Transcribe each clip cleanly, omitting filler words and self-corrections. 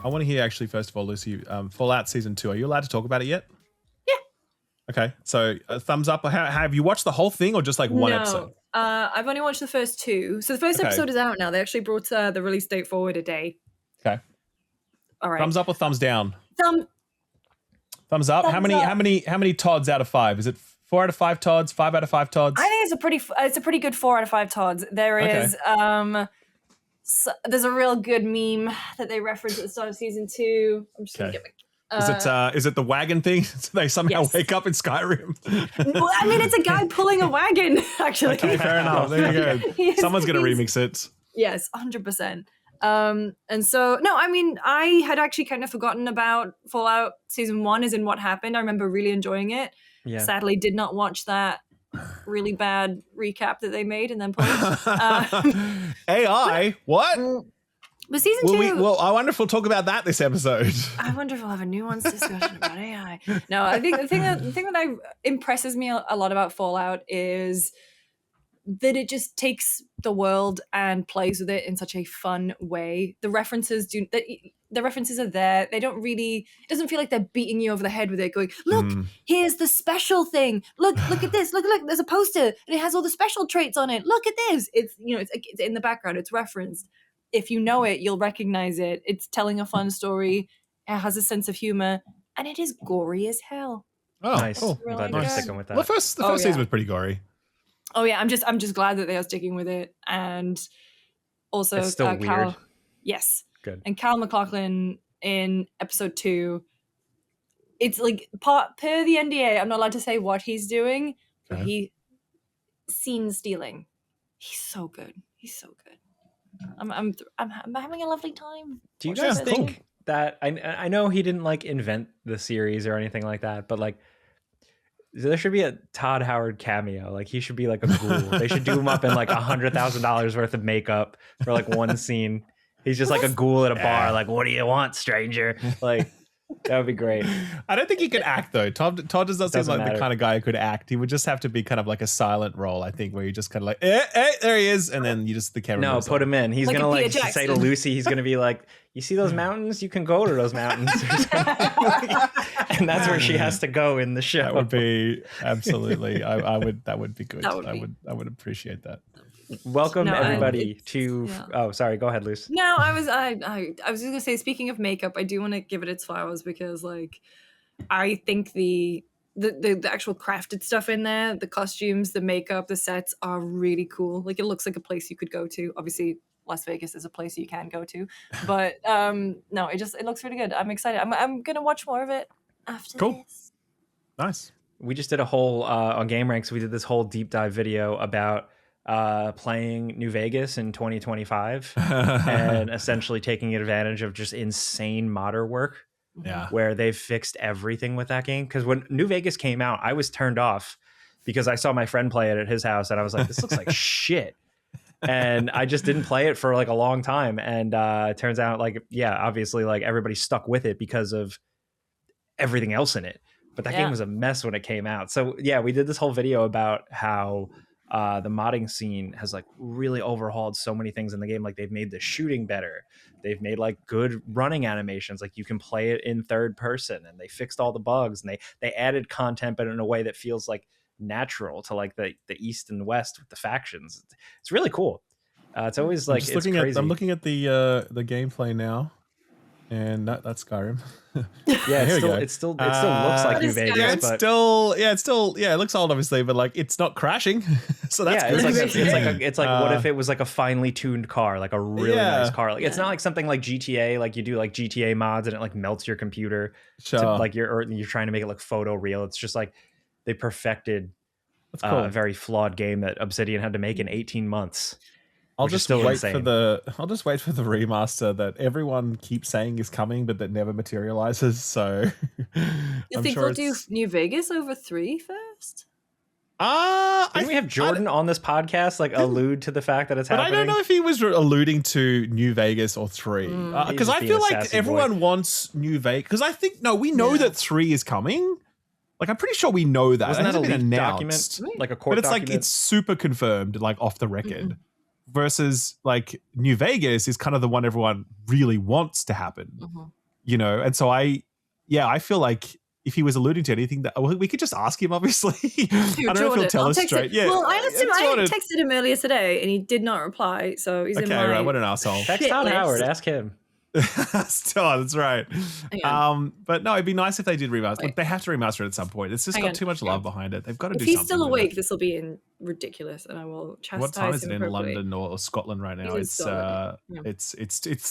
I want to hear actually first of all, Lucy, Fallout Season 2. Are you allowed to talk about it yet? Yeah. Okay, so thumbs up. Have you watched the whole thing or just like one episode? I've only watched the first 2. So the first episode is out now. They actually brought the release date forward a day. Okay. All right. Thumbs up or thumbs down? Thumbs up. Thumbs How many Todds out of 5? Is it 4 out of 5 Todds? 5 out of 5 Todds? I think it's a pretty good 4 out of 5 Todds. There is there's a real good meme that they reference at the start of season 2. I'm just gonna get my. Is it the wagon thing? So they somehow wake up in Skyrim? Well, I mean, it's a guy pulling a wagon, actually. Okay, fair enough. There you go. Someone's going to remix it. Yes, 100%. And so, no, I mean, I had actually kind of forgotten about Fallout Season 1 as in what happened. I remember really enjoying it. Yeah. Sadly, did not watch that really bad recap that they made and then posted. AI? What? But season 2... I wonder if we'll talk about that this episode. I wonder if we'll have a nuanced discussion about AI. No, I think the thing that impresses me a lot about Fallout is that it just takes the world and plays with it in such a fun way. The references are there. They don't really, it doesn't feel like they're beating you over the head with it, going, look, here's the special thing. Look at this. Look, there's a poster and it has all the special traits on it. Look at this. It's in the background. It's referenced. If you know it, you'll recognize it. It's telling a fun story. It has a sense of humor, and it is gory as hell. Oh, nice! Really I'm glad they're sticking with that. Well, the first season was pretty gory. Oh yeah, I'm just glad that they are sticking with it, and also it's still weird. Yes, good. And Cal MacLachlan in episode 2. It's like per the NDA. I'm not allowed to say what he's doing, but he scene stealing. He's so good. He's so good. I'm having a lovely time. Do you guys think that I know he didn't like invent the series or anything like that, but like there should be a Todd Howard cameo. Like he should be like a ghoul. They should do him up in like $100,000 worth of makeup for like one scene. He's just like a ghoul at a bar. Like, what do you want, stranger? Like that would be great. I don't think he could act though. Todd does not seem like the kind of guy who could act. He would just have to be kind of like a silent role, I think, where you just kind of like, there he is, and then you just the camera. No, put him in. He's like gonna say to Lucy, he's gonna be like, "You see those mountains? You can go to those mountains," and that's where she has to go in the show. That would be absolutely. I would. That would be good. I would appreciate that. Welcome everybody to. Yeah. Oh, sorry. Go ahead, Luce. No, I was just gonna say. Speaking of makeup, I do want to give it its flowers because, like, I think the actual crafted stuff in there, the costumes, the makeup, the sets are really cool. Like, it looks like a place you could go to. Obviously, Las Vegas is a place you can go to, but no, it looks really good. I'm excited. I'm gonna watch more of it after this. Nice. We just did a whole on Game Ranks. We did this whole deep dive video about playing New Vegas in 2025 and essentially taking advantage of just insane modder work. Yeah, where they've fixed everything with that game. Because when New Vegas came out, I was turned off because I saw my friend play it at his house and I was like, this looks like shit. And I just didn't play it for like a long time. And it turns out like, yeah, obviously like everybody stuck with it because of everything else in it. But that game was a mess when it came out. So yeah, we did this whole video about how the modding scene has like really overhauled so many things in the game. Like they've made the shooting better. They've made like good running animations. Like you can play it in third person, and they fixed all the bugs, and they added content, but in a way that feels like natural to like the East and West with the factions. It's really cool. It's always like, it's crazy. I'm looking at the gameplay now. And that's Skyrim. Yeah, it still looks like New Vegas, but it looks old obviously, but like it's not crashing. So that's good. It's like what if it was like a finely tuned car, like a really nice car. Like it's not like something like GTA, like you do like GTA mods and it like melts your computer. Sure. To, like you're trying to make it look photo real. It's just like they perfected a very flawed game that Obsidian had to make in 18 months. I'll just wait for the remaster that everyone keeps saying is coming, but that never materializes. So, you think we'll do New Vegas over 3 first? Didn't we have Jordan on this podcast like allude to the fact that it's happening? But I don't know if he was alluding to New Vegas or 3, because I feel like everyone wants New Vegas. Because I think we know that 3 is coming. Like I'm pretty sure we know that. Wasn't that a leaked document, like a court document? But it's like it's super confirmed, like off the record. versus like New Vegas is kind of the one everyone really wants to happen, you know? And so I feel like if he was alluding to anything that we could just ask him, obviously. I don't know if he'll tell us straight. Yeah. Well, I asked him, I texted him earlier today and he did not reply. So he's in my right. What an asshole. Text Todd Howard, ask him. That's right. But no, it'd be nice if they did remaster. Like, they have to remaster it at some point. It's just got too much love behind it. They've got to do something. If he's still awake, this will be ridiculous, and I will chastise him. What time is it in London or Scotland right now? It's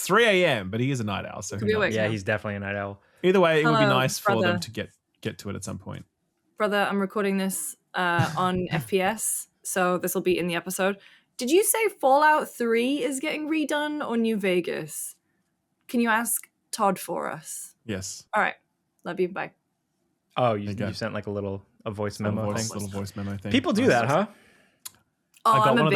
3 a.m. But he is a night owl, so he's definitely a night owl. Either way, it would be nice for them to get to it at some point. Brother, I'm recording this on FPS, so this will be in the episode. Did you say Fallout 3 is getting redone or New Vegas? Can you ask Todd for us? Yes. All right. Love you. Bye. Oh, you sent like a voice memo thing? Little voice memo thing. People do that, huh? Oh, I got one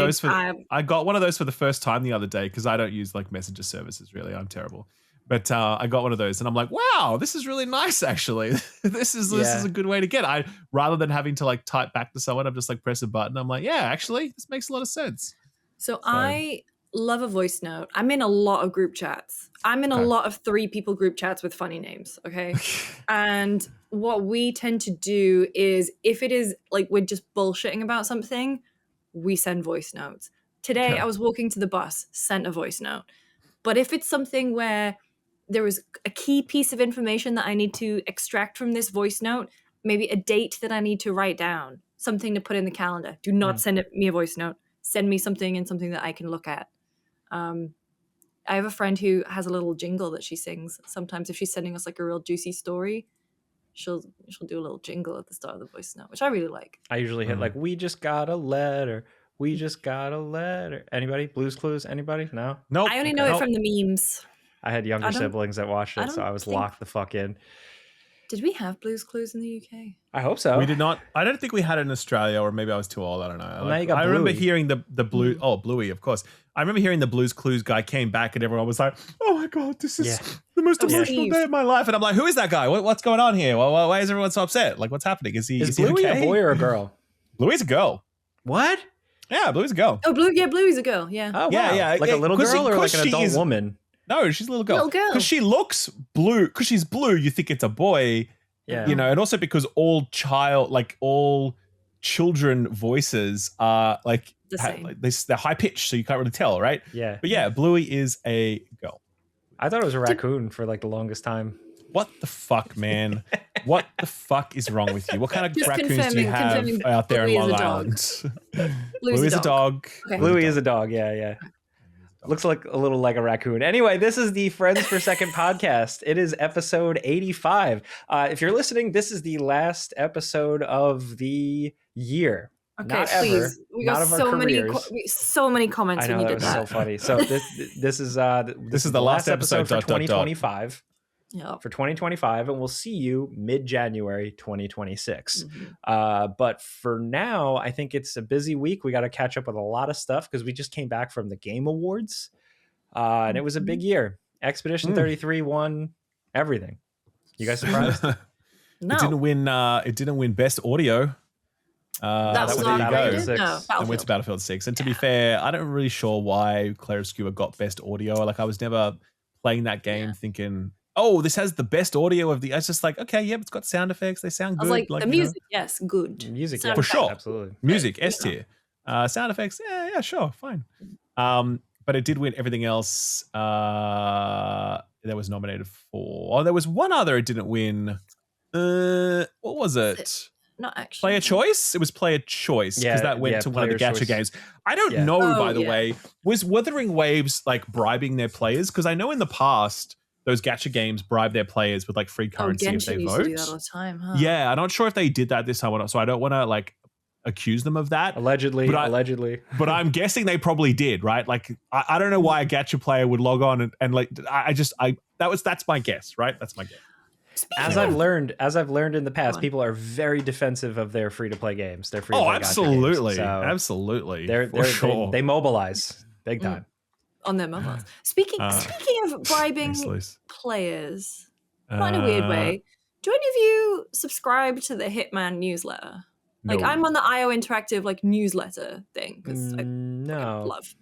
of those for the first time the other day because I don't use like messenger services really. I'm terrible. But I got one of those and I'm like, wow, this is really nice actually. This is a good way to get it. Rather than having to like type back to someone, I'm just like press a button. I'm like, yeah, actually, this makes a lot of sense. So I love a voice note. I'm in a lot of group chats. I'm in a lot of 3 people group chats with funny names, okay? And what we tend to do is if it is like we're just bullshitting about something, we send voice notes. Today I was walking to the bus, sent a voice note. But if it's something where there is a key piece of information that I need to extract from this voice note, maybe a date that I need to write down, something to put in the calendar, do not send me a voice note. Send me something and something that I can look at. I have a friend who has a little jingle that she sings. Sometimes if she's sending us like a real juicy story, she'll do a little jingle at the start of the voice note, which I really like. I usually hit like, we just got a letter. We just got a letter. Anybody? Blue's Clues? Anybody? No? Nope. I only know it from the memes. I had younger siblings that watched it, so I was locked the fuck in. Did we have Blue's Clues in the UK? I hope so. We did not. I don't think we had it in Australia, or maybe I was too old. I don't know. Well, now you got I Bluey. remember hearing the Blue. Oh, Bluey, of course. I remember hearing the Blue's Clues guy came back, and everyone was like, "Oh my god, this is the most emotional day of my life." And I'm like, "Who is that guy? What's going on here? Why is everyone so upset? Like, what's happening? Is Bluey okay? a boy or a girl? Bluey's a girl. What? Yeah, Bluey's a girl. Oh, Bluey's a girl. Yeah. Oh, wow. Yeah. Like a little girl or like an adult woman? No, she's a little girl. Little girl. Because she looks blue. Because she's blue, you think it's a boy. Yeah. You know, and also because all children voices are like the same. They're high pitched, so you can't really tell, right? Yeah. But yeah, Bluey is a girl. I thought it was a raccoon for like the longest time. What the fuck, man? What the fuck is wrong with you? What kind of Just raccoons do you have out there in Long Island? Bluey is a dog. Okay. Bluey is a dog. Yeah. Looks like a little like a raccoon. Anyway, this is the Friends Per Second podcast. It is episode 85. If you're listening, this is the last episode of the year. Okay, not please. Ever, we got so many comments. I know, when you that did was that. so funny. So this is the last episode for 2025. Yep. For 2025, and we'll see you mid-January 2026. But for now, I think it's a busy week. We got to catch up with a lot of stuff because we just came back from the Game Awards, and it was a big year. Expedition 33 won everything. You guys surprised? No. It didn't win Best Audio. That was not Battlefield 6. No, And went to Battlefield 6. And to be fair, I don't really sure why Claire Obscura got Best Audio. Like I was never playing that game thinking, oh, this has the best audio of the. I was just like, okay, yep, it's got sound effects. They sound good. I was like the music, yes, good. Music, sound for sure, absolutely. Music, S tier. Sound effects, yeah, sure, fine. But it did win everything else. That was nominated for. Oh, there was one other it didn't win. What was it? Not actually. Player choice? It was player choice because that went to one of the gacha games. I don't know, by the way. Was Wuthering Waves like bribing their players? Because I know in the past those gacha games bribe their players with like free currency if they vote. To do that all the time, huh? Yeah, I'm not sure if they did that this time or not. So I don't want to like accuse them of that. Allegedly. But I'm guessing they probably did, right? Like I don't know why a gacha player would log on and like that's my guess, right? That's my guess. As I've learned in the past, people are very defensive of their free to play games. They're free to play absolutely. Games, so absolutely. They mobilize big time. On their mobiles. Speaking of bribing players, not in a weird way, do any of you subscribe to the Hitman newsletter? Like I'm on the IO Interactive like newsletter thing because I love.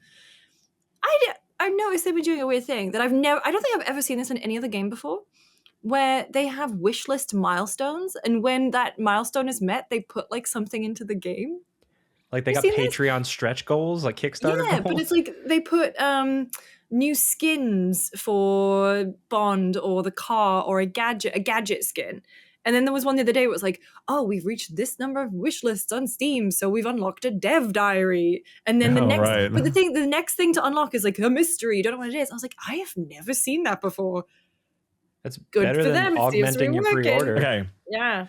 I've noticed they've been doing a weird thing that I don't think I've ever seen this in any other game before, where they have wish list milestones, and when that milestone is met, they put like something into the game. Like they got Patreon stretch goals, like Kickstarter goals. But it's like they put new skins for Bond or the car or a gadget skin. And then there was one the other day where it was like, oh, we've reached this number of wish lists on Steam, so we've unlocked a dev diary. And then the next thing to unlock is like a mystery. You don't know what it is. I was like, I have never seen that before. That's good better for than them. augmenting your pre-order. Okay. Yeah.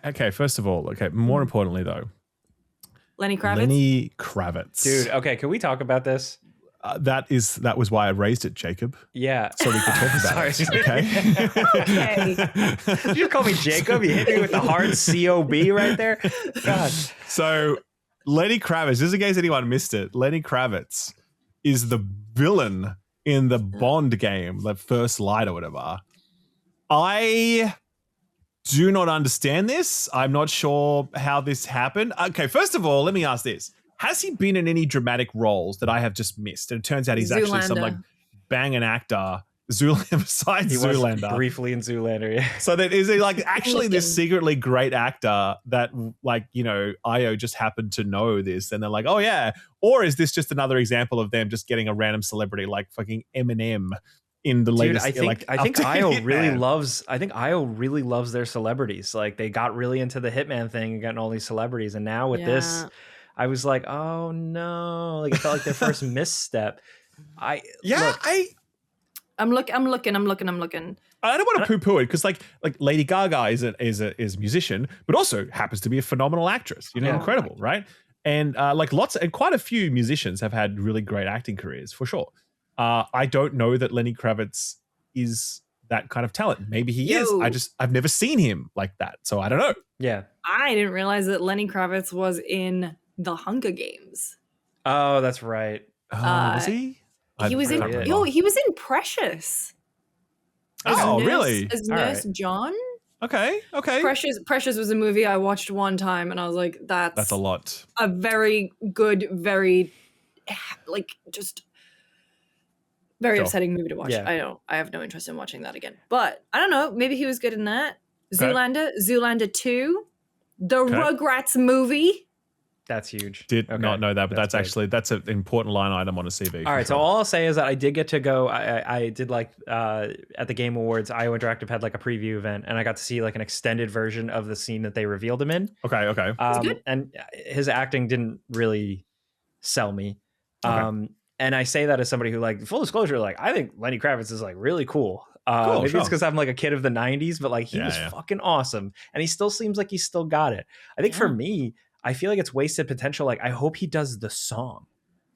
Okay, first of all, more importantly though. Lenny Kravitz. Lenny Kravitz. Dude, okay, can we talk about this? That was why I raised it, Jacob. Yeah. So we could talk about it. Okay. Okay. Did you call me Jacob? You hit me with the hard COB right there. God. So Lenny Kravitz, just in case anyone missed it, Lenny Kravitz is the villain in the Bond game, the First Light or whatever. I do not understand this. I'm not sure how this happened. Okay, first of all, let me ask this. Has he been in any dramatic roles that I have just missed? And it turns out he's actually some like banging actor. Besides Zoolander. Was briefly in Zoolander, yeah. So that is he like actually this secretly great actor that like, IO just happened to know this and they're like, oh yeah. Or is this just another example of them just getting a random celebrity like fucking Eminem in the latest? Dude, I think IO really loves their celebrities. Like they got really into the Hitman thing and getting all these celebrities. And now with this, I was like, oh no. Like it felt like their first misstep. I'm looking. I don't want to poo-poo it because like Lady Gaga is a musician, but also happens to be a phenomenal actress. Incredible, right? And quite a few musicians have had really great acting careers for sure. I don't know that Lenny Kravitz is that kind of talent. Maybe he is. I've never seen him like that, so I don't know. Yeah, I didn't realize that Lenny Kravitz was in The Hunger Games. Oh, that's right. Was he? He was in Precious. Really? As Nurse John. Okay. Precious was a movie I watched one time, and I was like, "That's a lot." A very good, very just very upsetting movie to watch. Yeah. I have no interest in watching that again. But I don't know. Maybe he was good in that. Zoolander 2, the Rugrats movie. That's huge. Did not know that, but that's an important line item on a CV. All right, so all I'll say is that I did get to go. I did at the Game Awards, IO Interactive had like a preview event, and I got to see like an extended version of the scene that they revealed him in. Okay. And his acting didn't really sell me. Okay. And I say that as somebody who, like, full disclosure, like I think Lenny Kravitz is like really cool. Maybe it's because I'm like a kid of the 90s, but like he was fucking awesome, and he still seems like he's still got it. I think for me, I feel like it's wasted potential. Like, I hope he does the song.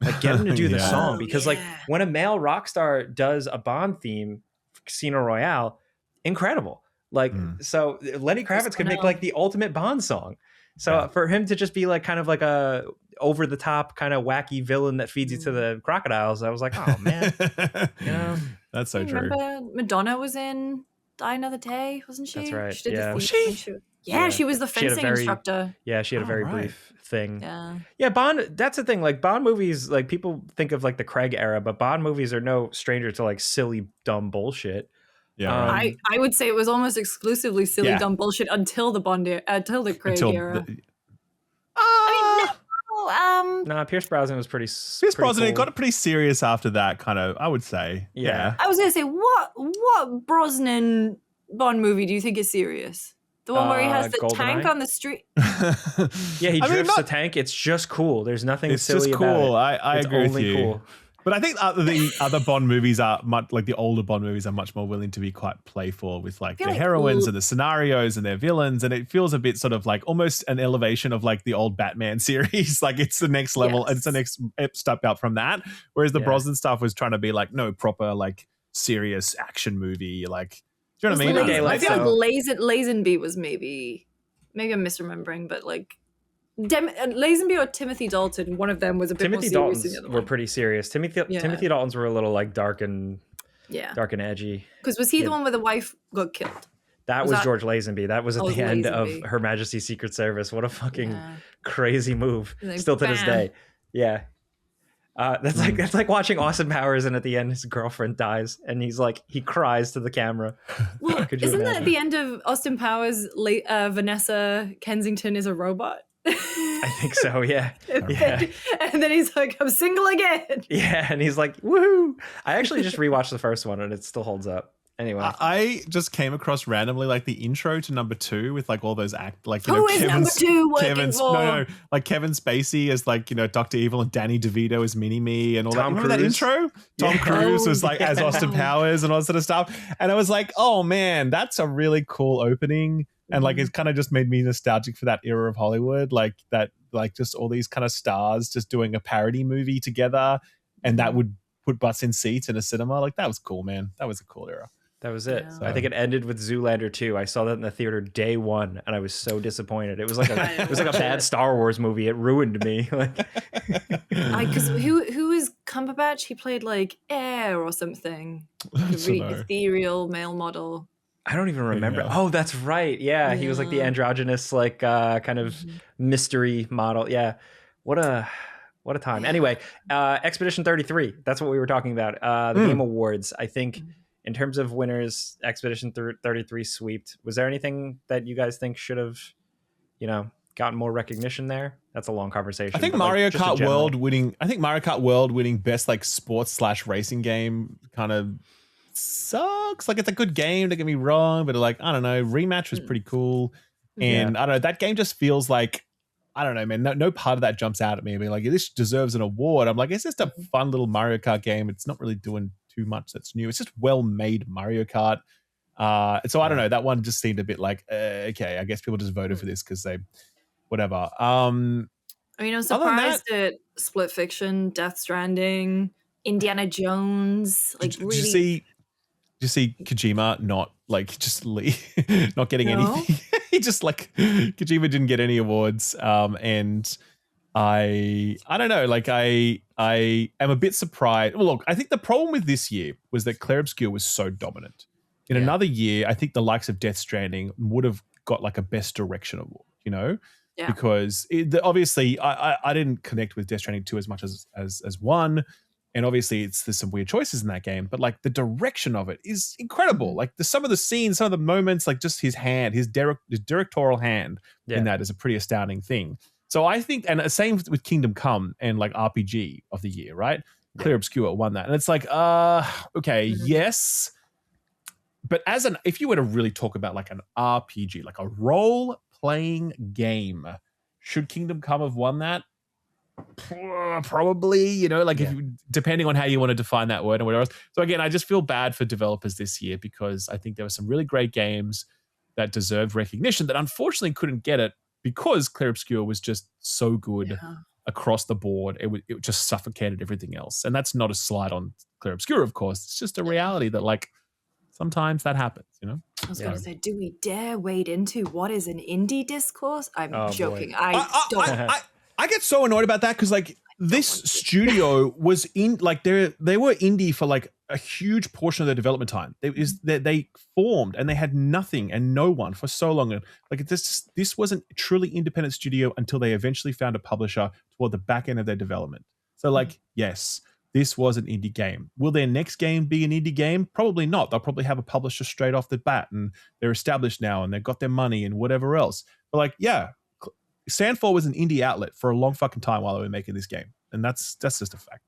Like, get him to do the song. Because, like, when a male rock star does a Bond theme, Casino Royale, incredible. Like, so Lenny Kravitz could make, like, the ultimate Bond song. So for him to just be, like, kind of like a over-the-top kind of wacky villain that feeds you to the crocodiles, I was like, oh, man. That's so true. Remember Madonna was in Die Another Day, wasn't she? That's right. She did Was she? Yeah, she was the fencing instructor. Yeah, she had a very brief thing. Yeah, Bond, that's the thing. Like, Bond movies, like, people think of, like, the Craig era, but Bond movies are no stranger to, like, silly, dumb bullshit. Yeah, I would say it was almost exclusively silly, dumb bullshit until the Craig era. No, Pierce Brosnan was pretty Brosnan cool. got pretty serious after that, kind of, I would say. Yeah. I was going to say, what Brosnan Bond movie do you think is serious? The one where he has the tank on the street? Yeah, he drifts the tank. It's just cool. There's nothing silly about it. It's just cool. I agree with you. Cool. But I think the other Bond movies are much, like the older Bond movies are much more willing to be quite playful with like the heroines and the scenarios and their villains. And it feels a bit sort of like almost an elevation of like the old Batman series. Like it's the next level. It's the next step up from that. Whereas the Brosnan stuff was trying to be like, no, proper like serious action movie. Like, do you know what I mean? I feel like Lazenby was maybe I'm misremembering, but like Lazenby or Timothy Dalton, one of them was a bit more serious than the other one. Were pretty serious. Timothy Dalton's were a little like dark and edgy. Because was he the one where the wife got killed? That was George Lazenby. That was at the end of Her Majesty's Secret Service. What a fucking crazy move. Like, still to this day. Yeah. That's like watching Austin Powers, and at the end his girlfriend dies, and he cries to the camera. Well, Could you isn't that imagine? at the end of Austin Powers? Vanessa Kensington is a robot. I think so. Yeah. And then he's like, "I'm single again." Yeah, and he's like, "Woohoo!" I actually just rewatched the first one, and it still holds up. Anyway, I just came across randomly like the intro to number 2 with like all those Who is number 2 working for? No, like Kevin Spacey as like Dr. Evil and Danny DeVito as Mini-Me and all Tom that. Remember Cruise? that intro? Tom Cruise was like as Austin Oh. Powers and all that sort of stuff. And I was like, oh man, that's a really cool opening. And like it kind of just made me nostalgic for that era of Hollywood, like that, like just all these kind of stars just doing a parody movie together, and that would put butts in seats in a cinema. Like that was cool, man. That was a cool era. that was it. Yeah. I think it ended with Zoolander 2. I saw that in the theater day one, and I was so disappointed. It was like a bad Star Wars movie. It ruined me. Like, Because who is Cumberbatch? He played like Air or something. Like a really ethereal male model. I don't even remember. Yeah. Oh, that's right. Yeah, he was like the androgynous, like kind of mystery model. Yeah, what a time. Anyway, Expedition 33. That's what we were talking about. The Game Awards. I think in terms of winners, Expedition 33 swept. Was there anything that you guys think should have, gotten more recognition there? That's a long conversation. I think but, Mario just in Kart general. World winning. I think Mario Kart World winning best like sports/racing game kind of sucks. Like it's a good game. Don't get me wrong, but like I don't know. Rematch was pretty cool, and I don't know. That game just feels like I don't know, man. No part of that jumps out at me. I mean, like this deserves an award. I'm like, it's just a fun little Mario Kart game. It's not really doing too much that's new. It's just well-made Mario Kart. And so I don't know. That one just seemed a bit like okay. I guess people just voted for this because they whatever. I mean, I'm surprised at Split Fiction, Death Stranding, Indiana Jones. Like, did really. you see Kojima not like just not getting anything? He just like Kojima didn't get any awards. And I don't know. Like I am a bit surprised. Well, look, I think the problem with this year was that Clair Obscur was so dominant. In another year, I think the likes of Death Stranding would have got like a Best Direction award. Yeah. Because obviously I didn't connect with Death Stranding 2 as much as 1. And obviously there's some weird choices in that game, but like the direction of it is incredible. Like some of the scenes, some of the moments, like just his hand, his directorial hand in that is a pretty astounding thing. So I think, and the same with Kingdom Come and like RPG of the year, right? Clair Obscur won that. And it's like, okay, yes. But if you were to really talk about like an RPG, like a role-playing game, should Kingdom Come have won that? Probably, depending on how you want to define that word or whatever else. So again, I just feel bad for developers this year because I think there were some really great games that deserved recognition that unfortunately couldn't get it because Clair Obscur was just so good across the board. It just suffocated everything else. And that's not a slight on Clair Obscur, of course. It's just a reality that like sometimes that happens, I was going to say, do we dare wade into what is an indie discourse? I'm joking. Boy. I get so annoyed about that because like this studio was in like they were indie for like a huge portion of their development time. They formed and they had nothing and no one for so long. Like this wasn't a truly independent studio until they eventually found a publisher toward the back end of their development. So like, yes, this was an indie game. Will their next game be an indie game? Probably not. They'll probably have a publisher straight off the bat and they're established now and they've got their money and whatever else. But like, yeah, Sandfall was an indie outlet for a long fucking time while they were making this game. And that's just a fact,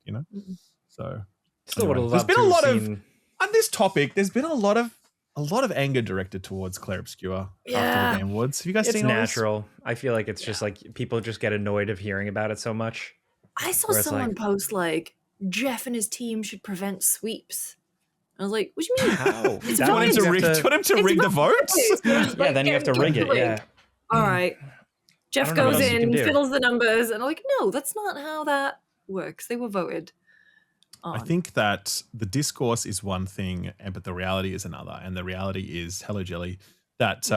So Still would have there's loved been to a have lot of seen- on this topic, there's been a lot of anger directed towards Clair Obscur after the Game Awards. Have you guys It's seen all this? natural. I feel like it's just like people just get annoyed of hearing about it so much. I saw Where it's someone like- post like Jeff and his team should prevent sweeps. I was like, what do you mean? How? It's That fine. means Do you you have to- want him to rig the votes? Yeah, then you have to rig it. Yeah. All right. Jeff don't know what goes else you can in, do. fiddles the numbers, and I'm like, no, that's not how that works. They were voted on. I think that the discourse is one thing, but the reality is another. And the reality is, Hello Jelly, that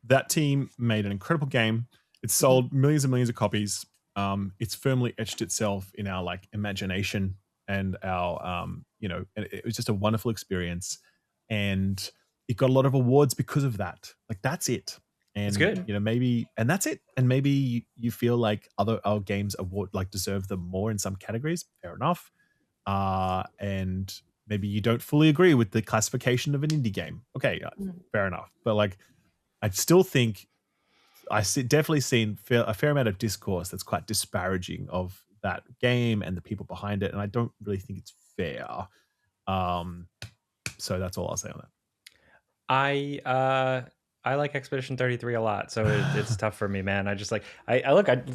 that team made an incredible game. It sold millions and millions of copies. It's firmly etched itself in our like imagination and our and it was just a wonderful experience. And it got a lot of awards because of that. Like that's it. And It's good. maybe, and that's it. And maybe you feel like other games deserve them more in some categories. Fair enough. And maybe you don't fully agree with the classification of an indie game. Okay, fair enough. But like, I still think definitely seen a fair amount of discourse that's quite disparaging of that game and the people behind it, and I don't really think it's fair. So that's all I'll say on that. I like Expedition 33 a lot, so it's tough for me, man. I just like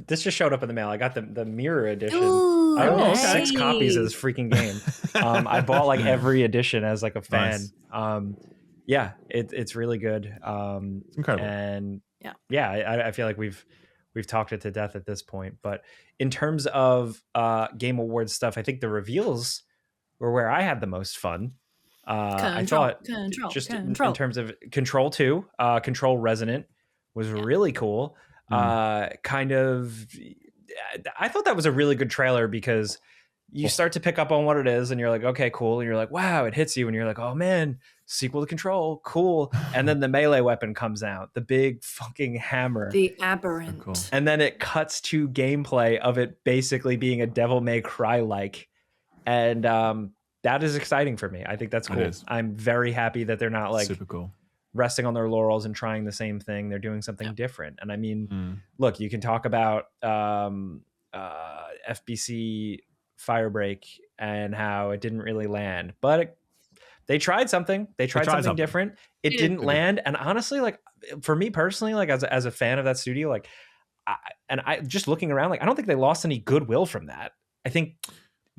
this just showed up in the mail. I got the mirror edition. Ooh, I own all nice. 6 copies of this freaking game. I bought like every edition as like a fan. Nice. Yeah, it's really good. It's incredible. And I feel like we've talked it to death at this point. But in terms of Game Awards stuff, I think the reveals were where I had the most fun. I thought in terms of Control 2, Control Resonant was really cool. Kind of, I thought that was a really good trailer because you start to pick up on what it is and you're like, okay, cool. And you're like, wow, it hits you. And you're like, oh man, sequel to Control, cool. And then the melee weapon comes out, the big fucking hammer. The aberrant. Cool. And then it cuts to gameplay of it basically being a Devil May Cry like. And that is exciting for me. I think that's cool. I'm very happy that they're not like super cool, resting on their laurels and trying the same thing. They're doing something different. And I mean, look, you can talk about FBC Firebreak and how it didn't really land, but they tried something. They tried something different. It didn't land. And honestly, like for me personally, like as a fan of that studio, like I just looking around, like I don't think they lost any goodwill from that. I think.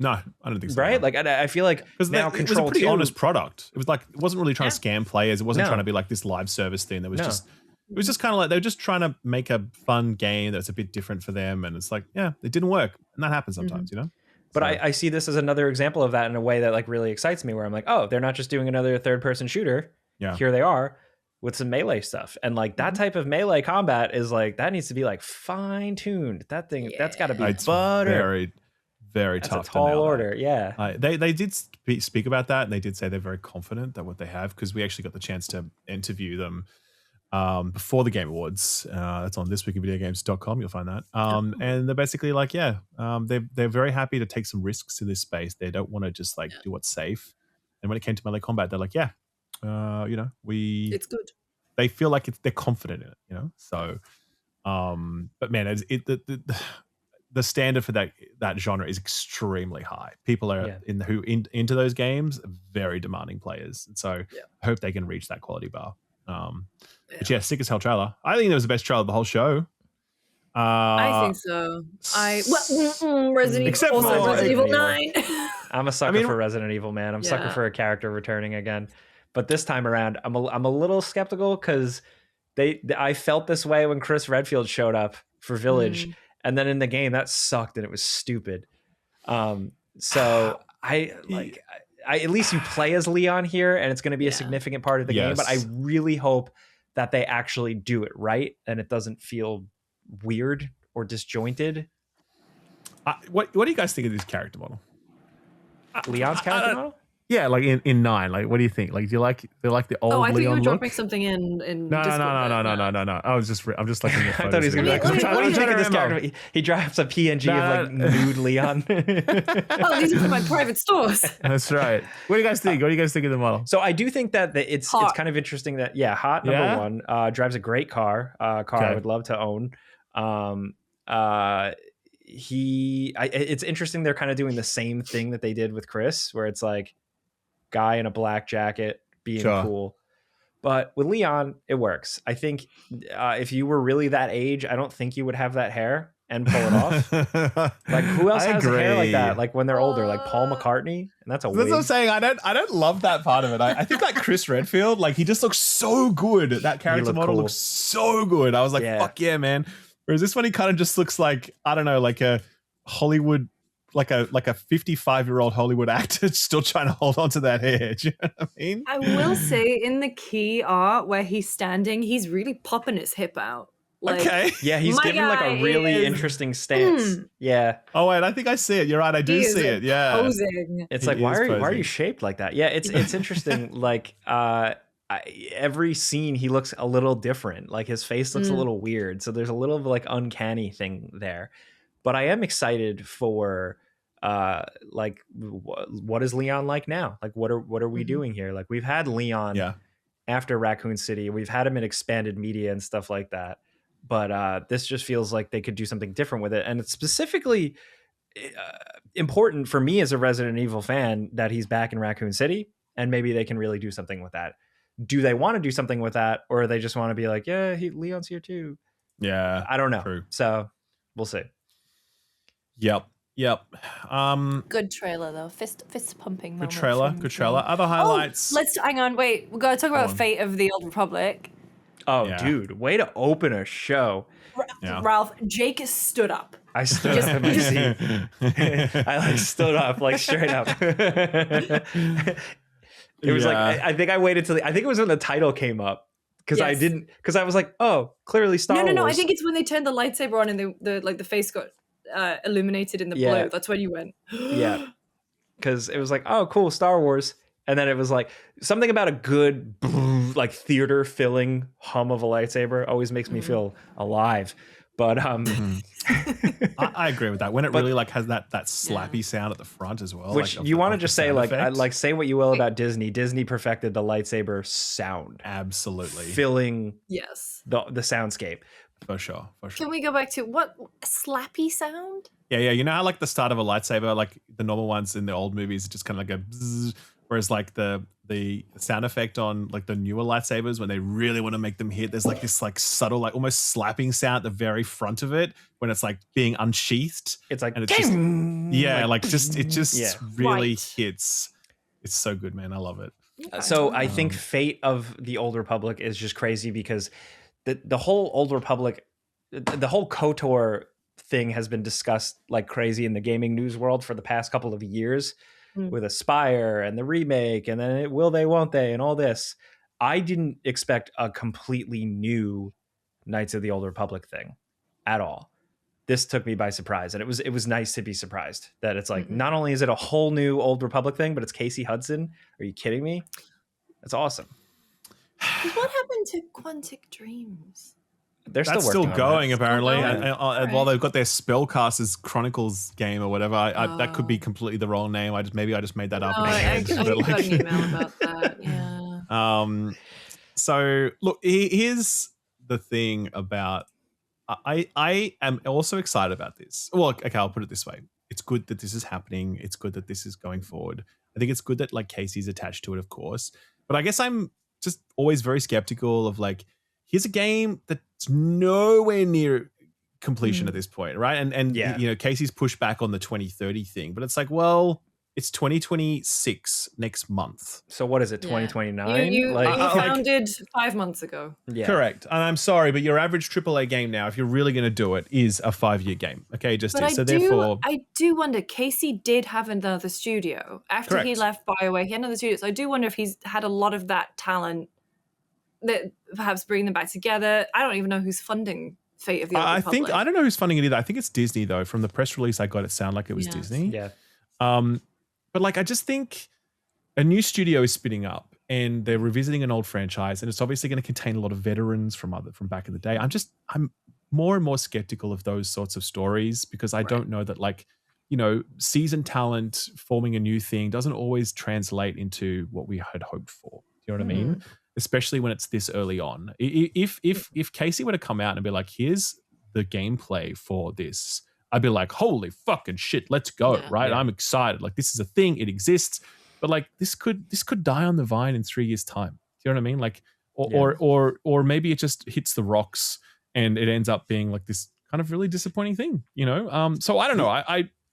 No, I don't think so. Right? Like I feel like now it was a pretty honest product. It was like, it wasn't really trying to scam players. It wasn't trying to be like this live service thing. It was just kind of like, they were just trying to make a fun game that's a bit different for them. And it's like, yeah, it didn't work. And that happens sometimes, But I see this as another example of that in a way that like really excites me, where I'm like, oh, they're not just doing another third person shooter. Yeah. Here they are with some melee stuff. And like that type of melee combat is like, that needs to be like fine tuned. That thing, that's got to be butter. Very That's tough. A tall order, yeah. They did speak about that, and they did say they're very confident that what they have, because we actually got the chance to interview them before the Game Awards. That's on thisweekinvideogames.com. You'll find that. And they're basically like, they're very happy to take some risks in this space. They don't want to just like do what's safe. And when it came to melee combat, they're like, it's good. They feel like they're confident in it, So, but man, the standard for that genre is extremely high. People are into those games, very demanding players, and so I hope they can reach that quality bar. But sick as hell trailer. I think it was the best trailer of the whole show. I think so. Resident Evil 9. I'm a sucker for Resident Evil, man. I'm a sucker for a character returning again. But this time around, I'm a little skeptical because I felt this way when Chris Redfield showed up for Village. And then in the game, that sucked and it was stupid. So I at least you play as Leon here, and it's going to be a significant part of the game. But I really hope that they actually do it right and it doesn't feel weird or disjointed. What do you guys think of this character model? Leon's character model? Yeah, like in 9, like what do you think? Like, do you like the old Leon look? I think you were dropping something in No. I'm just looking at photos. I thought he was going to be like, what do you think of this character? He drops a PNG of like nude Leon. These are for my private stores. That's right. What do you guys think? What do you guys think of the model? So I do think that it's kind of interesting that hot number one, drives a great car. I would love to own. It's interesting they're kind of doing the same thing that they did with Chris, where it's like guy in a black jacket being cool. But with Leon, it works. I think if you were really that age, I don't think you would have that hair and pull it off. Like who else has hair like that? Like when they're older, like Paul McCartney, and that's a wig. That's what I'm saying. I don't love that part of it. I think like Chris Redfield, like he just looks so good. That character model looks so good. I was like, fuck yeah, man. Whereas this one, he kind of just looks like, I don't know, like a Hollywood, like a 55-year-old Hollywood actor still trying to hold on to that hair. Do you know what I mean? I will say in the key art where he's standing, he's really popping his hip out. Like, okay. Yeah, he's giving like a really interesting stance. Yeah. Oh wait, I think I see it. You're right. I do see it. Yeah. Posing. It's like, why are you shaped like that? Yeah, it's interesting. Like every scene he looks a little different. Like his face looks a little weird. So there's a little like uncanny thing there. But I am excited for like what is Leon like now? Like what are we doing here? Like we've had Leon after Raccoon City. We've had him in expanded media and stuff like that. But this just feels like they could do something different with it. And it's specifically important for me as a Resident Evil fan that he's back in Raccoon City, and maybe they can really do something with that. Do they want to do something with that, or they just want to be like, yeah, Leon's here too? Yeah, I don't know. True. So we'll see. Yep. Good trailer though. Fist pumping. Good trailer. Other highlights. Let's hang on. Wait, we've got to talk about Fate of the Old Republic. Oh, dude, way to open a show. Ralph, Jake stood up. I stood up in my seat. I like stood up, like straight up. It was like I think I waited till I think it was when the title came up because I was like, oh, clearly Star Wars. No. I think it's when they turned the lightsaber on and the face got illuminated in the blue. That's when you went. Yeah, because it was like, oh, cool, Star Wars. And then it was like something about a good like theater filling hum of a lightsaber always makes me feel alive. But I agree with that. When it really like has that slappy sound at the front as well. Which like, you want to just say like say what you will about Disney. Disney perfected the lightsaber sound. Absolutely. Filling the soundscape. For sure. Can we go back to what slappy sound? Yeah. You know how like the start of a lightsaber, like the normal ones in the old movies, just kind of like a bzzz, whereas like the sound effect on like the newer lightsabers, when they really want to make them hit, there's like this like subtle, like almost slapping sound at the very front of it when it's like being unsheathed. It's like, and it's just, it just really hits. It's so good, man. I love it. So I think Fate of the Old Republic is just crazy because the whole Old Republic, the whole KOTOR thing has been discussed like crazy in the gaming news world for the past couple of years. With Aspire and the remake, and then will they, won't they, and all this. I didn't expect a completely new Knights of the Old Republic thing at all. This took me by surprise, and it was nice to be surprised that it's like not only is it a whole new Old Republic thing, but it's Casey Hudson. Are you kidding me? That's awesome. What happened to Quantic Dreams? That's still going apparently. And while they've got their Spellcasters Chronicles game or whatever, that could be completely the wrong name. I just made that up. I got an email about that. Yeah. So look, here's the thing about I am also excited about this. Well, okay, I'll put it this way: it's good that this is happening. It's good that this is going forward. I think it's good that like Casey's attached to it, of course. But I guess I'm just always very skeptical of like, here's a game that's nowhere near completion at this point, right? And you know, Casey's pushed back on the 2030 thing, but it's like, well, it's 2026 next month. So what is it, 2029? You founded 5 months ago. Yeah. Correct. And I'm sorry, but your average AAA game now, if you're really going to do it, is a 5-year game. Okay, I do wonder, Casey did have another studio. After he left BioWare, he had another studio. So I do wonder if he's had a lot of that talent that perhaps bring them back together. I don't even know who's funding Fate of the Old Republic. I don't know who's funding it either. I think it's Disney though. From the press release I got, it sounded like it was Disney. Yeah. But like, I just think a new studio is spinning up and they're revisiting an old franchise, and it's obviously going to contain a lot of veterans from back in the day. I'm more and more skeptical of those sorts of stories because I don't know that, like, you know, seasoned talent forming a new thing doesn't always translate into what we had hoped for. Do you know what I mean? Especially when it's this early on. If Casey were to come out and be like, here's the gameplay for this, I'd be like, holy fucking shit, let's go, right? I'm excited. Like, this is a thing, it exists. But like, this could die on the vine in 3 years' time. Do you know what I mean? Like, or maybe it just hits the rocks and it ends up being like this kind of really disappointing thing, you know? So I don't know.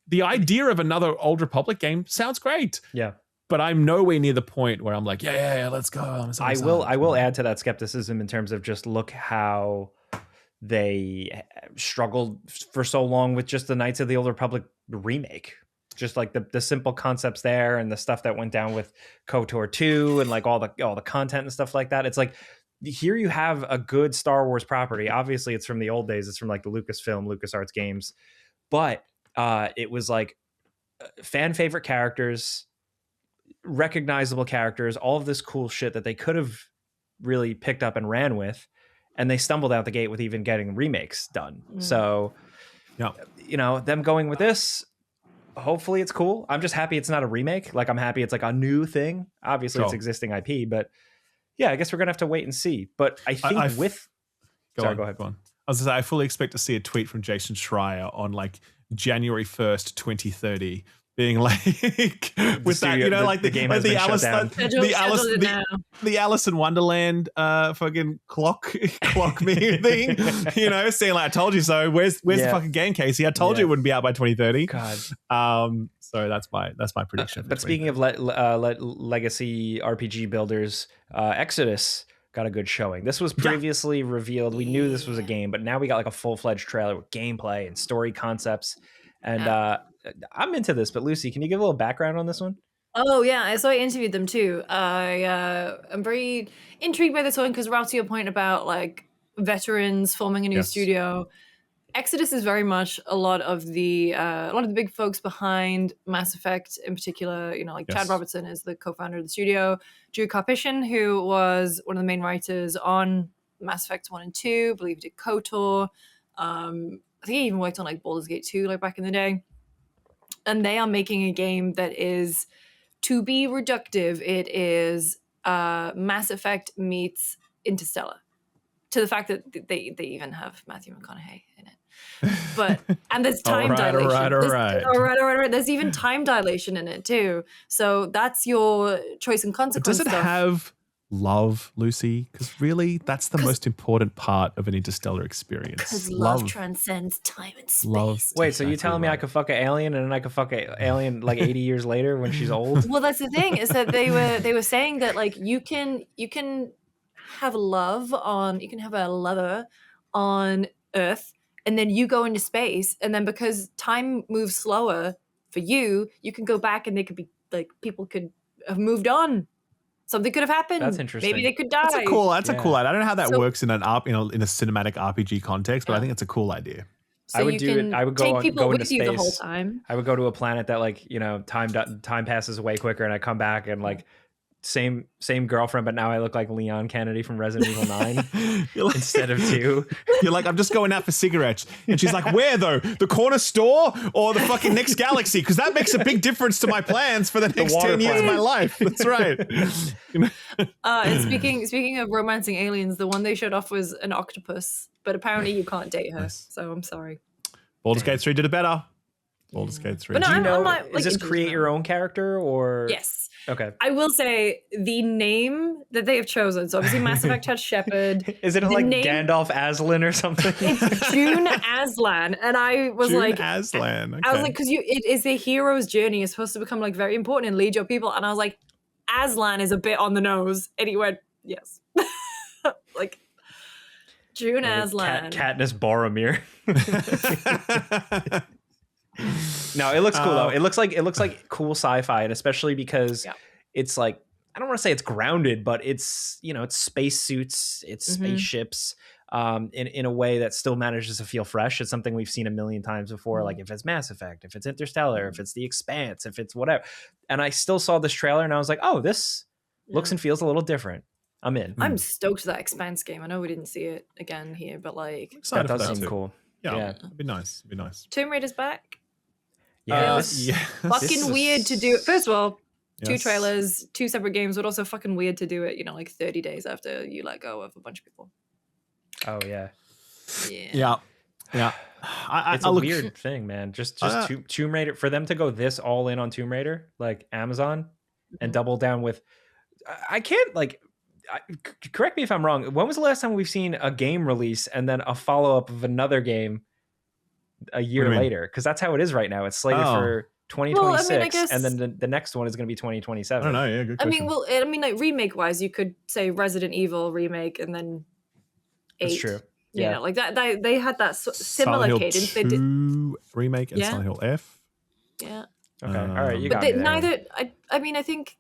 The idea of another Old Republic game sounds great. Yeah. But I'm nowhere near the point where I'm like, yeah, let's go. I will add to that skepticism in terms of just look how they struggled for so long with just the Knights of the Old Republic remake. Just like the simple concepts there and the stuff that went down with KOTOR 2 and like all the content and stuff like that. It's like, here you have a good Star Wars property. Obviously it's from the old days. It's from like the LucasArts games. But it was like fan favorite characters, recognizable characters, all of this cool shit that they could have really picked up and ran with, and they stumbled out the gate with even getting remakes done. So, them going with this, hopefully it's cool. I'm just happy it's not a remake. Like, I'm happy it's like a new thing. Obviously, it's existing IP, but yeah, I guess we're gonna have to wait and see. But I think go ahead. Go on. I was gonna say, I fully expect to see a tweet from Jason Schreier on like January 1st, 2030, being like with that, like the game, like the Alice in Wonderland fucking clock me thing, saying like, I told you so. Where's the fucking game, Casey? I told you it wouldn't be out by 2030. God. So that's my prediction. But speaking of legacy RPG builders, Exodus got a good showing. This was previously revealed. We knew this was a game, but now we got like a full-fledged trailer with gameplay and story concepts. And I'm into this, but Lucy, can you give a little background on this one? Oh yeah, so I interviewed them too. I'm very intrigued by this one because, Ralph, to your point about like veterans forming a new studio, Exodus is very much a lot of the big folks behind Mass Effect in particular. Chad Robertson is the co-founder of the studio. Drew Karpyshyn, who was one of the main writers on Mass Effect 1 and 2, I believe he did KOTOR. I think he even worked on like Baldur's Gate 2 like back in the day. And they are making a game that is, to be reductive, it is Mass Effect meets Interstellar. To the fact that they even have Matthew McConaughey in it. And there's time dilation. All right. There's even time dilation in it too. So that's your choice and consequence. Does it have love, Lucy? Because really, that's the most important part of an interstellar experience. Because love transcends time and space. Wait, so you're telling me I could fuck an alien and then I could fuck an alien like 80 years later when she's old? Well, that's the thing, is that they were saying that like you can have a lover on Earth, and then you go into space, and then because time moves slower for you, you can go back and they could be like, people could have moved on. Something could have happened. That's interesting. Maybe they could die. That's a cool idea. I don't know how that works in a cinematic RPG context, but I think it's a cool idea. So I would go into space the whole time. I would go to a planet that like, time passes way quicker, and I come back and like same girlfriend, but now I look like Leon Kennedy from Resident Evil 9 instead of 2. You're like, I'm just going out for cigarettes. And she's like, where though? The corner store or the fucking next galaxy? Because that makes a big difference to my plans for the next 10 years of my life. That's right. And speaking of romancing aliens, the one they showed off was an octopus, but apparently you can't date her. So I'm sorry. Baldur's Gate 3 did it better. Baldur's Gate 3. But no, is this create your own character or? Yes. Okay. I will say the name that they have chosen. So obviously Mass Effect has Shepard. Is it like Gandalf Aslan or something? It's June Aslan. And I was June like, Aslan. Okay. I was like, because it is the hero's journey. It's supposed to become like very important and lead your people. And I was like, Aslan is a bit on the nose. And he went, yes. Like June Aslan. Katniss Boromir. No, it looks cool though. It looks like cool sci-fi, and especially because it's like, I don't want to say it's grounded, but it's it's spacesuits, it's spaceships, in a way that still manages to feel fresh. It's something we've seen a million times before, like if it's Mass Effect, if it's Interstellar, if it's The Expanse, if it's whatever. And I still saw this trailer and I was like, oh, this looks and feels a little different. I'm in. I'm stoked for that Expanse game. I know we didn't see it again here, but like that does seem cool. Yeah, it'd be nice. Tomb Raider's back. Yeah, fucking weird to do it. First of all, 2 trailers, 2 separate games, but also fucking weird to do it, like 30 days after you let go of a bunch of people. Oh yeah. It's a weird thing, man. Just Tomb Raider, for them to go this all in on Tomb Raider, like Amazon, and double down with. I can't correct me if I'm wrong. When was the last time we've seen a game release and then a follow up of another game a year later? Because that's how it is right now. It's slated for 2026, and then the next one is going to be 2027. I don't know. Yeah, good question. Like remake wise, you could say Resident Evil remake and then 8. That's true. Yeah, like that. They had that similar Silent cadence. Hill 2 remake and Silent Hill F. Yeah. Okay. All right. You but got me there. Neither. I think.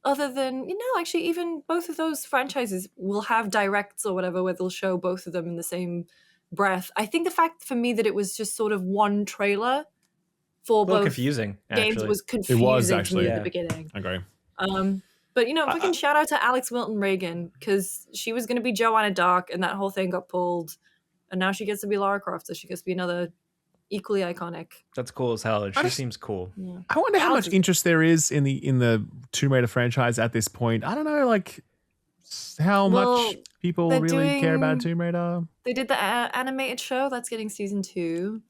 Other than, actually, even both of those franchises will have directs or whatever where they'll show both of them in the same breath. I think the fact for me that it was just sort of one trailer for both confusing, games actually. was confusing. It was actually at the beginning. I agree. But fucking shout out to Alex Milton Reagan, because she was going to be Joanna Dark, and that whole thing got pulled, and now she gets to be Lara Croft, so she gets to be another equally iconic. That's cool as hell. She seems cool. Yeah. I wonder how much interest there is in the Tomb Raider franchise at this point. I don't know, like how much people really care about Tomb Raider. They did the animated show that's getting season 2.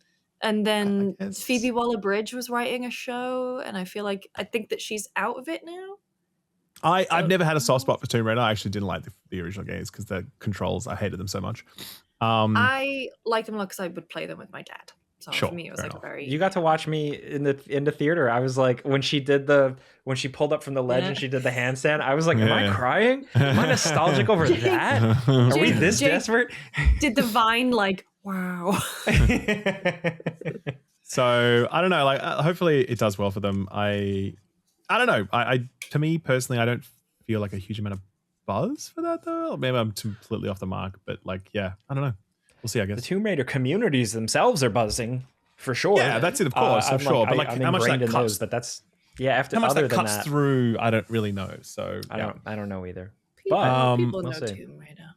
And then Phoebe Waller-Bridge was writing a show, and I think that she's out of it now. I've never had a soft spot for Tomb Raider. I actually didn't like the original games because the controls, I hated them so much. I liked them a lot because I would play them with my dad. So sure, for me, it was like a very. You got to watch me in the theater. I was like, when she pulled up from the ledge and she did the handstand, I was like, am I crying? Am I nostalgic over that? Are we this desperate? Did the Vine wow. So I don't know. Like, hopefully it does well for them. I don't know. I to me personally, I don't feel like a huge amount of buzz for that though. Maybe I'm completely off the mark, but I don't know. We'll see. I guess the Tomb Raider communities themselves are buzzing for sure. Yeah, that's it, of course, for sure. But I'm how much that cuts? But that's after how much other that cuts through, I don't really know. So I don't know either. People know Tomb Raider.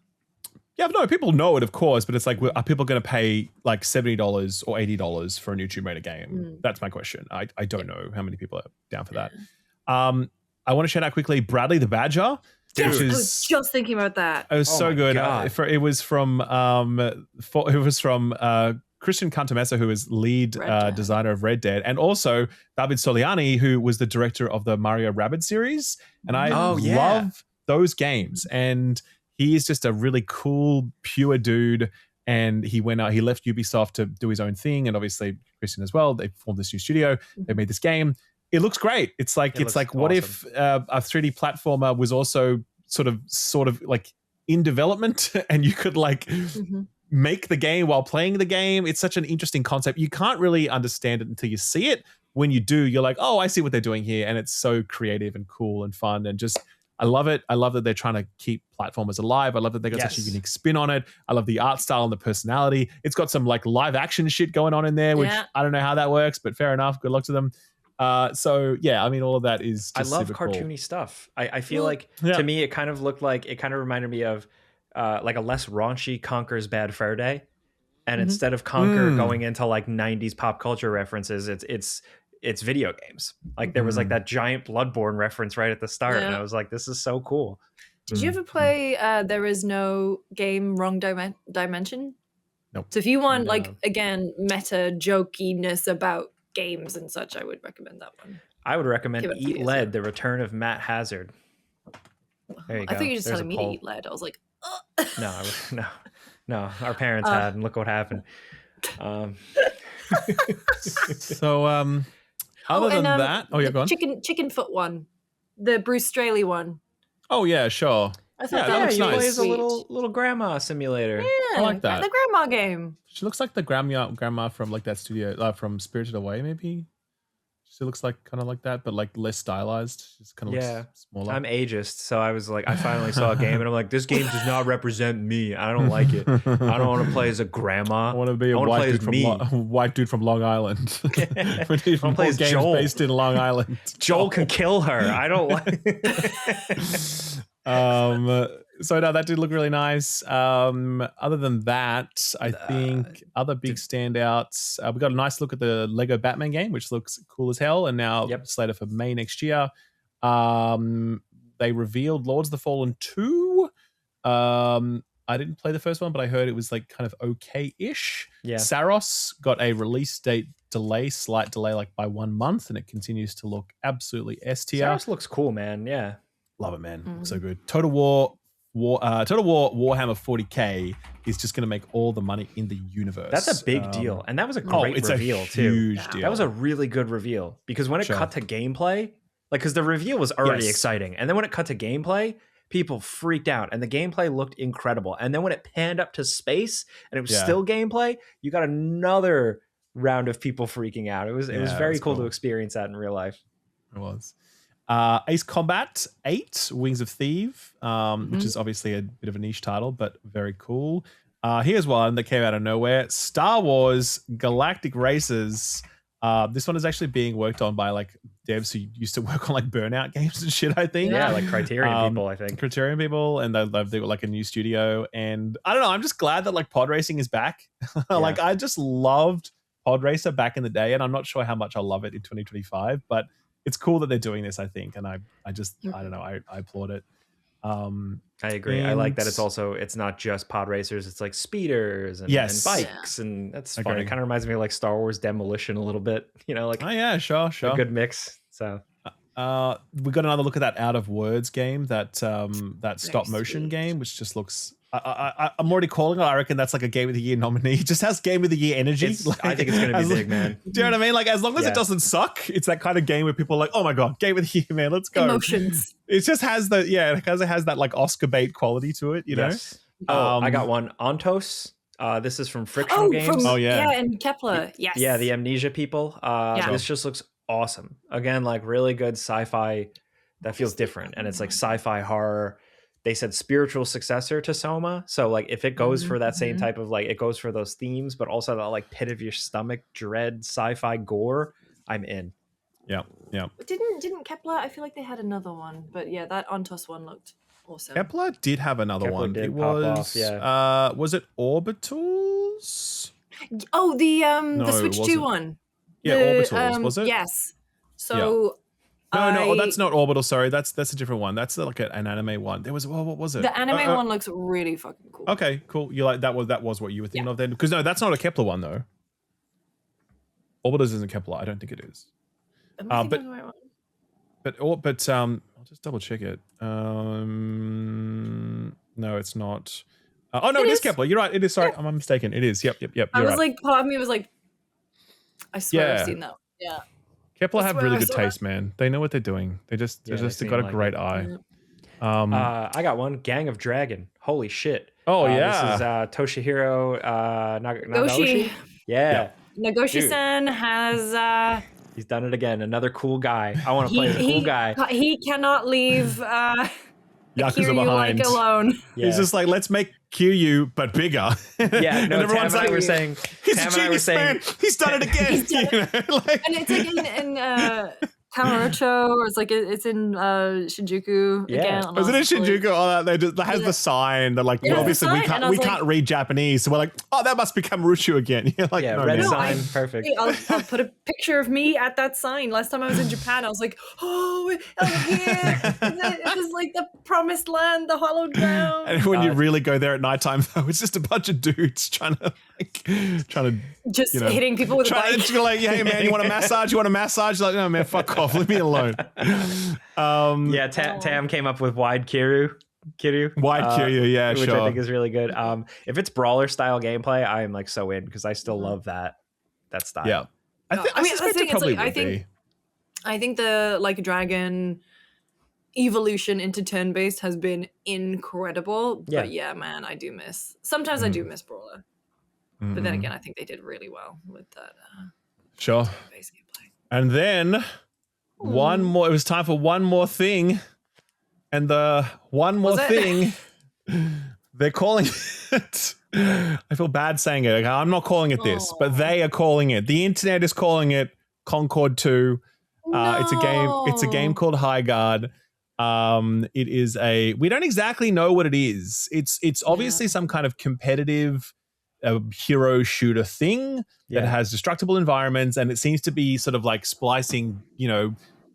Yeah, no, people know it, of course, but it's like, are people going to pay like $70 or $80 for a new Tomb Raider game? That's my question. I don't know how many people are down for that. I want to shout out quickly Bradley the Badger. Dude, I was just thinking about that. It was so good. It was from Christian Cantamessa, who is lead designer of Red Dead, and also David Soliani, who was the director of the Mario Rabbids series. And I love those games. And he is just a really cool, pure dude. And he went out, he left Ubisoft to do his own thing. And obviously Christian as well. They formed this new studio. They made this game. It looks great. It's like what if a 3D platformer was also sort of like in development and you could make the game while playing the game. It's such an interesting concept. You can't really understand it until you see it. When you do, you're like, oh, I see what they're doing here. And it's so creative and cool and fun and just, I love it. I love that they're trying to keep platformers alive. I love that they got such a unique spin on it. I love the art style and the personality. It's got some like live action shit going on in there, which I don't know how that works, but fair enough. Good luck to them. So yeah, I mean, all of that is just I love super cartoony cool stuff. I feel like to me, it kind of reminded me of like a less raunchy Conker's Bad Fur Day. And instead of Conker going into like 90s pop culture references, it's video games. Like there was like that giant Bloodborne reference right at the start. And I was like, this is so cool. Did you ever play There Is No Game Wrong Dimension? Nope. So if you want again, meta jokiness about games and such, I would recommend that one. I would recommend Eat Lead, The Return of Matt Hazard. There you go. I thought you were just telling me to eat lead. I was like, no, our parents had, and look what happened. So other than that, go on. Chicken foot one, the Bruce Straley one. Oh yeah, sure. I thought that looks you nice. play as a little grandma simulator. Yeah, I like that. The grandma game. She looks like the grandma from like that studio from Spirited Away, maybe. She looks like kind of like that, but like less stylized. She's kind of looks smaller. I'm ageist, so I was like, I finally saw a game, and I'm like, this game does not represent me. I don't like it. I don't want to play as a grandma. I want to be a white dude from Long Island. We need more games Joel. based in Long Island. Joel can kill her. I don't like. So no, that did look really nice. Other than that, I think other big standouts. We got a nice look at the Lego Batman game, which looks cool as hell, and now slated for May next year. They revealed Lords of the Fallen 2. I didn't play the first one, but I heard it was like kind of okay-ish. Yeah. Saros got a release date slight delay, like by 1 month, and it continues to look absolutely S tier. Saros looks cool, man. Yeah. Love it, man. So good. Total War Warhammer 40K is just going to make all the money in the universe. That's a big deal. And that was a great reveal, too. Huge deal. That was a really good reveal because when it cut to gameplay, like, because the reveal was already exciting. And then when it cut to gameplay, people freaked out and the gameplay looked incredible. And then when it panned up to space and it was still gameplay, you got another round of people freaking out. It was very cool to experience that in real life. It was. Ace Combat 8, Wings of Thief, which is obviously a bit of a niche title, but very cool. Here's one that came out of nowhere. Star Wars Galactic Races This one is actually being worked on by like devs who used to work on like Burnout games and shit, I think. Yeah, like Criterion people, I think. Criterion people, and they've got like a new studio. And I don't know, I'm just glad that like pod racing is back. Like I just loved Pod Racer back in the day, and I'm not sure how much I'll love it in 2025, but it's cool that they're doing this, I think. And I don't know, I applaud it. I agree. I like that it's not just pod racers, it's like speeders and bikes, and that's fun. It kind of reminds me of like Star Wars Demolition a little bit, you know, like sure. A good mix. So we got another look at that Out of Words game, that stop motion game, which just looks I'm already calling it. I reckon that's like a Game of the Year nominee. It just has Game of the Year energy. I think it's going to be big, man. Do you know what I mean? Like, as long as it doesn't suck, it's that kind of game where people are like, oh my God, Game of the Year, man, let's go. Emotions. It just has because it has that like Oscar bait quality to it, you know? I got one. Ontos. This is from Frictional Games. And Kepler. Yes. Yeah, the Amnesia people. This just looks awesome. Again, like really good sci-fi that feels different. And it's like sci-fi horror. They said spiritual successor to Soma. So like if it goes for that same type of like, it goes for those themes, but also that like pit of your stomach, dread, sci-fi gore, I'm in. Yeah. Didn't Kepler? I feel like they had another one, but yeah, that Ontos one looked awesome. Kepler did have another one. Did it pop was off, was it Orbitals? Oh, the Switch 2 one. Yeah, Orbitals, was it? Yes. So No, that's not Orbital. Sorry, that's a different one. That's like an anime one. There was what was it? The anime one looks really fucking cool. Okay, cool. You like that was what you were thinking of then? Because no, that's not a Kepler one though. Orbitals isn't Kepler. I don't think it is. But I'll just double check it. No, it's not. Oh no, it is Kepler. You're right. It is. Sorry, I'm mistaken. It is. Yep. I was like, part of me was like, I swear I've seen that. Yeah. Kepler have really good taste, man. They know what they're doing. They just got a great eye. I got one. Gang of Dragon. Holy shit. Oh This is Toshihiro Nagoshi. Yeah. Nagoshi-san has he's done it again. Another cool guy. I want to play the cool guy. He cannot leave Yakuza behind. Alone. Yeah. He's just like, let's make Kiryu but bigger. Yeah, no, and everyone's Tam like, and I were saying, he's a genius, man. He's done it again. And it's like in Kamurocho, or it's in Shinjuku again. Was it in Shinjuku? Oh, that has the sign that like obviously we can't read Japanese, so we're like, oh, that must be Kamurocho again. Like, red sign, perfect. I'll put a picture of me at that sign. Last time I was in Japan, I was like, oh, I'm here. It was like the promised land, the hollowed ground. And when you really go there at nighttime, though, it's just a bunch of dudes trying to just hitting people with a bike. Like, hey man, you want a massage? You want a massage? Like, no man, fuck off. Leave me alone. Tam came up with Wide Kiryu. Wide Kiryu, which I think is really good. If it's brawler style gameplay, I am like so in because I still love that style. Yeah, I think the like dragon evolution into turn-based has been incredible. Yeah. But yeah, man, I do miss. Sometimes I do miss brawler, but then again, I think they did really well with that. Turn-based gameplay. And then one more. It was time for one more thing, and the one more thing. They're calling it. I feel bad saying it. Okay? I'm not calling it this, but they are calling it. The internet is calling it Concord 2. It's a game called High Guard. It is we don't exactly know what it is. It's obviously some kind of competitive hero shooter thing that has destructible environments, and it seems to be sort of like splicing,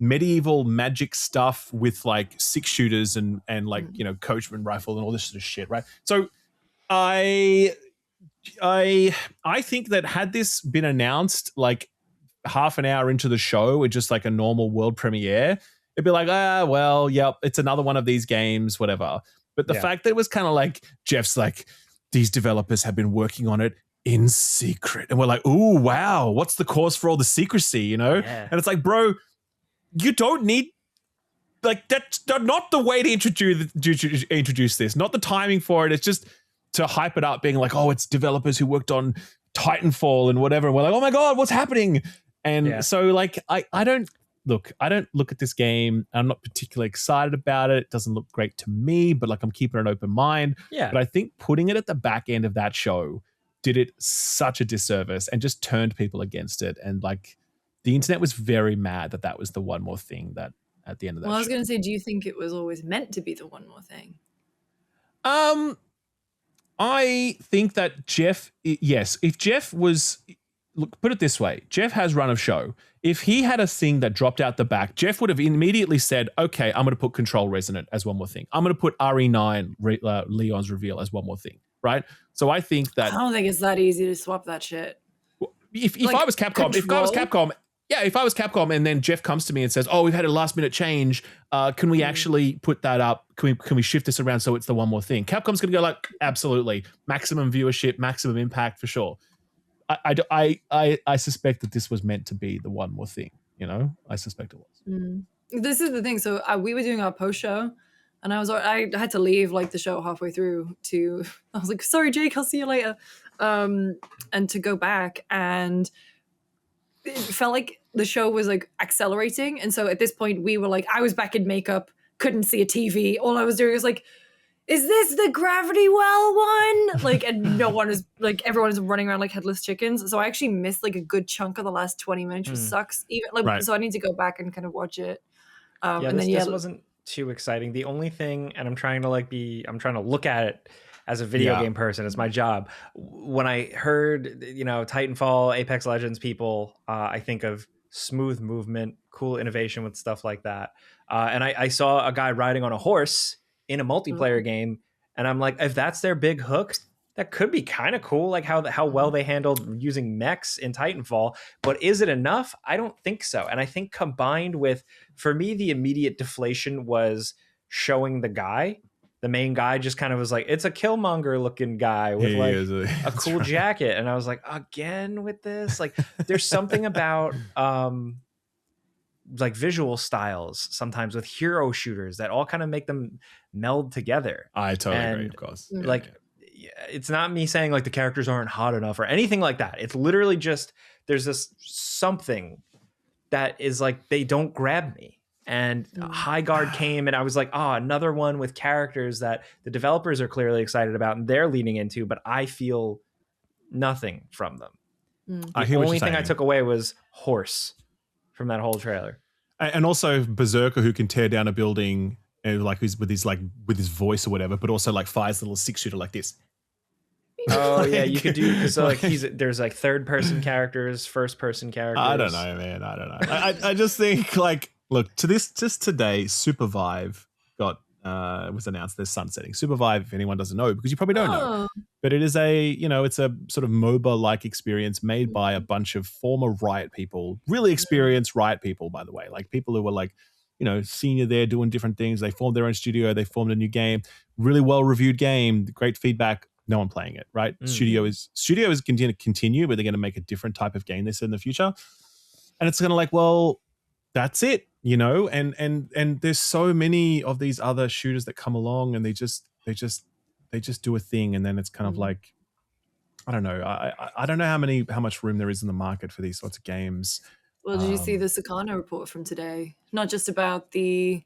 medieval magic stuff with like 6 shooters and like, coachman rifle and all this sort of shit, right? So I think that had this been announced like half an hour into the show with just like a normal world premiere, it'd be like, it's another one of these games, whatever. But the fact that it was kind of like, Jeff's like, these developers have been working on it in secret. And we're like, ooh, wow, what's the cause for all the secrecy, And it's like, bro, you don't need, like, that's not the way to introduce this, not the timing for it. It's just to hype it up, being like, oh, it's developers who worked on Titanfall and whatever. And we're like, oh my God, what's happening? And so like, I don't look at this game. I'm not particularly excited about it. It doesn't look great to me, but like I'm keeping an open mind. Yeah. But I think putting it at the back end of that show did it such a disservice and just turned people against it. And like, the internet was very mad that that was the one more thing that at the end of that Well, I was show. going to say, do you think it was always meant to be the one more thing? I think that Jeff, yes, if Jeff was, look, put it this way, Jeff has run of show. If he had a thing that dropped out the back, Jeff would have immediately said, okay, I'm going to put Control Resonant as one more thing. I'm going to put RE9, Leon's Reveal, as one more thing, right? So I think that... I don't think it's that easy to swap that shit. If I was Capcom, if I was Capcom and then Jeff comes to me and says, oh, we've had a last minute change, can we actually put that up? Can we shift this around so it's the one more thing? Capcom's going to go like, absolutely. Maximum viewership, maximum impact for sure. I suspect that this was meant to be the one more thing, you know? I suspect it was. This is the thing. So we were doing our post show and I had to leave like the show halfway through I was like, sorry, Jake, I'll see you later. And to go back, and it felt like the show was like accelerating. And so at this point we were like, I was back in makeup, couldn't see a TV. All I was doing was like, is this the Gravity Well one? Like, and no one is like, everyone is running around like headless chickens. So I actually missed like a good chunk of the last 20 minutes, which sucks. Even like, Right. So I need to go back and kind of watch it. This wasn't too exciting. The only thing, and I'm trying to look at it as a video game person, it's my job. When I heard, Titanfall, Apex Legends people, I think of smooth movement, cool innovation with stuff like that. And I saw a guy riding on a horse in a multiplayer game, and I'm like, if that's their big hook, that could be kind of cool, like how well they handled using mechs in Titanfall. But is it enough? I don't think so. And I think combined with, for me, the immediate deflation was showing the main guy just kind of was like, it's a Killmonger looking guy with a cool jacket. And I was like, again with this? Like, there's something about like visual styles sometimes with hero shooters that all kind of make them meld together. I totally agree, of course. Like, it's not me saying like the characters aren't hot enough or anything like that. It's literally just, there's this something that is like, they don't grab me. And High Guard came and I was like, another one with characters that the developers are clearly excited about and they're leaning into, but I feel nothing from them. The only thing I took away was horse from that whole trailer. And also Berserker, who can tear down a building and like with his voice or whatever, but also like fires a little 6-shooter like this. Oh yeah, you could do so. Like there's like third person characters, first person characters. I don't know, man. I don't know. I just think like, look, just today, Supervive was announced. There's sunsetting. Supervive, if anyone doesn't know, because you probably don't know, but it is it's a sort of MOBA-like experience made by a bunch of former Riot people, really experienced Riot people, by the way, like people who were like, senior there doing different things. They formed their own studio. They formed a new game, really well-reviewed game, great feedback. No one playing it, right? Studio is going to continue, but they're going to make a different type of game this in the future. And it's kind of like, well, that's it, and there's so many of these other shooters that come along and they just do a thing. And then it's kind of like, I don't know. I don't know how much room there is in the market for these sorts of games. Well, did you see the Sakana report from today? Not just about the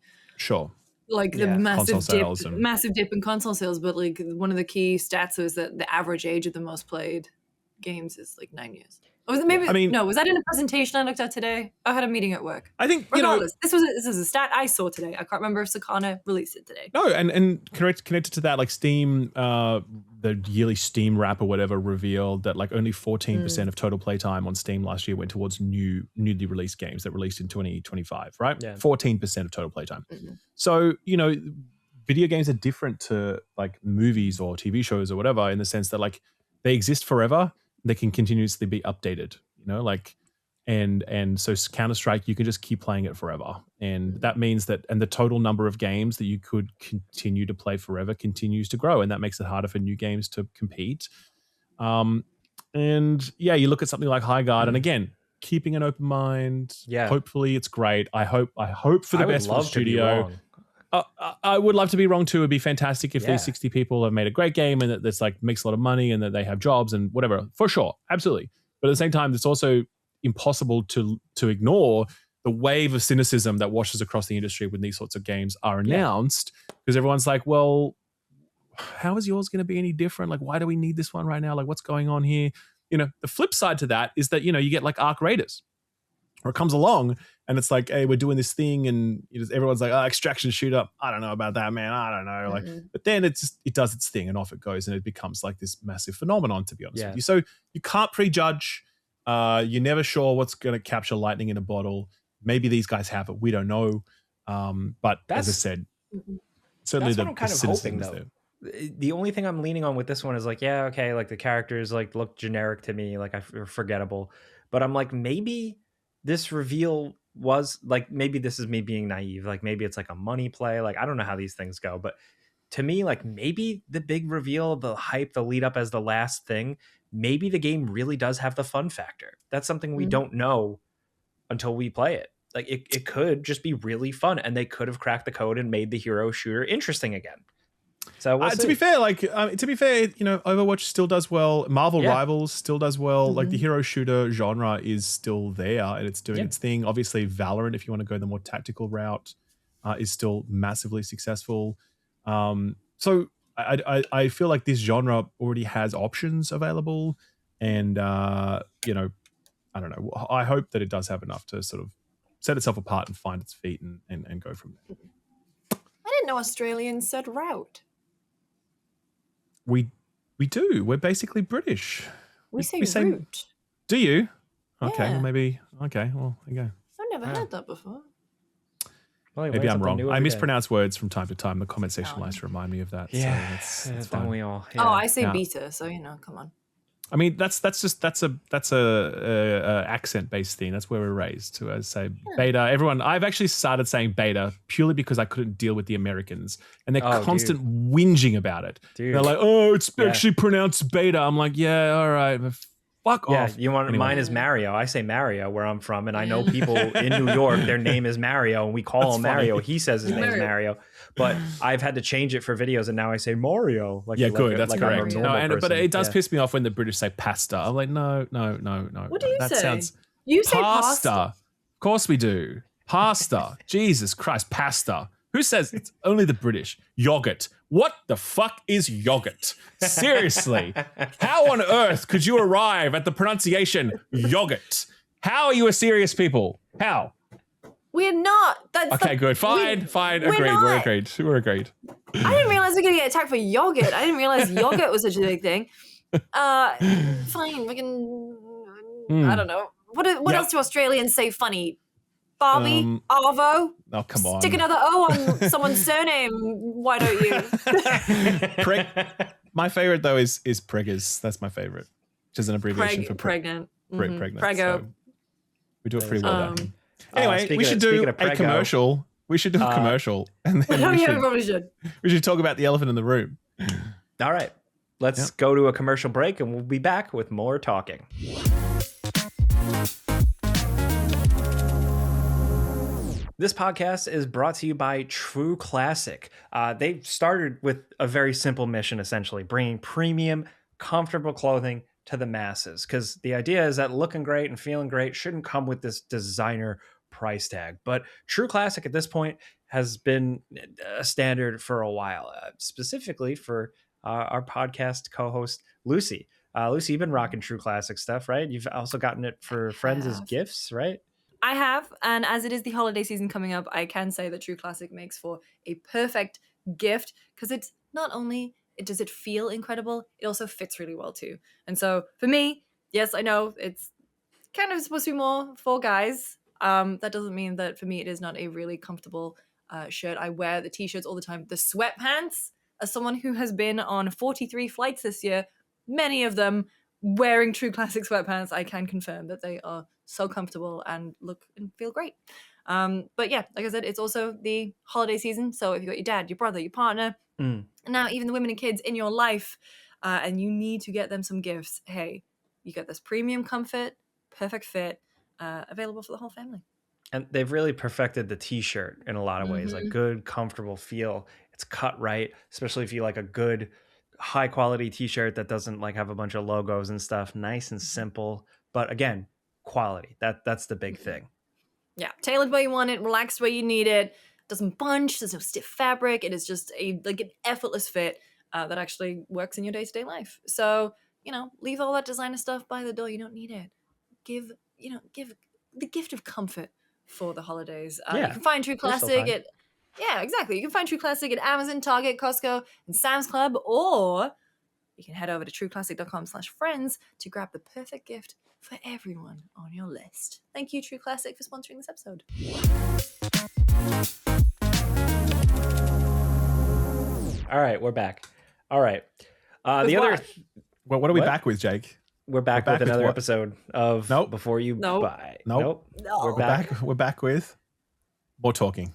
massive dip in console sales, but like one of the key stats was that the average age of the most played games is like 9 years. Or was it maybe? No, was that in a presentation I looked at today? I had a meeting at work. I think regardless, this is a stat I saw today. I can't remember if Sakana released it today. No, and connected to that, like Steam, the yearly Steam wrap or whatever revealed that like only 14% of total playtime on Steam last year went towards newly released games that released in 2025, right? Yeah. 14% of total playtime. So video games are different to like movies or TV shows or whatever in the sense that like they exist forever. They can continuously be updated, and so Counter-Strike, you can just keep playing it forever. And that means that, and the total number of games that you could continue to play forever continues to grow. And that makes it harder for new games to compete. And yeah, you look at something like High Guard, and again, keeping an open mind. Yeah. Hopefully it's great. I hope for the best for the studio. I would love to be wrong too. It'd be fantastic if these 60 people have made a great game and that this like makes a lot of money and that they have jobs and whatever, for sure. Absolutely. But at the same time, it's also impossible to ignore the wave of cynicism that washes across the industry when these sorts of games are announced, because everyone's like, well, how is yours going to be any different? Like, why do we need this one right now? Like, what's going on here? The flip side to that is that, you get like Arc Raiders. or it comes along and it's like, hey, we're doing this thing, and everyone's like, extraction shooter, I don't know about that, man, I don't know. Like, but then it does its thing and off it goes, and it becomes like this massive phenomenon, to be honest with you. So you can't prejudge. You're never sure what's going to capture lightning in a bottle. Maybe these guys have it, we don't know. But as I said, certainly that's what I'm kind of hoping, though. There. The only thing I'm leaning on with this one is like, yeah, okay, like the characters like look generic to me, like forgettable. But I'm like, maybe this reveal was like, maybe this is me being naive. Like maybe it's like a money play. Like I don't know how these things go, but to me, like maybe the big reveal, the hype, the lead up as the last thing, maybe the game really does have the fun factor. That's something we don't know until we play it. Like it could just be really fun, and they could have cracked the code and made the hero shooter interesting again. So to be fair, Overwatch still does well. Marvel Rivals still does well. Like the hero shooter genre is still there and it's doing its thing. Obviously, Valorant, if you want to go the more tactical route, is still massively successful. So I feel like this genre already has options available, and I don't know. I hope that it does have enough to sort of set itself apart and find its feet and go from there. I didn't know Australians said route. We do. We're basically British. We say route. Do you? Okay, well maybe. Okay, well there you go. I've never heard that before. Well, maybe I'm wrong. I mispronounce words from time to time. The comment section likes to remind me of that. Yeah, so it's don't fine. we all? Yeah. Oh, I say beta, so come on. I mean, that's a accent based thing. That's where we're raised to say beta. Everyone, I've actually started saying beta purely because I couldn't deal with the Americans and their constant whinging about it. They're like, oh, it's actually pronounced beta. I'm like, yeah, all right, fuck off. You want mine is Mario. I say Mario where I'm from, and I know people in New York, their name is Mario, and we call him Mario. He says his name is Mario, but I've had to change it for videos, and now I say Mario. Like, good. That's like correct. But it does piss me off when the British say pasta. I'm like, no. What do you say? You say pasta. Of course we do. Pasta. Jesus Christ, pasta. Who says it's only the British? Yogurt. What the fuck is yogurt? Seriously. How on earth could you arrive at the pronunciation yogurt? How are you a serious people? How? We're not. Okay, good. Fine. Agreed. We're agreed. I didn't realize we're going to get attacked for yogurt. I didn't realize yogurt was such a big thing. Fine. We can... I don't know. What else do Australians say funny? Barbie, Arvo. Oh, come on. Stick another O on someone's surname. Why don't you? My favorite though is preggers. That's my favorite, which is an abbreviation for pregnant. Pregnant. Prego. So we do it pretty well. Anyway, we should do a commercial. We should do a commercial, and then we probably should. We should talk about the elephant in the room. All right, let's go to a commercial break, and we'll be back with more talking. This podcast is brought to you by True Classic. They started with a very simple mission, essentially, bringing premium, comfortable clothing to the masses. Because the idea is that looking great and feeling great shouldn't come with this designer price tag. But True Classic at this point has been a standard for a while, specifically for our podcast co-host, Lucy. Lucy, you've been rocking True Classic stuff, right? You've also gotten it for friends as gifts, right? I have, and as it is the holiday season coming up, I can say that True Classic makes for a perfect gift because it's not only does it feel incredible, it also fits really well too. And so for me, yes, I know it's kind of supposed to be more for guys. That doesn't mean that for me it is not a really comfortable shirt. I wear the t-shirts all the time. The sweatpants, as someone who has been on 43 flights this year, many of them wearing True Classic sweatpants, I can confirm that they are so comfortable and look and feel great. But yeah, like I said, it's also the holiday season. So if you've got your dad, your brother, your partner, and now even the women and kids in your life, and you need to get them some gifts, hey, you get this premium comfort, perfect fit, available for the whole family. And they've really perfected the t-shirt in a lot of ways, like good, comfortable feel. It's cut right, especially if you like a good, high quality t-shirt that doesn't like have a bunch of logos and stuff. Nice and simple, but again, quality. That's the big thing. Yeah, tailored where you want it, relaxed where you need it. Doesn't bunch. There's no stiff fabric. It is just an effortless fit that actually works in your day-to-day life. So leave all that designer stuff by the door. You don't need it. Give the gift of comfort for the holidays. Yeah, you can find True they're still Classic fine. at exactly. You can find True Classic at Amazon, Target, Costco, and Sam's Club, or you can head over to trueclassic.com/friends to grab the perfect gift for everyone on your list. Thank you, True Classic, for sponsoring this episode. All right, we're back. All right. With The other what? Well, what are we What? back with, Jake? we're back We're with back with another what? episode of Nope. Before You Nope. Buy. Nope. No. We're back. We're back with more talking.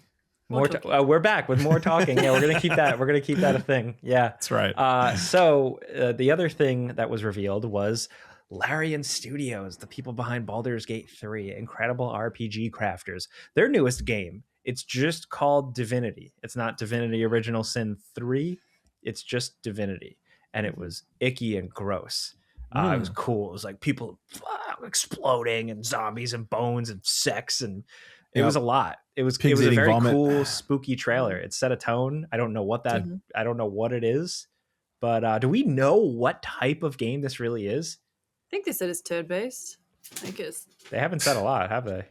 More we're back with more talking. Yeah, we're gonna keep that. We're gonna keep that a thing. Yeah, That's right. So the other thing that was revealed was Larian Studios, the people behind Baldur's Gate 3, incredible RPG crafters. Their newest game. It's just called Divinity. It's not Divinity Original Sin 3. It's just Divinity, and it was icky and gross. It was cool. It was like people exploding and zombies and bones and sex and. It was a lot. It was a very vomit. cool, spooky trailer. It set a tone. I don't know what that. I don't know what it is, but do we know what type of game this really is? I think they said it's turn-based. I think it's. They haven't said a lot, have they?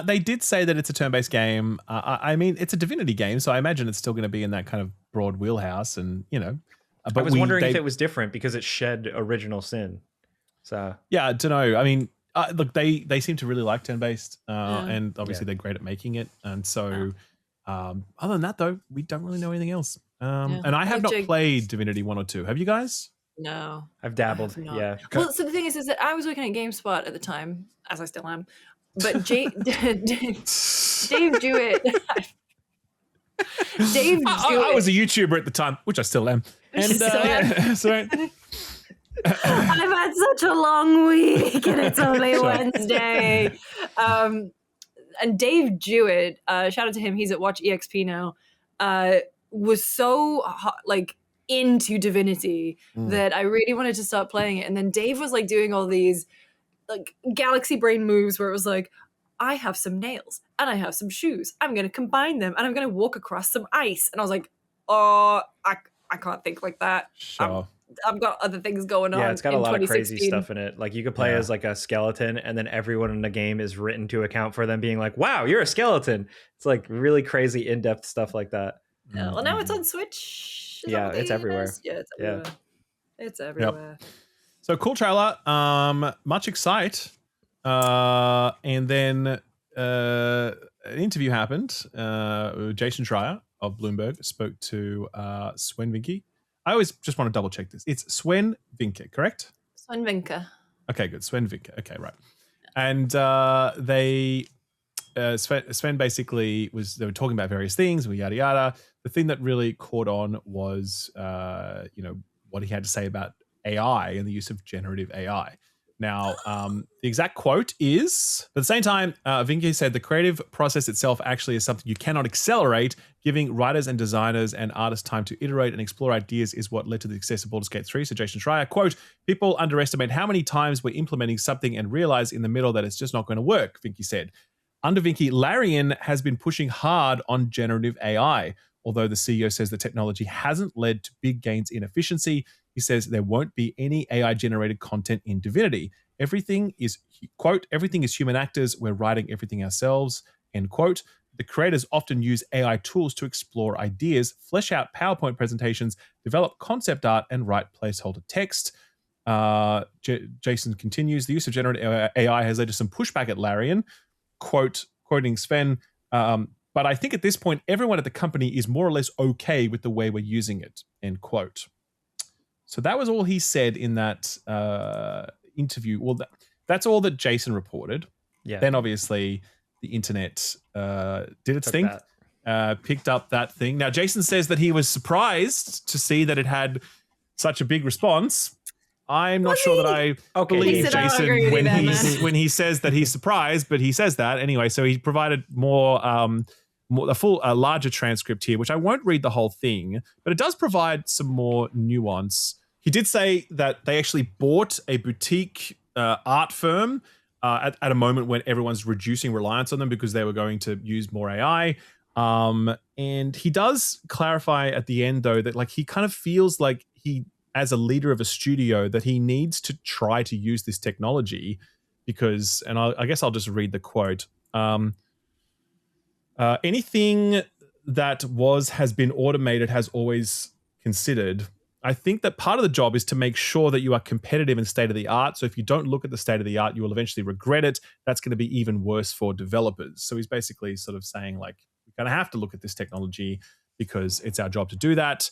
They did say that it's a turn-based game. I mean, it's a Divinity game, so I imagine it's still going to be in that kind of broad wheelhouse, and But I was wondering if it was different because it shed Original Sin. So yeah, I don't know. I mean. Look, they seem to really like turn-based, and obviously they're great at making it. And so, other than that, though, we don't really know anything else. And I have not played Divinity 1 or 2. Have you guys? No, I've dabbled. Yeah. Okay. Well, so the thing is that I was working at GameSpot at the time, as I still am. But Dave Jewett. I was a YouTuber at the time, which I still am. And so. I've had such a long week and it's only Wednesday. And Dave Jewett, shout out to him, he's at Watch EXP now, was so into Divinity that I really wanted to start playing it. And then Dave was like doing all these like galaxy brain moves where it was like, I have some nails and I have some shoes. I'm going to combine them and I'm going to walk across some ice. And I was like, oh, I can't think like that. Sure. I've got other things going on. Yeah, it's got a lot of crazy stuff in it. Like you could play as like a skeleton, and then everyone in the game is written to account for them being like, "Wow, you're a skeleton." It's like really crazy, in-depth stuff like that. Yeah, well, now it's on Switch. Yeah, it's everywhere. Yeah, it's everywhere. It's everywhere. Yep. So cool trailer. Much excite. And then an interview happened. Jason Schreier of Bloomberg spoke to Sven Vinke. I always just want to double check this. It's Sven Vinke, correct? Sven Vinke. Okay, good. Sven Vinke. Okay, right. And Sven basically they were talking about various things, yada yada. The thing that really caught on was what he had to say about AI and the use of generative AI. Now, the exact quote is, at the same time, Vinke said the creative process itself actually is something you cannot accelerate. Giving writers and designers and artists time to iterate and explore ideas is what led to the success of Baldur's Gate 3. So Jason Schreier, quote, people underestimate how many times we're implementing something and realize in the middle that it's just not going to work, Vinke said. Under Vinke, Larian has been pushing hard on generative AI. Although the CEO says the technology hasn't led to big gains in efficiency, he says there won't be any AI-generated content in Divinity. Everything is, quote, everything is human actors. We're writing everything ourselves, end quote. The creators often use AI tools to explore ideas, flesh out PowerPoint presentations, develop concept art, and write placeholder text. Jason continues, the use of generative AI has led to some pushback at Larian, quoting Sven, but I think at this point, everyone at the company is more or less okay with the way we're using it, end quote. So that was all he said in that interview. Well, that's all that Jason reported. Yeah. Then obviously the internet did its thing, picked up that thing. Now, Jason says that he was surprised to see that it had such a big response. I'm not sure that I believe Jason when he says that he's surprised, but he says that anyway. So he provided a larger transcript here, which I won't read the whole thing, but it does provide some more nuance. He did say that they actually bought a boutique art firm at a moment when everyone's reducing reliance on them because they were going to use more AI. And he does clarify at the end, though, that like he kind of feels like he, as a leader of a studio, that he needs to try to use this technology because, and I guess I'll just read the quote. Anything that has been automated has always considered. I think that part of the job is to make sure that you are competitive and state of the art. So if you don't look at the state of the art, you will eventually regret it. That's going to be even worse for developers. So he's basically sort of saying, like, we're going to have to look at this technology because it's our job to do that.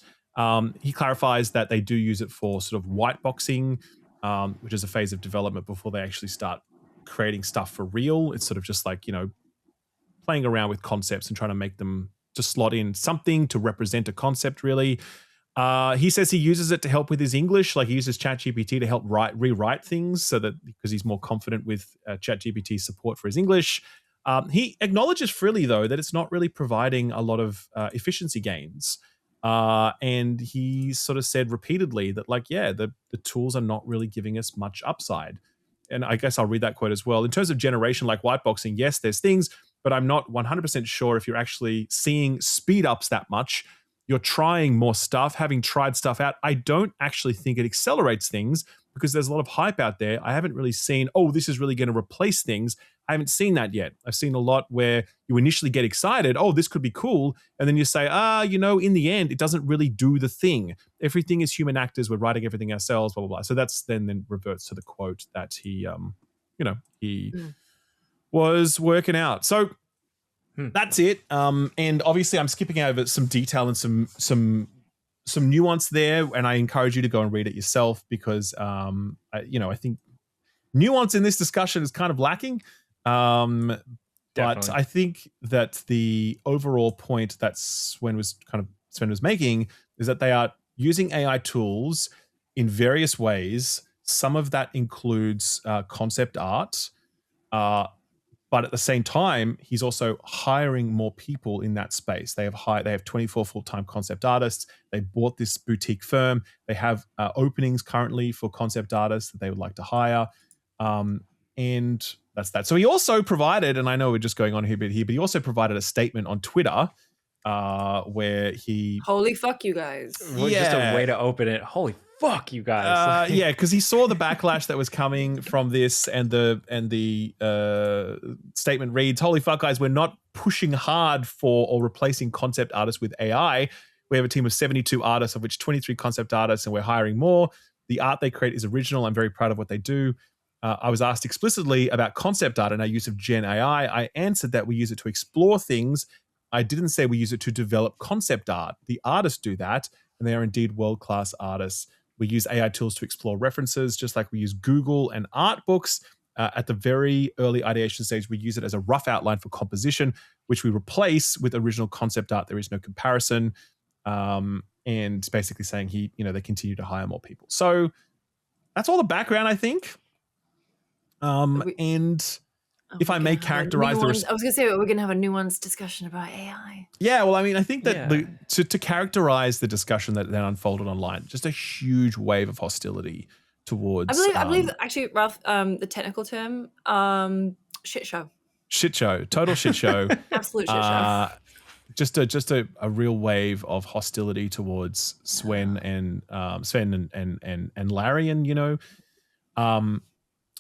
He clarifies that they do use it for sort of white boxing, which is a phase of development before they actually start creating stuff for real. It's sort of just like, playing around with concepts and trying to make them to slot in something to represent a concept, really. He says he uses it to help with his English. Like, he uses ChatGPT to help rewrite things so that, because he's more confident with ChatGPT's support for his English. He acknowledges freely, though, that it's not really providing a lot of efficiency gains. And he sort of said repeatedly that, like, yeah, the tools are not really giving us much upside. And I guess I'll read that quote as well. In terms of generation, like whiteboxing, yes, there's things, but I'm not 100% sure if you're actually seeing speed ups that much. You're trying more stuff, having tried stuff out. I don't actually think it accelerates things because there's a lot of hype out there. I haven't really seen, oh, this is really going to replace things. I haven't seen that yet. I've seen a lot where you initially get excited, oh, this could be cool. And then you say, in the end, it doesn't really do the thing. Everything is human actors. We're writing everything ourselves, blah, blah, blah. So that's then reverts to the quote that he was working out. So that's it. And obviously I'm skipping over some detail and some nuance there. And I encourage you to go and read it yourself because, I think nuance in this discussion is kind of lacking. But I think that the overall point that Sven was making is that they are using AI tools in various ways. Some of that includes concept art, but at the same time, he's also hiring more people in that space. They have 24 full-time concept artists. They bought this boutique firm. They have openings currently for concept artists that they would like to hire. And that's that. So he also provided, and I know we're just going on here a bit here, but he also provided a statement on Twitter where he... Holy fuck, you guys. Well, just a way to open it. Holy fuck, you guys. Yeah, because he saw the backlash that was coming from this, and the statement reads, holy fuck, guys, we're not pushing hard for or replacing concept artists with AI. We have a team of 72 artists, of which 23 concept artists, and we're hiring more. The art they create is original. I'm very proud of what they do. I was asked explicitly about concept art and our use of Gen AI. I answered that we use it to explore things. I didn't say we use it to develop concept art. The artists do that, and they are indeed world-class artists. We use AI tools to explore references, just like we use Google and art books. At the very early ideation stage, we use it as a rough outline for composition, which we replace with original concept art. There is no comparison. And basically saying they continue to hire more people. So that's all the background, I think. And if I may characterize I was going to say, we're going to have a nuanced discussion about AI. Yeah, well, I mean, I think that to characterize the discussion that then unfolded online, just a huge wave of hostility towards... I believe actually, Ralph, the technical term, shit show. Shit show. Total shit show. Absolute shit show. Just a real wave of hostility towards Sven and Larry, and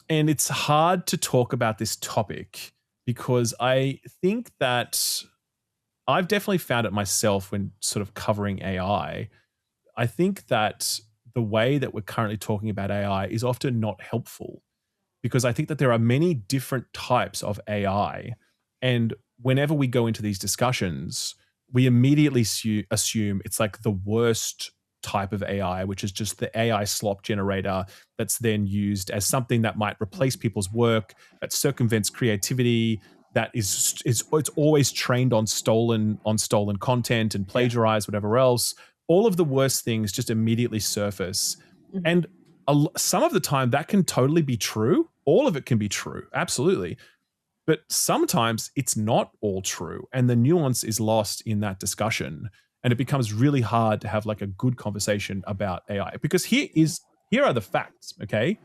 and it's hard to talk about this topic because I think that I've definitely found it myself when sort of covering AI. I think that the way that we're currently talking about AI is often not helpful because I think that there are many different types of AI, and whenever we go into these discussions, we immediately assume it's like the worst type of AI, which is just the AI slop generator that's then used as something that might replace people's work, that circumvents creativity, that it's always trained on stolen content and plagiarized, whatever else. All of the worst things just immediately surface. Mm-hmm. And some of the time that can totally be true. All of it can be true, absolutely. But sometimes it's not all true, and the nuance is lost in that discussion. And it becomes really hard to have like a good conversation about AI because here are the facts, okay?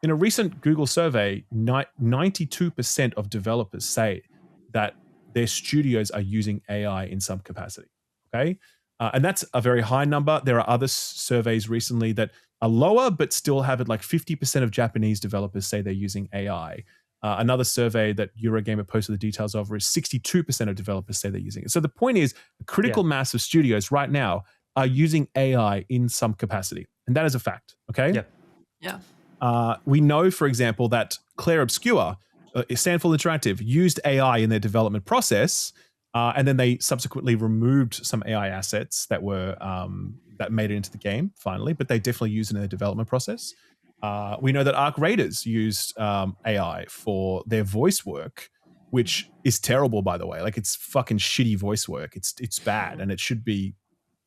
In a recent Google survey, 92% of developers say that their studios are using AI in some capacity, okay? And that's a very high number. There are other surveys recently that are lower, but still have it like 50% of Japanese developers say they're using AI. Another survey that Eurogamer posted the details of is 62% of developers say they're using it. So the point is, a critical mass of studios right now are using AI in some capacity. And that is a fact, okay? Yeah. We know, for example, that Claire Obscure, Sandful Interactive, used AI in their development process, and then they subsequently removed some AI assets that were that made it into the game finally, but they definitely used it in their development process. We know that Arc Raiders used AI for their voice work, which is terrible, by the way. Like, it's fucking shitty voice work. It's bad, and it should be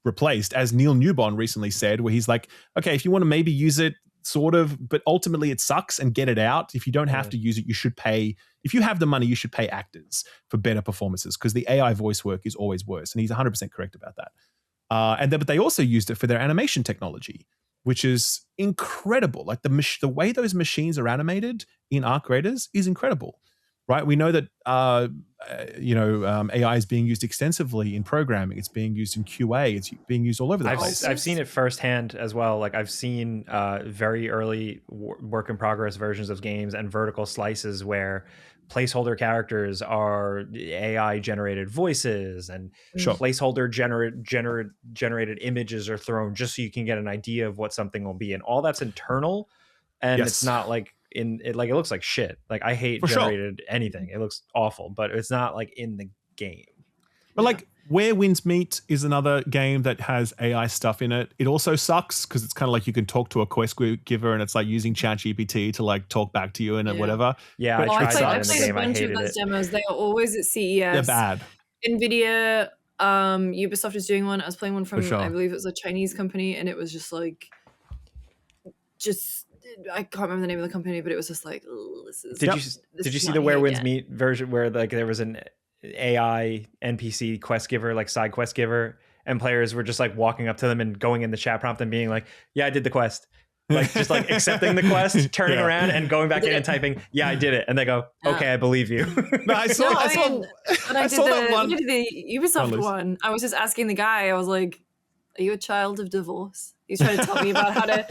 replaced, as Neil Newbon recently said, where he's like, okay, if you want to maybe use it, sort of, but ultimately it sucks, and get it out. If you don't have to use it, you should pay. If you have the money, you should pay actors for better performances, because the AI voice work is always worse, and he's 100% correct about that. But they also used it for their animation technology, which is incredible. Like, the way those machines are animated in Arc Raiders is incredible, right? We know that AI is being used extensively in programming. It's being used in QA. It's being used all over the place. I've seen it firsthand as well. Like, I've seen very early work in progress versions of games and vertical slices where placeholder characters are AI generated voices, and placeholder generated images are thrown just so you can get an idea of what something will be, and all that's internal, and it's not like in it. Like, it looks like shit. Like, I hate generated anything. It looks awful, but it's not like in the game. But like, Where Winds Meet is another game that has AI stuff in it. It also sucks because it's kind of like you can talk to a quest giver, and it's like using ChatGPT to like talk back to you and whatever. Yeah, but I tried that in the played game. a I bunch of hated those it. demos. They are always at CES. They're bad. Nvidia, Ubisoft is doing one. I was playing one from, For sure. I believe it was a Chinese company, and it was just like, I can't remember the name of the company, but it was just like, this is. Did you see the Where Winds Meet version where like there was an AI NPC quest giver, like side quest giver, and players were just like walking up to them and going in the chat prompt and being like, "Yeah, I did the quest." Like, just like accepting the quest, turning around and going back in and typing, "Yeah, I did it," and they go, "Okay, I believe you." No, I saw that one. The Ubisoft one, I was just asking the guy. I was like, "Are you a child of divorce?" He's trying to tell me about how to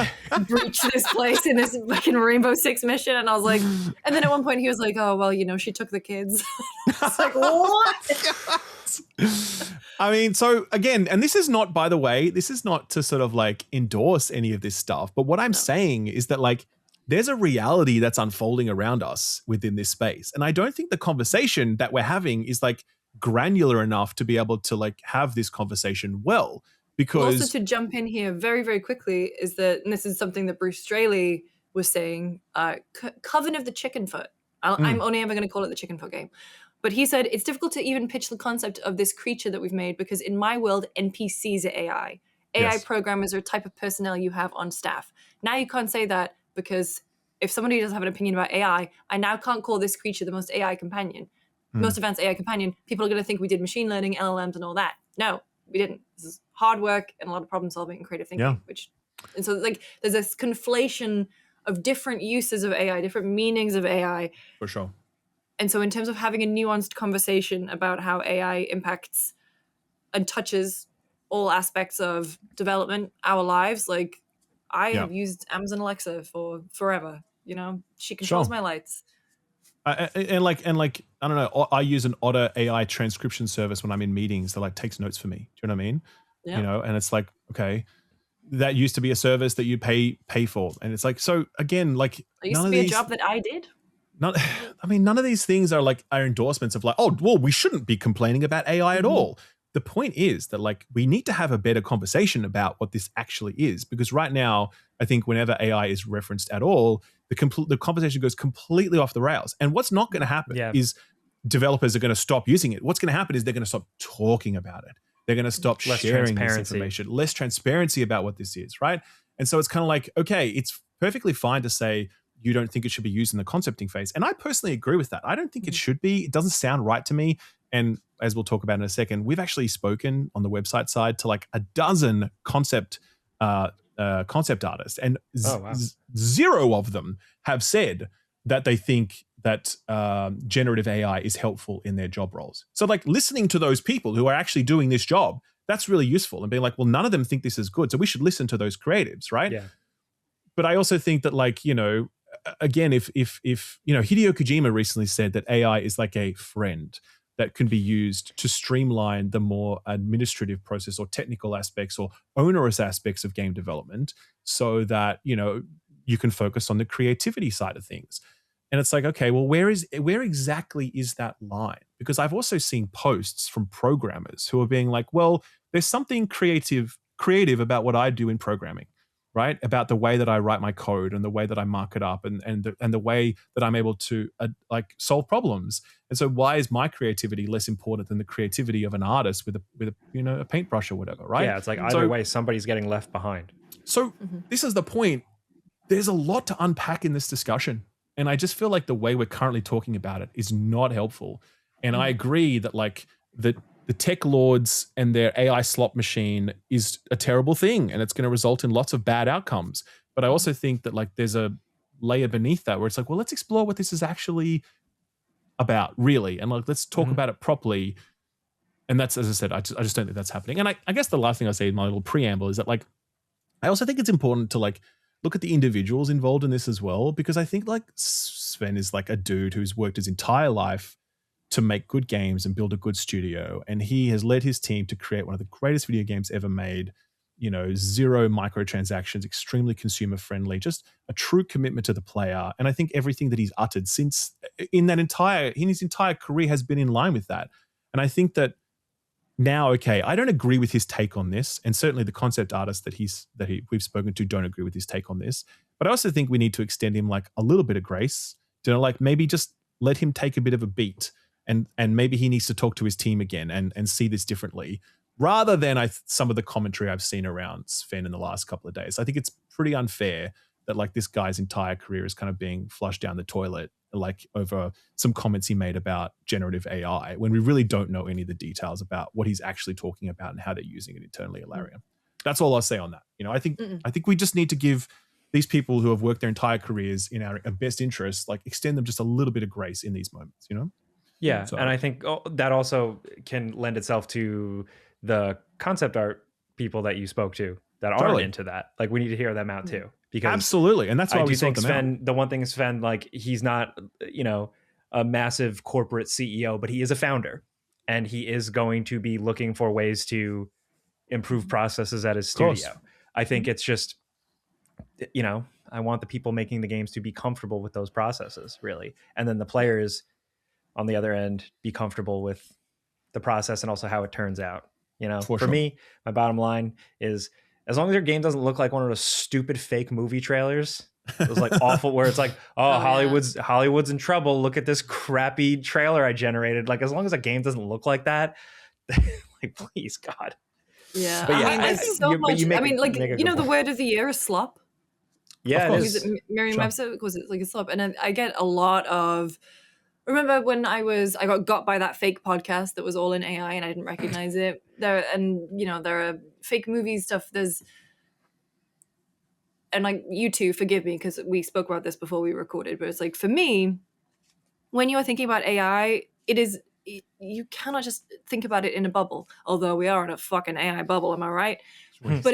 breach this place in this fucking Rainbow Six mission, and I was like, and then at one point he was like, "Oh well, she took the kids." It's like, what? I mean, so again, and this is not, by the way, this is not to sort of like endorse any of this stuff, but what I'm saying is that like, there's a reality that's unfolding around us within this space, and I don't think the conversation that we're having is like granular enough to be able to like have this conversation well. Because also, to jump in here very, very quickly, is that, and this is something that Bruce Straley was saying, Coven of the Chicken Foot. I'm only ever going to call it the Chicken Foot game. But he said, it's difficult to even pitch the concept of this creature that we've made because in my world, NPCs are AI. AI programmers are a type of personnel you have on staff. Now you can't say that because if somebody does have an opinion about AI, I now can't call this creature the most AI companion, most advanced AI companion. People are going to think we did machine learning, LLMs, and all that. No, we didn't. This is hard work and a lot of problem solving and creative thinking. And so like there's this conflation of different uses of AI, different meanings of AI. For sure. And so in terms of having a nuanced conversation about how AI impacts and touches all aspects of development, our lives, like I have used Amazon Alexa for forever. She controls my lights. And like I don't know, I use an Otter AI transcription service when I'm in meetings that like takes notes for me. Do you know what I mean? Yeah. And it's like, okay, that used to be a service that you pay for, and it's like, so again, like it used to be a job that I did. None of these things are endorsements of like, oh, well, we shouldn't be complaining about AI at all. The point is that like we need to have a better conversation about what this actually is, because right now, I think whenever AI is referenced at all, the conversation goes completely off the rails. And what's not going to happen is developers are going to stop using it. What's going to happen is they're going to stop talking about it. They're going to stop sharing this information, less transparency about what this is, right? And so it's kind of like, okay, it's perfectly fine to say you don't think it should be used in the concepting phase. And I personally agree with that. I don't think it should be. It doesn't sound right to me. And as we'll talk about in a second, we've actually spoken on the website side to like a dozen concept artists, and zero of them have said that they think that generative AI is helpful in their job roles. So like listening to those people who are actually doing this job, that's really useful, and being like, well, none of them think this is good, so we should listen to those creatives, right? Yeah. but I also think that, like, again, if Hideo Kojima recently said that AI is like a friend that can be used to streamline the more administrative process or technical aspects or onerous aspects of game development, so that you can focus on the creativity side of things. And it's like, okay, well, where exactly is that line? Because I've also seen posts from programmers who are being like, well, there's something creative about what I do in programming, right? About the way that I write my code and the way that I mark it up and the way that I'm able to like solve problems. And so why is my creativity less important than the creativity of an artist with a paintbrush or whatever, right? Yeah, it's like either way, somebody's getting left behind. So this is the point. There's a lot to unpack in this discussion. And I just feel like the way we're currently talking about it is not helpful. And I agree that like the tech lords and their AI slot machine is a terrible thing, and it's going to result in lots of bad outcomes. But I also think that like there's a layer beneath that where it's like, well, let's explore what this is actually about, really, and like let's talk about it properly. And that's, as I said, I just don't think that's happening. And I guess the last thing I say in my little preamble is that like I also think it's important to like look at the individuals involved in this as well, because I think like Sven is like a dude who's worked his entire life to make good games and build a good studio. And he has led his team to create one of the greatest video games ever made, zero microtransactions, extremely consumer friendly, just a true commitment to the player. And I think everything that he's uttered since in his entire career has been in line with that. And I think that now, okay, I don't agree with his take on this, and certainly the concept artists that we've spoken to don't agree with his take on this. But I also think we need to extend him like a little bit of grace, like maybe just let him take a bit of a beat, and maybe he needs to talk to his team again and see this differently, rather than some of the commentary I've seen around Sven in the last couple of days. I think it's pretty unfair that like this guy's entire career is kind of being flushed down the toilet, like over some comments he made about generative AI, when we really don't know any of the details about what he's actually talking about and how they're using it internally at Larian. That's all I'll say on that. I think we just need to give these people who have worked their entire careers in our best interest, like extend them just a little bit of grace in these moments, Yeah, So- and I think that also can lend itself to the concept art people that you spoke to that aren't Totally. into that. Like we need to hear them out too, because Absolutely. And that's why I we do sought think them Sven, out. the one thing is Sven, like he's not, a massive corporate CEO, but he is a founder, and he is going to be looking for ways to improve processes at his course. studio. I think it's just, I want the people making the games to be comfortable with those processes, really. And then the players on the other end be comfortable with the process and also how it turns out. For sure. me, my bottom line is, as long as your game doesn't look like one of those stupid fake movie trailers, it was like awful, where it's like, Hollywood's in trouble. Look at this crappy trailer I generated. Like, as long as a game doesn't look like that, like, please, God. Yeah, But yeah, there's so much. The word of the year is slop. Yeah, it is. Merriam-Webster, because it's like a slop, and I get a lot of. Remember when I got by that fake podcast that was all in AI and I didn't recognize it. There are fake movie stuff. And like, you two, forgive me because we spoke about this before we recorded, but it's like, for me, when you're thinking about AI, you cannot just think about it in a bubble. Although we are in a fucking AI bubble, am I right? But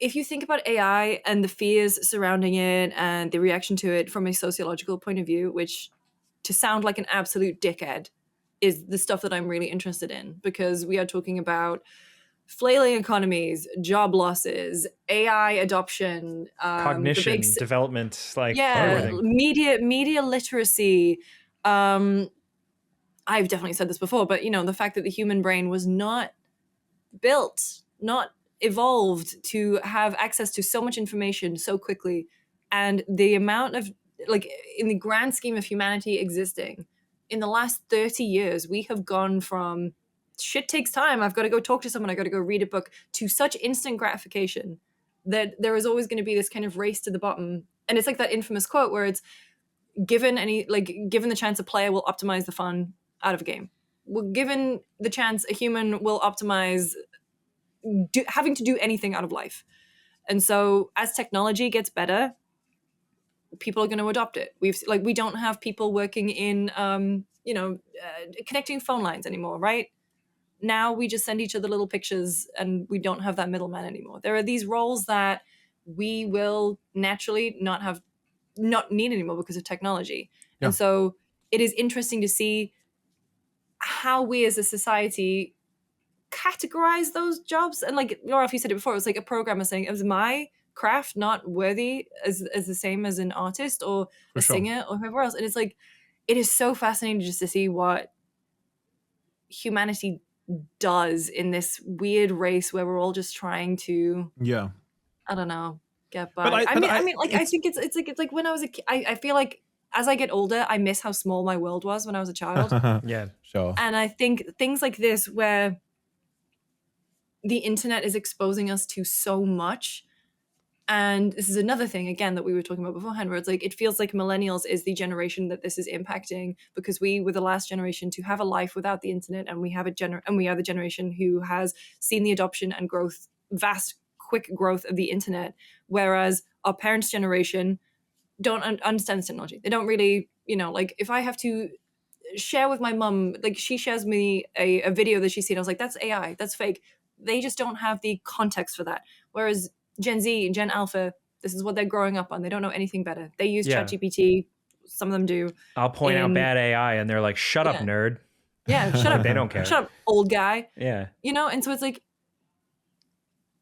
if you think about AI and the fears surrounding it and the reaction to it from a sociological point of view, which, to sound like an absolute dickhead, is the stuff that I'm really interested in, because we are talking about flailing economies, job losses, AI adoption, cognition, development, everything. media literacy. I've definitely said this before, but the fact that the human brain was not evolved to have access to so much information so quickly, and the amount of, like, in the grand scheme of humanity existing, in the last 30 years, we have gone from shit takes time, I've got to go talk to someone, I got to go read a book, to such instant gratification that there is always going to be this kind of race to the bottom. And it's like that infamous quote where it's given the chance, a player will optimize the fun out of a game. Well, given the chance, a human will optimize having to do anything out of life. And so as technology gets better, people are going to adopt it. We don't have people working in connecting phone lines anymore, right? Now we just send each other little pictures and we don't have that middleman anymore. There are these roles that we will naturally not need anymore because of technology. Yeah. And so it is interesting to see how we as a society categorize those jobs. And like Laura, if you said it before, it was like a programmer saying, is my craft not worthy as the same as an artist or For a sure. singer or whoever else? And it's like, it is so fascinating just to see what humanity does in this weird race where we're all just trying to, Yeah. I don't know, get by. But I mean, like I think it's like when I was a kid, I feel like as I get older, I miss how small my world was when I was a child. Yeah. Sure. And I think things like this, where the internet is exposing us to so much. And this is another thing, again, that we were talking about beforehand, where it's like, it feels like millennials is the generation that this is impacting, because we were the last generation to have a life without the internet. And we have and we are the generation who has seen the adoption and growth, vast, quick growth of the internet. Whereas our parents' generation don't understand this technology. They don't really, like if I have to share with my mum, like she shares me a video that she's seen, I was like, that's AI, that's fake. They just don't have the context for that. Whereas Gen Z, Gen Alpha, this is what they're growing up on. They don't know anything better. They use ChatGPT. Some of them do. I'll point out bad AI and they're like, shut up, nerd. Yeah, shut up. They don't care. Shut up, old guy. Yeah. And so it's like,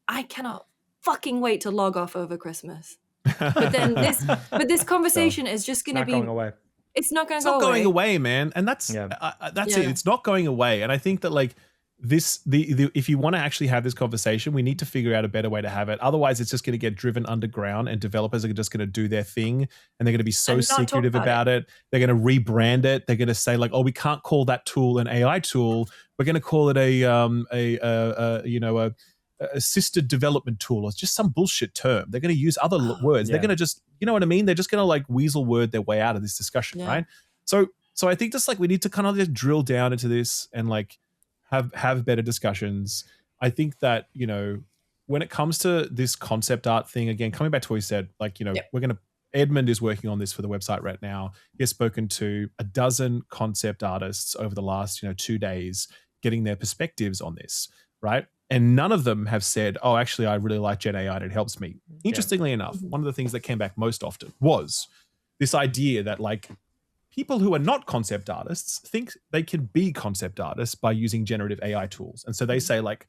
I cannot fucking wait to log off over Christmas. But then this conversation is just going to be going away. It's not going to It's go not going away, away, man. And that's it. It's not going away. And I think that like if you want to actually have this conversation, we need to figure out a better way to have it. Otherwise, it's just going to get driven underground, and developers are just going to do their thing, and they're going to be so secretive about it. They're going to rebrand it. They're going to say like, "Oh, we can't call that tool an AI tool. We're going to call it a assisted development tool, or just some bullshit term." They're going to use other words. They're going to just, you know what I mean? They're just going to like weasel word their way out of this discussion, right? So I think just like we need to kind of just drill down into this and like have better discussions. I think that, when it comes to this concept art thing, again, coming back to what you said, like, Edmund is working on this for the website right now. He has spoken to a dozen concept artists over the last, 2 days, getting their perspectives on this, right? And none of them have said, oh, actually, I really like Gen AI and it helps me. Interestingly enough, one of the things that came back most often was this idea that like people who are not concept artists think they can be concept artists by using generative AI tools. And so they say like,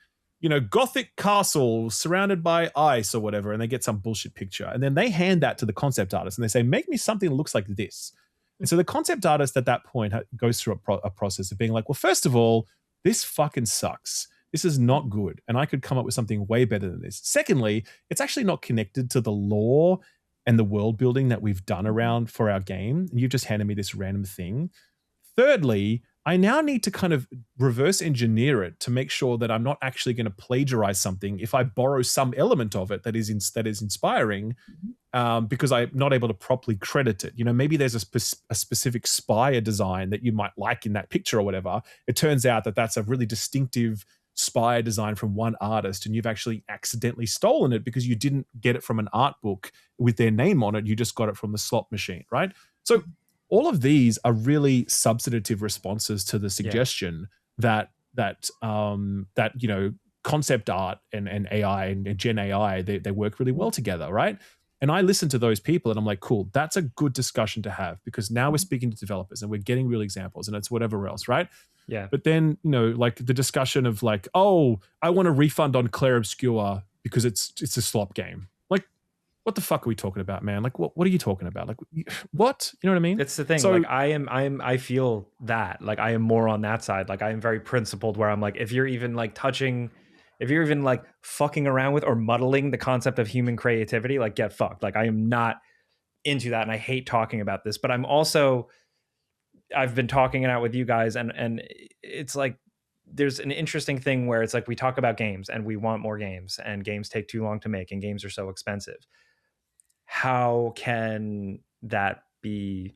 Gothic castle surrounded by ice or whatever, and they get some bullshit picture. And then they hand that to the concept artist and they say, make me something that looks like this. And so the concept artist at that point goes through a process of being like, well, first of all, this fucking sucks. This is not good. And I could come up with something way better than this. Secondly, it's actually not connected to the lore and the world building that we've done around for our game. And you've just handed me this random thing. Thirdly, I now need to kind of reverse engineer it to make sure that I'm not actually going to plagiarize something if I borrow some element of it that is inspiring, because I'm not able to properly credit it. Maybe there's a specific spire design that you might like in that picture or whatever. It turns out that that's a really distinctive spire design from one artist, and you've actually accidentally stolen it because you didn't get it from an art book with their name on it. You just got it from the slot machine, right? So all of these are really substantive responses to the suggestion that concept art and AI and Gen AI, they work really well together, right? And I listen to those people and I'm like, cool, that's a good discussion to have, because now we're speaking to developers and we're getting real examples, and it's whatever else, right? Yeah. But then, like the discussion of like, oh, I want a refund on Claire Obscure because it's a slop game. Like, what the fuck are we talking about, man? Like, what are you talking about? Like, what? You know what I mean? It's the thing. So, like, I feel that, like, I am more on that side. Like, I am very principled, where I'm like, if you're even like fucking around with or muddling the concept of human creativity, like, get fucked. Like, I am not into that. And I hate talking about this, but I've been talking it out with you guys, and it's like, there's an interesting thing where it's like, we talk about games and we want more games, and games take too long to make, and games are so expensive. How can we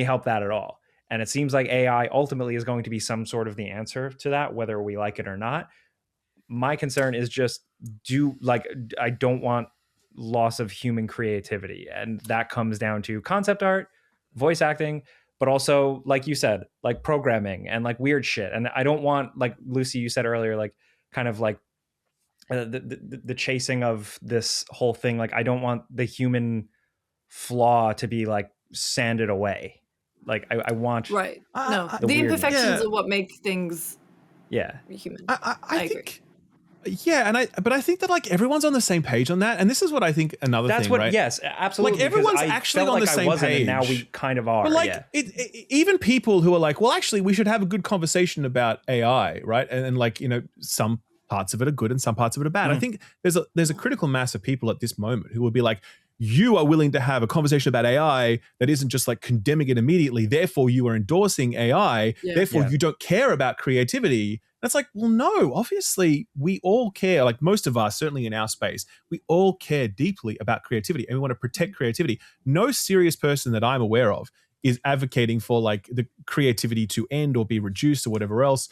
help that at all? And it seems like AI ultimately is going to be some sort of the answer to that, whether we like it or not. My concern is just, I don't want loss of human creativity. And that comes down to concept art, voice acting, but also, like you said, like programming and like weird shit. And I don't want, like Lucy, you said earlier, like kind of like the chasing of this whole thing. Like, I don't want the human flaw to be like sanded away. Like, I want right. No, the the weirdness. imperfections are what make things Yeah. human. I think. Yeah, but I think that like everyone's on the same page on that, and this is what I think another That's thing, what, right? yes, absolutely. Like everyone's I actually felt on the like I same wasn't, page. and now we kind of are. But like, yeah. even people who are like, well, actually, we should have a good conversation about AI, right? And like, you know, some parts of it are good and some parts of it are bad. I think there's a critical mass of people at this moment who will be like, you are willing to have a conversation about AI that isn't just like condemning it immediately. Therefore, you are endorsing AI. Yeah. Therefore, you don't care about creativity. That's like, well, no, obviously we all care. Like most of us, certainly in our space, we all care deeply about creativity and we want to protect creativity. No serious person that I'm aware of is advocating for like the creativity to end or be reduced or whatever else.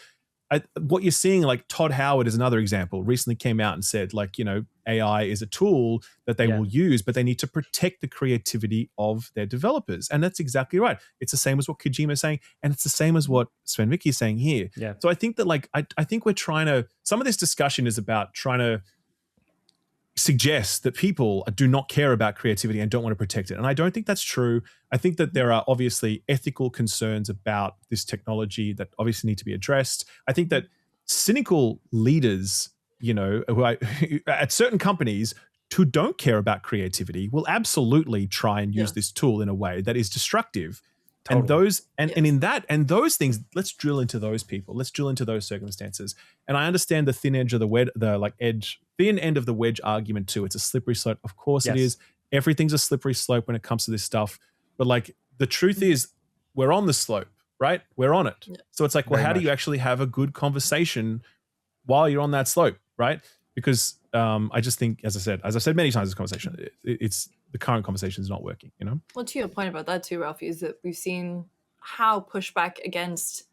What you're seeing, like Todd Howard is another example, recently came out and said, like, you know, AI is a tool that they will use, but they need to protect the creativity of their developers. And that's exactly right. It's the same as what Kojima is saying, and it's the same as what Sven Vicky is saying here. Yeah. So I think that, like, I think we're trying to, some of this discussion is about trying to suggest that people do not care about creativity and don't want to protect it. And I don't think that's true. I think that there are obviously ethical concerns about this technology that obviously need to be addressed. I think that cynical leaders, you know, who at certain companies who don't care about creativity will absolutely try and use this tool in a way that is destructive. Totally. And those and those things, let's drill into those people. Let's drill into those circumstances. And I understand the thin edge of thin end of the wedge argument too. It's a slippery slope. Of course it is. Everything's a slippery slope when it comes to this stuff. But like the truth is, we're on the slope, right? We're on it. Yeah. So it's like, well, how do you actually have a good conversation while you're on that slope, right? Because I just think, as I've said many times, this conversation, it's the current conversation is not working, you know? Well, to your point about that too, Ralphie, is that we've seen how pushback against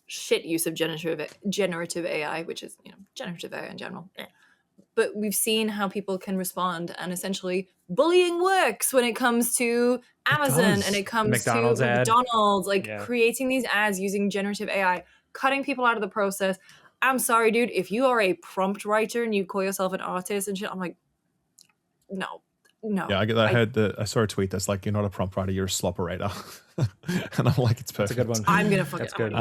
shit use of generative AI, which is, you know, generative AI in general. But we've seen how people can respond, and essentially bullying works when it comes to Amazon and it comes McDonald's to ad. McDonald's, creating these ads using generative AI, cutting people out of the process. I'm sorry, dude, if you are a prompt writer and you call yourself an artist and shit, I'm like, no. Yeah, I get that. I saw a tweet that's like, you're not a prompt writer, you're a sloperator. And I'm like, it's perfect. That's a good one. I'm gonna fuck it. Good.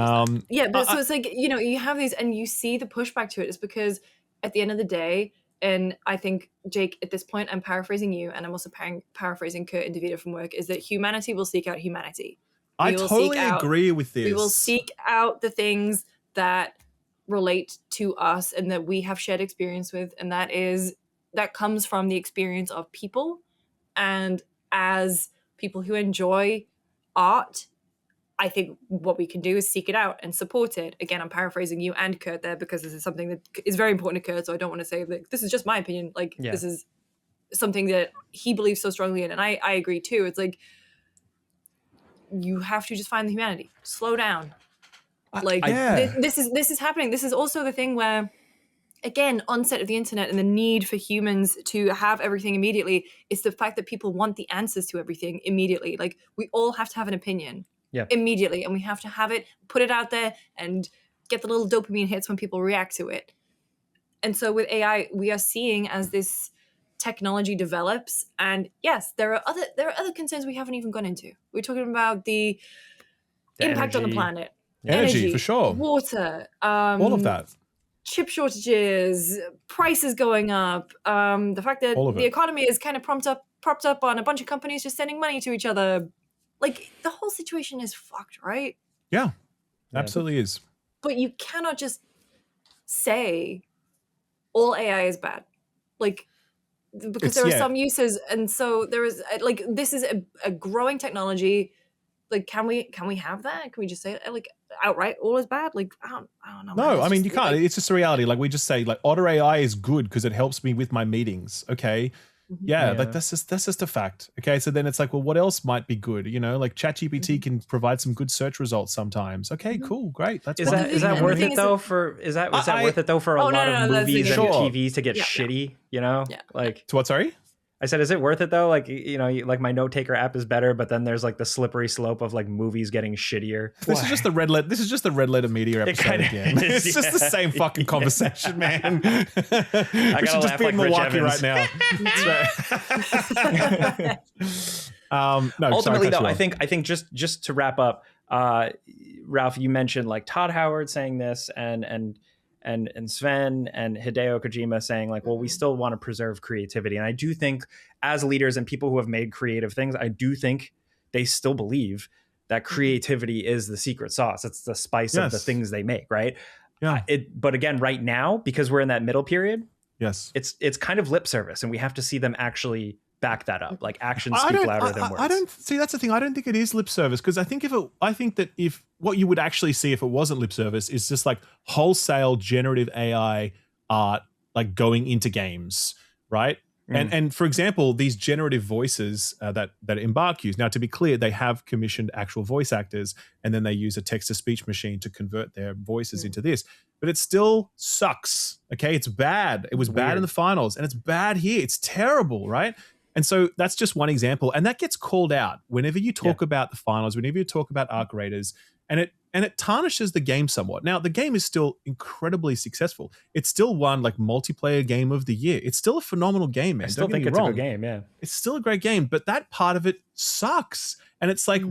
Yeah, but so it's like, you know, you have these and you see the pushback to it is because at the end of the day, and I think, Jake, at this point, I'm paraphrasing you, and I'm also paraphrasing Kurt and Davida from work, is that humanity will seek out humanity. I totally agree with this. We will seek out the things that relate to us and that we have shared experience with, and that comes from the experience of people. And as people who enjoy art, I think what we can do is seek it out and support it. Again, I'm paraphrasing you and Kurt there because this is something that is very important to Kurt. So I don't want to say that this is just my opinion. Like, this is something that he believes so strongly in. And I agree too. It's like, you have to just find the humanity. Slow down. Like, this is happening. This is also the thing where, again, onset of the internet and the need for humans to have everything immediately, it's the fact that people want the answers to everything immediately. Like, we all have to have an opinion immediately, and we have to have it, put it out there, and get the little dopamine hits when people react to it. And so with AI, we are seeing as this technology develops, and yes, there are other concerns we haven't even gone into. We're talking about the impact on the planet, energy for sure, water, all of that. Chip shortages, prices going up, the fact that the economy is kind of propped up on a bunch of companies just sending money to each other. Like, the whole situation is fucked, right? Yeah, absolutely is. But you cannot just say all AI is bad. Like, because there are some uses, and so there is, like, this is a growing technology. Like, can we have that? Can we just say it, like, outright all is bad? Like, I don't know. No, I mean, you can't. It's just a reality. Like, we just say, like, Otter AI is good because it helps me with my meetings. Okay. Yeah, like that's just a fact. Okay, so then it's like, well, what else might be good? You know, like ChatGPT can provide some good search results sometimes. Okay, cool, great. That's is that worth it though? Is that worth it though for a lot of movies and TVs to get shitty? You know, like to what? Sorry. I said, is it worth it though? Like, like my note taker app is better, but then there's like the slippery slope of like movies getting shittier. This is just the red letter. This is just the red letter media episode again. It's just the same fucking conversation, man. We should just be in Milwaukee right now. No, ultimately, though, I think just to wrap up, Ralph, you mentioned like Todd Howard saying this, and Sven and Hideo Kojima saying like, well, we still want to preserve creativity. And I do think as leaders and people who have made creative things, I do think they still believe that creativity is the secret sauce. It's the spice of the things they make, right? Yeah. But again, right now, because we're in that middle period, yes, it's kind of lip service, and we have to see them actually back that up. Like actions speak louder than words. I don't see, that's the thing. I don't think it is lip service, because I think that if what you would actually see if it wasn't lip service is just like wholesale generative AI art, like going into games, right? And for example, these generative voices that Embark use. Now, to be clear, they have commissioned actual voice actors, and then they use a text-to-speech machine to convert their voices into this. But it still sucks. Okay, it's bad. It was bad in the finals, and it's bad here. It's terrible, right? And so that's just one example, and that gets called out whenever you talk about the finals, whenever you talk about Arc Raiders, and it tarnishes the game somewhat. Now, the game is still incredibly successful. It's still won like multiplayer game of the year. It's still a phenomenal game, man. I still think it's a good game, yeah. It's still a great game, but that part of it sucks. And it's like,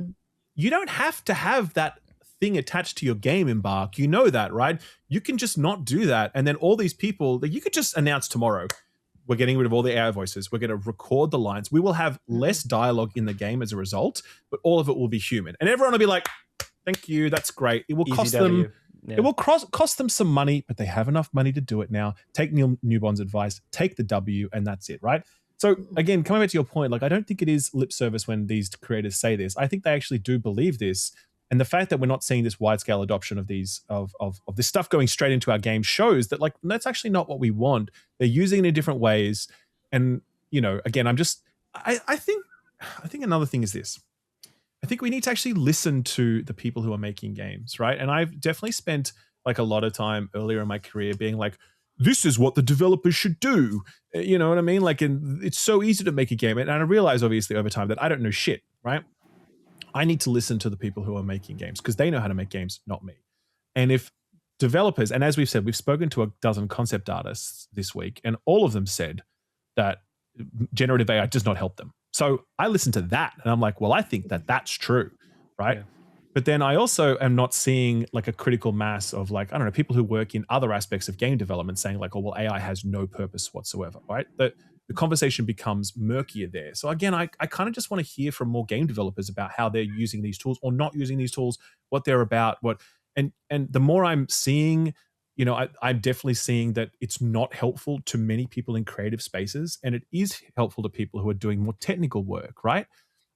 you don't have to have that thing attached to your game, Embark. You know that, right? You can just not do that. And then all these people that you could just announce tomorrow, we're getting rid of all the AI voices. We're going to record the lines. We will have less dialogue in the game as a result, but all of it will be human. And everyone will be like, thank you, that's great. It will cost them. Yeah. It will cost them some money, but they have enough money to do it now. Take Neil Newbon's advice, take the W, and that's it, right? So again, coming back to your point, like I don't think it is lip service when these creators say this. I think they actually do believe this. And the fact that we're not seeing this wide scale adoption of these of this stuff going straight into our game shows that like that's actually not what we want. They're using it in different ways. And again, I think another thing is this. I think we need to actually listen to the people who are making games, right? And I've definitely spent like a lot of time earlier in my career being like, this is what the developers should do. You know what I mean? Like, and it's so easy to make a game. And I realize obviously over time that I don't know shit, right? I need to listen to the people who are making games because they know how to make games, not me. And if developers, and as we've said, we've spoken to a dozen concept artists this week, and all of them said that generative AI does not help them. So I listened to that and I'm like, well, I think that that's true, right? Yeah. But then I also am not seeing like a critical mass of like, I don't know, people who work in other aspects of game development saying like, oh, well, AI has no purpose whatsoever, right? The conversation becomes murkier there. So again, I kind of just want to hear from more game developers about how they're using these tools or not using these tools, what they're about, and the more I'm seeing, I'm definitely seeing that it's not helpful to many people in creative spaces, and it is helpful to people who are doing more technical work, right?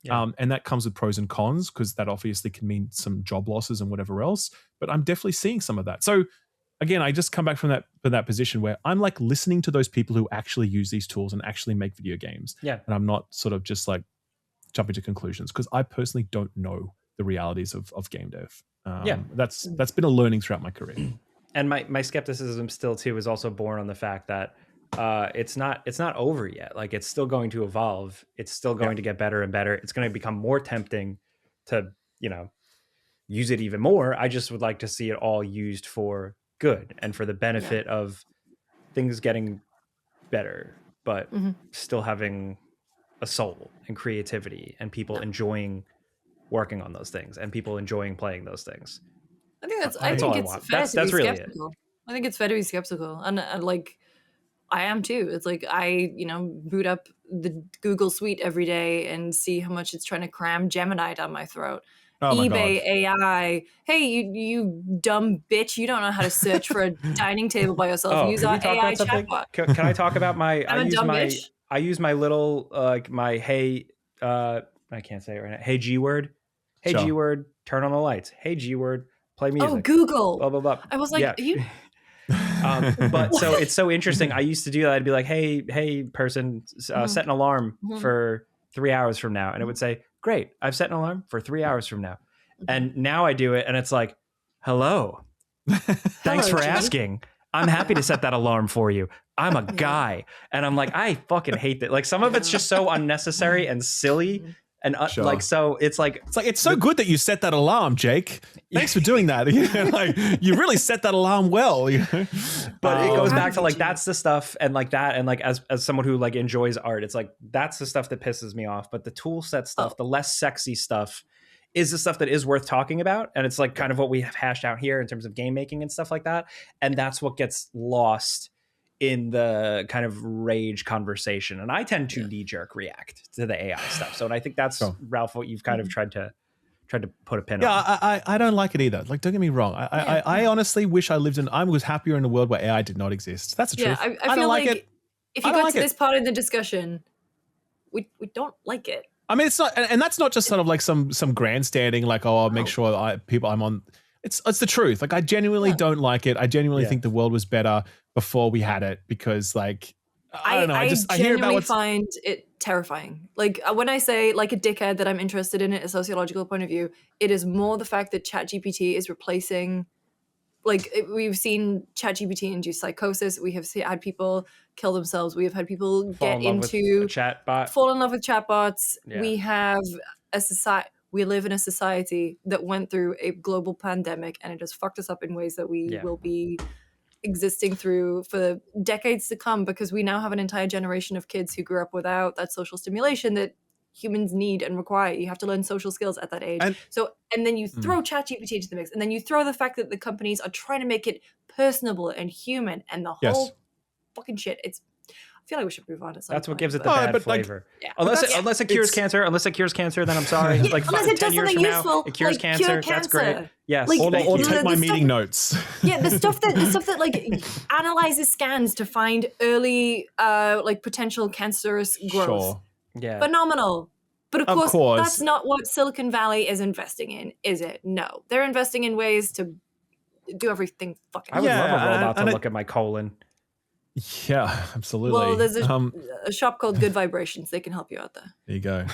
Yeah. And that comes with pros and cons because that obviously can mean some job losses and whatever else. But I'm definitely seeing some of that. So again, I just come back from that position where I'm like listening to those people who actually use these tools and actually make video games. Yeah. And I'm not sort of just like jumping to conclusions because I personally don't know the realities of game dev. That's been a learning throughout my career. And my skepticism still too is also born on the fact that it's not over yet. Like it's still going to evolve. It's still going to get better and better. It's going to become more tempting to, use it even more. I just would like to see it all used for good and for the benefit of things getting better, but still having a soul and creativity and people enjoying working on those things and people enjoying playing those things. I think it's fair to be skeptical. I think it's fair to be skeptical, and like I am too. It's like I, boot up the Google Suite every day and see how much it's trying to cram Gemini down my throat. Oh my eBay God. AI. Hey, you dumb bitch! You don't know how to search for a dining table by yourself. Use our AI chatbot. Can I talk about my? I use my little my hey. I can't say it right now. Hey G word. Hey G word. Turn on the lights. Hey G word. Play music. Oh, Google. Blah blah blah. I was like, you. But so it's so interesting. I used to do that. I'd be like, hey, person, set an alarm for 3 hours from now. And it would say, great, I've set an alarm for 3 hours from now. And now I do it. And it's like, hello, thanks for asking. I'm happy to set that alarm for you. I'm a guy. And I'm like, I fucking hate that. Like some of it's just so unnecessary and silly. And like, so it's so good that you set that alarm, Jake. Thanks for doing that. Like you really set that alarm well. But it goes back to like, that's the stuff. And like that. And like, as someone who like enjoys art, it's like, that's the stuff that pisses me off. But the tool set stuff, the less sexy stuff is the stuff that is worth talking about. And it's like kind of what we have hashed out here in terms of game making and stuff like that. And that's what gets lost in the kind of rage conversation. And I tend to knee-jerk react to the AI stuff. So, and I think that's, Ralph, what you've kind of tried to put a pin on. I don't like it either. Like, don't get me wrong. I honestly wish I was happier in a world where AI did not exist. That's the truth. I feel like it. If you got to this part of the discussion, we don't like it. I mean, it's not, and that's not just sort of like some grandstanding, like, oh, I'll make sure I'm on. It's the truth. Like, I genuinely don't like it. I genuinely think the world was better before we had it, because like, I don't know. I genuinely find it terrifying. Like when I say like a dickhead that I'm interested in it, a sociological point of view, it is more the fact that ChatGPT is replacing. Like we've seen ChatGPT induce psychosis. We have had people kill themselves. We have had people fall in love with chatbots. Yeah. We have a society. We live in a society that went through a global pandemic, and it has fucked us up in ways that we will be existing through for decades to come, because we now have an entire generation of kids who grew up without that social stimulation that humans need and require. You have to learn social skills at that age. And then you throw ChatGPT into the mix, and then you throw the fact that the companies are trying to make it personable and human, and the whole fucking shit. I feel like we should move on to something. That's what gives it the bad flavor. Like, unless it cures cancer. Unless it cures cancer, then I'm sorry. Like unless it does 10 years something from useful, now, it cures cancer. That's great. Yes. Like, or take my meeting notes. Yeah, the stuff that like analyzes scans to find early like potential cancerous growth. Sure. Yeah. Phenomenal. But of course, that's not what Silicon Valley is investing in, is it? No. They're investing in ways to do everything fucking. I would love a robot to look at my colon. Yeah, absolutely. Well, there's a shop called Good Vibrations. They can help you out there. There you go.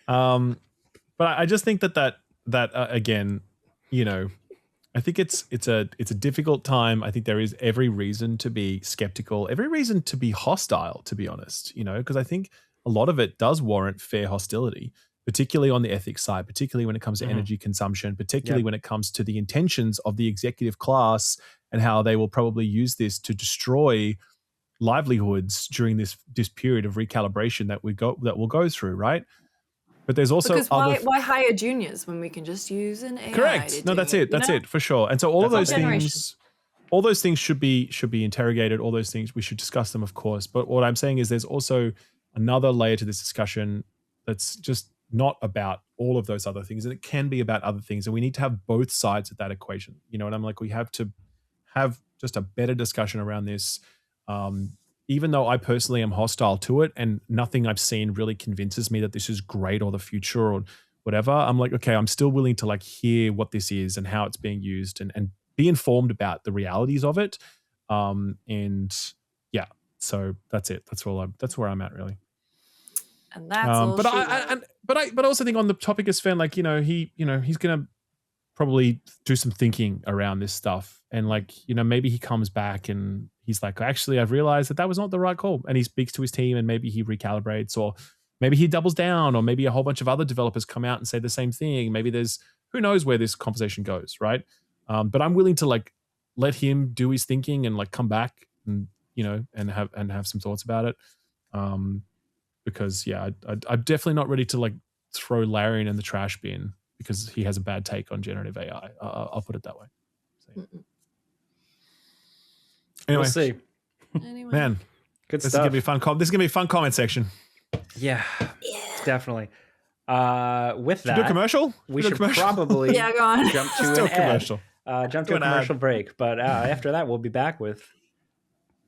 But I just think that again, you know, I think it's a difficult time. I think there is every reason to be skeptical, every reason to be hostile, to be honest, you know, because I think a lot of it does warrant fair hostility, particularly on the ethics side, particularly when it comes to energy consumption, particularly when it comes to the intentions of the executive class and how they will probably use this to destroy livelihoods during this period of recalibration that we'll go through, right? But there's also why hire juniors when we can just use an AI? Correct. No, that's it. That's it for sure. And so all of those things should be interrogated. All those things, we should discuss them, of course. But what I'm saying is there's also another layer to this discussion that's just not about all of those other things, and it can be about other things. And we need to have both sides of that equation. You know, and I'm like, we have to have just a better discussion around this. Even though I personally am hostile to it and nothing I've seen really convinces me that this is great or the future or whatever, I'm like, okay, I'm still willing to like hear what this is and how it's being used and be informed about the realities of it. And yeah, so that's it. That's where I'm at, really. And that's all. But I also think on the topic of Sven, like, he's gonna probably do some thinking around this stuff, and like, maybe he comes back and he's like, actually, I've realized that was not the right call, and he speaks to his team, and maybe he recalibrates, or maybe he doubles down, or maybe a whole bunch of other developers come out and say the same thing. Maybe who knows where this conversation goes, right? But I'm willing to like let him do his thinking and like come back and and have some thoughts about it. Because I'm definitely not ready to like throw Larian in the trash bin because he has a bad take on generative AI. I'll put it that way. So. Anyway, we'll see. Man, good stuff. This is gonna be a fun comment section. Yeah. Definitely. With that, do a commercial. We should probably go on. Jump to an commercial. Jump to a commercial break. But after that, we'll be back with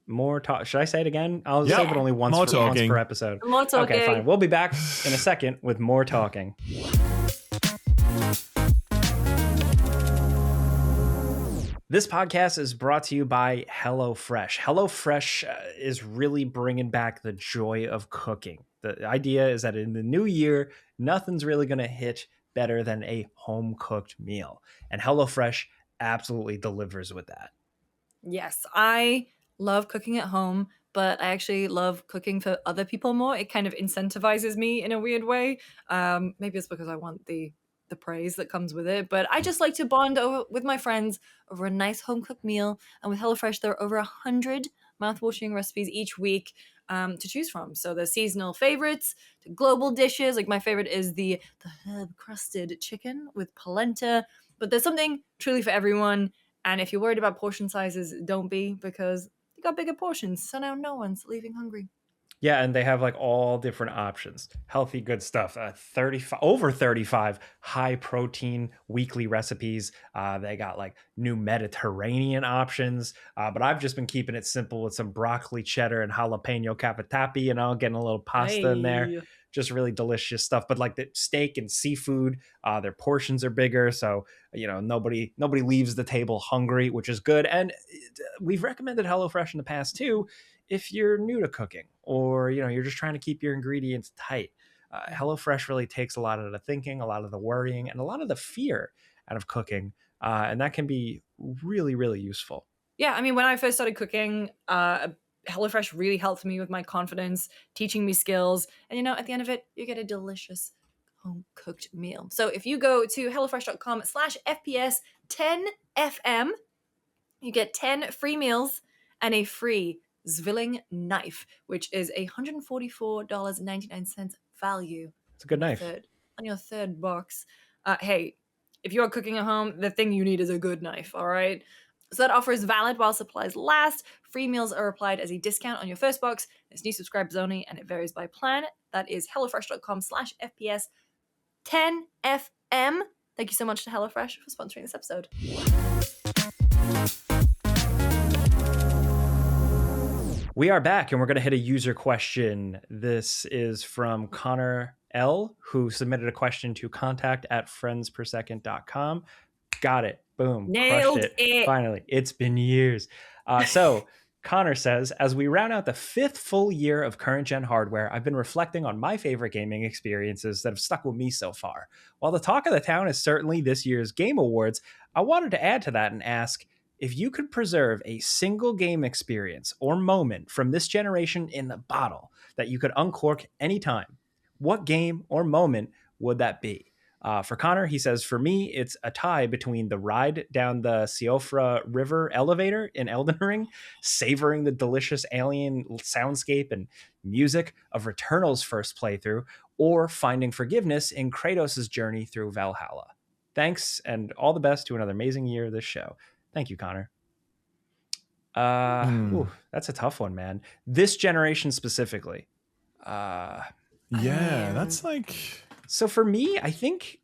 more talk. Should I say it again? I'll say it only once per episode. More talking. Okay, fine. We'll be back in a second with more talking. This podcast is brought to you by HelloFresh. HelloFresh is really bringing back the joy of cooking. The idea is that in the new year, nothing's really going to hit better than a home-cooked meal. And HelloFresh absolutely delivers with that. Yes, I love cooking at home, but I actually love cooking for other people more. It kind of incentivizes me in a weird way. Maybe it's because I want the praise that comes with it, but I just like to bond with my friends over a nice home cooked meal. And with HelloFresh, there are over 100 mouth-watering recipes each week to choose from. So there's seasonal favorites to global dishes. Like my favorite is the herb crusted chicken with polenta. But there's something truly for everyone. And if you're worried about portion sizes, don't be, because you got bigger portions. So now no one's leaving hungry. Yeah, and they have like all different options. Healthy, good stuff. 35 over 35 high protein weekly recipes. They got like new Mediterranean options. But I've just been keeping it simple with some broccoli cheddar and jalapeno cavatappi, getting a little pasta in there. Hey. Just really delicious stuff. But like the steak and seafood, their portions are bigger, so nobody leaves the table hungry, which is good. And we've recommended HelloFresh in the past too, if you're new to cooking, or you're just trying to keep your ingredients tight. HelloFresh really takes a lot of the thinking, a lot of the worrying, and a lot of the fear out of cooking, and that can be really, really useful. Yeah, I mean, when I first started cooking, HelloFresh really helped me with my confidence, teaching me skills. And at the end of it, you get a delicious home cooked meal. So if you go to hellofresh.com/FPS10FM, you get 10 free meals and a free Zwilling knife, which is $144.99 value. It's a good knife. On your third box. Hey, if you're cooking at home, the thing you need is a good knife, all right? So that offer is valid while supplies last. Free meals are applied as a discount on your first box. It's new subscribers only, and it varies by plan. That is hellofresh.com/FPS10FM. Thank you so much to HelloFresh for sponsoring this episode. We are back, and we're going to hit a user question. This is from Connor L, who submitted a question to contact@friendspersecond.com. Got it. Boom. Nailed Crushed it. Finally. It's been years. So Connor says, as we round out the 5th full year of current gen hardware, I've been reflecting on my favorite gaming experiences that have stuck with me so far. While the talk of the town is certainly this year's Game Awards, I wanted to add to that and ask, if you could preserve a single game experience or moment from this generation in the bottle that you could uncork anytime, what game or moment would that be? For Connor, he says, for me, it's a tie between the ride down the Siofra River elevator in Elden Ring, savoring the delicious alien soundscape and music of Returnal's first playthrough, or finding forgiveness in Kratos' journey through Valhalla. Thanks, and all the best to another amazing year of this show. Thank you, Connor. That's a tough one, man. This generation specifically. That's like... So for me, I think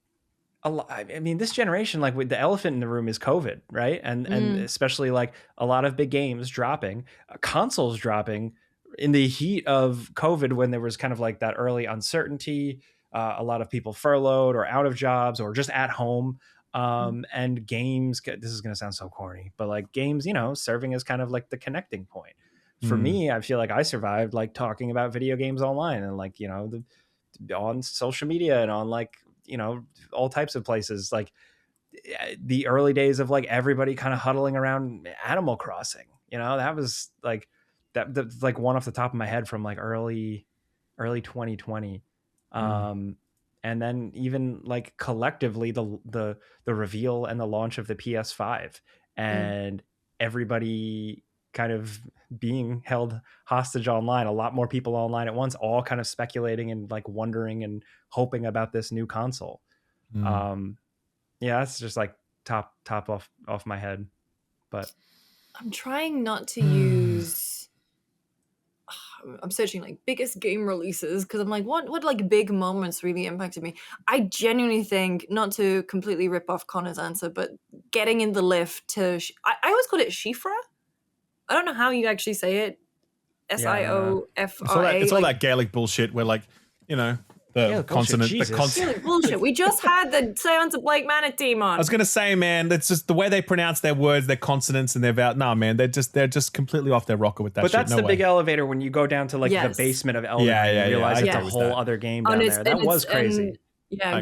this generation, like with the elephant in the room, is COVID, right? And especially like a lot of big games dropping, consoles dropping in the heat of COVID, when there was kind of like that early uncertainty, a lot of people furloughed or out of jobs or just at home. And games, this is going to sound so corny, but like games, serving as kind of like the connecting point. For me, I feel like I survived like talking about video games online and like, on social media and on like, all types of places, like the early days of like everybody kind of huddling around Animal Crossing, that was like, that's like one off the top of my head from like early 2020. And then even like collectively the reveal and the launch of the PS5 and everybody kind of being held hostage online, a lot more people online at once, all kind of speculating and like wondering and hoping about this new console. That's just like top off my head. But I'm trying not to use... I'm searching like biggest game releases because I'm like, what like big moments really impacted me? I genuinely think, not to completely rip off Connor's answer, but getting in the lift to I always call it Shifra. I don't know how you actually say it. Siofra. It's all that Gaelic bullshit where like, the consonant. Gaelic bullshit. We just had the Seance of Blake Manatee on. I was gonna say, man, that's just the way they pronounce their words, their consonants and their vowels. No, man, they're just completely off their rocker with that. But shit. that's the big elevator when you go down to like the basement of Elden Ring. You realize it's a whole other game down there. That was crazy.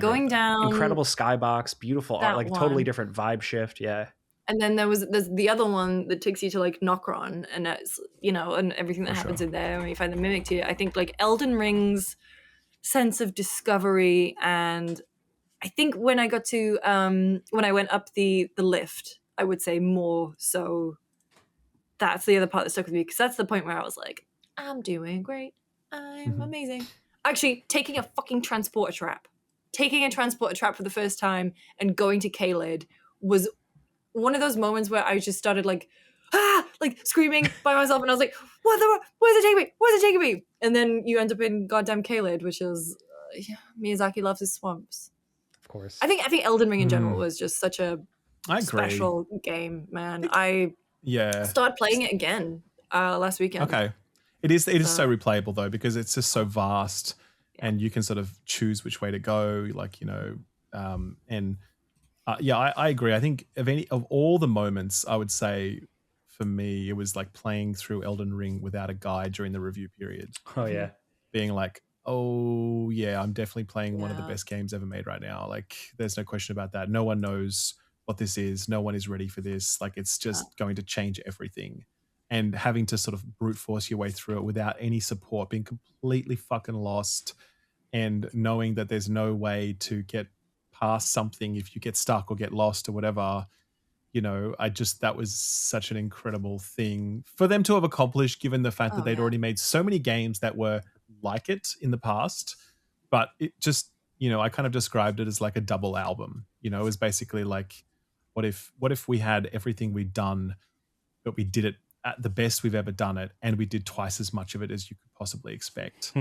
Going down. Incredible skybox, beautiful art, like totally different vibe shift. Yeah. And then there's the other one that takes you to like Nokron, and it's, you know, and everything that happens in there when you find the mimic to you. I think like Elden Ring's sense of discovery, and I think when I got to when I went up the lift, I would say more so that's the other part that stuck with me, because that's the point where I was like, I'm doing great. I'm amazing. Actually, taking a fucking transporter trap for the first time and going to Caelid was one of those moments where I just started like screaming by myself, and I was like, where's it taking me? Where's it taking me? And then you end up in goddamn Caelid, which is Miyazaki loves his swamps. Of course. I think Elden Ring in general was just such a special game, man. I started playing it again last weekend. Okay. It is so replayable though, because it's just so vast, and you can sort of choose which way to go, like, you know, I agree. I think of all the moments, I would say for me, it was like playing through Elden Ring without a guide during the review period. Oh yeah. Being like, oh yeah, I'm definitely playing one of the best games ever made right now. Like, there's no question about that. No one knows what this is. No one is ready for this. Like, it's just going to change everything. And having to sort of brute force your way through it without any support, being completely fucking lost, and knowing that there's no way to get past something if you get stuck or get lost or whatever, you know, that was such an incredible thing for them to have accomplished, given the fact that they'd already made so many games that were like it in the past. But it just, you know, I kind of described it as like a double album. You know, it was basically like, what if we had everything we'd done, but we did it at the best we've ever done it, and we did twice as much of it as you could possibly expect.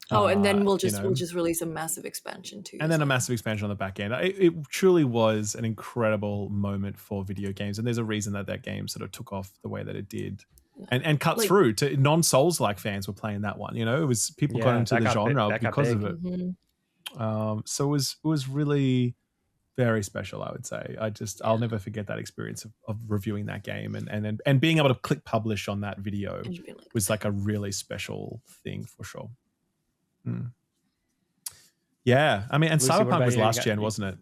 And then we'll just release a massive expansion too. And then a massive expansion on the back end. It truly was an incredible moment for video games, and there's a reason that game sort of took off the way that it did, and cut through to non-Souls-like fans were playing that one. You know, it was people got into the genre because of it. So it was really very special, I would say. I'll never forget that experience of reviewing that game and being able to click publish on that video was like a really special thing for sure. Yeah, I mean, and Lucy, Cyberpunk was last gen, wasn't it?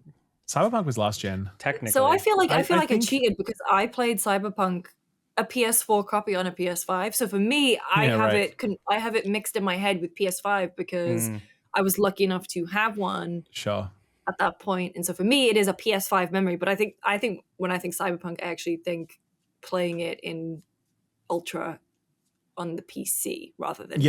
Cyberpunk was last gen, technically. So I feel like I cheated because I played Cyberpunk, a PS4 copy on a PS5. So for me, I have it mixed in my head with PS5 because I was lucky enough to have one. Sure. At that point, and so for me, it is a PS5 memory. But I think when I think Cyberpunk, I actually think playing it in Ultra on the PC rather than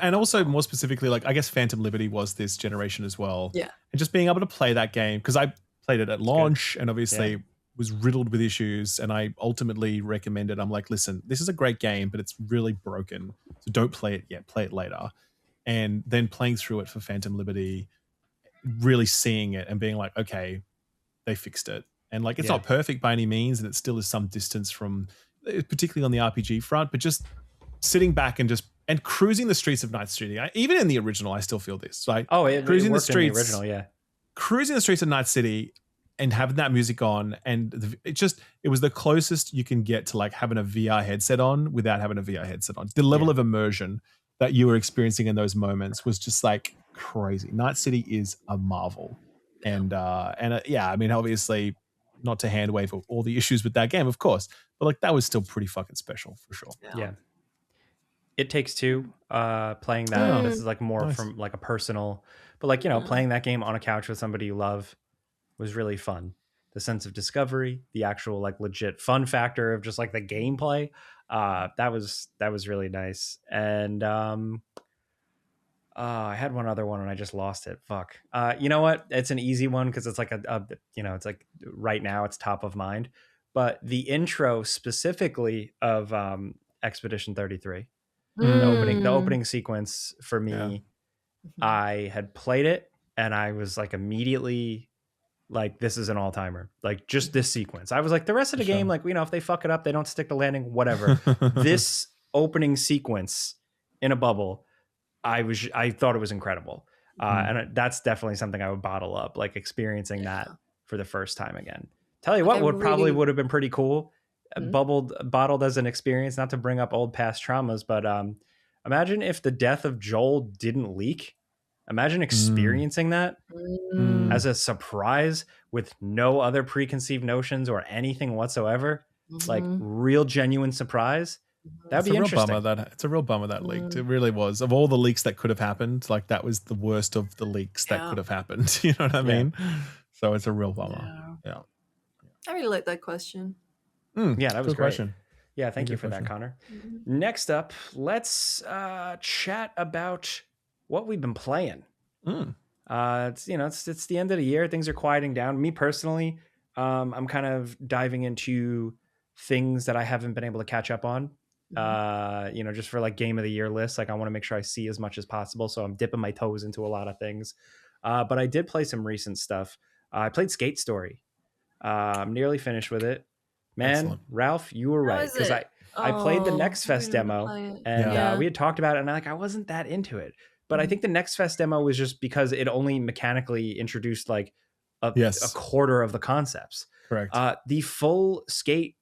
and also more specifically, like I guess Phantom Liberty was this generation as well. Yeah, and just being able to play that game, because I played it at launch and obviously was riddled with issues, and I ultimately recommended. I'm like, listen, this is a great game, but it's really broken, so don't play it yet. Play it later. And then playing through it for Phantom Liberty, really seeing it and being like, okay, they fixed it, and like it's not perfect by any means, and it still is some distance from, particularly on the RPG front, but just sitting back and cruising the streets of Night City. Even in the original, I still feel this. Like, cruising the streets, in the original, cruising the streets of Night City and having that music on, and it was the closest you can get to like having a VR headset on without having a VR headset on. The level of immersion that you were experiencing in those moments was just like crazy. Night City is a marvel, and I mean, obviously, not to hand wave all the issues with that game, of course, but like that was still pretty fucking special for sure. Yeah. It Takes Two, playing that. This is like more from like a personal, but like, you know, playing that game on a couch with somebody you love was really fun. The sense of discovery, the actual like legit fun factor of just like the gameplay, that was really nice. And I had one other one and I just lost it. Fuck. You know what? It's an easy one because it's like it's like right now it's top of mind. But the intro specifically of Expedition 33. The opening sequence for me, I had played it and I was like immediately like, this is an all-timer. Like just this sequence. I was like, the rest of the game, like, you know, if they fuck it up, they don't stick the landing, whatever. This opening sequence in a bubble, I thought it was incredible. And that's definitely something I would bottle up, like experiencing that for the first time again. Tell you what, probably would have been pretty cool. Bottled as an experience, not to bring up old past traumas, but imagine if the death of Joel didn't leak Imagine experiencing that Mm. as a surprise with no other preconceived notions or anything whatsoever. Like real genuine surprise. That'd be interesting. It's a real bummer that leaked. It really was. Of all the leaks that could have happened, like that was the worst of the leaks that could have happened. You know what I mean? So it's a real bummer. Yeah. I really like that question. Yeah, that was good great. Question. Yeah, thank you for that, Connor. Next up, let's chat about what we've been playing. It's it's the end of the year. Things are quieting down. Me personally, I'm kind of diving into things that I haven't been able to catch up on. Just for like game of the year lists. Like I want to make sure I see as much as possible. So I'm dipping my toes into a lot of things. But I did play some recent stuff. I played Skate Story. I'm nearly finished with it. Man, excellent. Ralph, you were right. Because I played the Next Fest demo and we had talked about it and I wasn't that into it. But I think the Next Fest demo was just because it only mechanically introduced like a quarter of the concepts. Correct. The full skate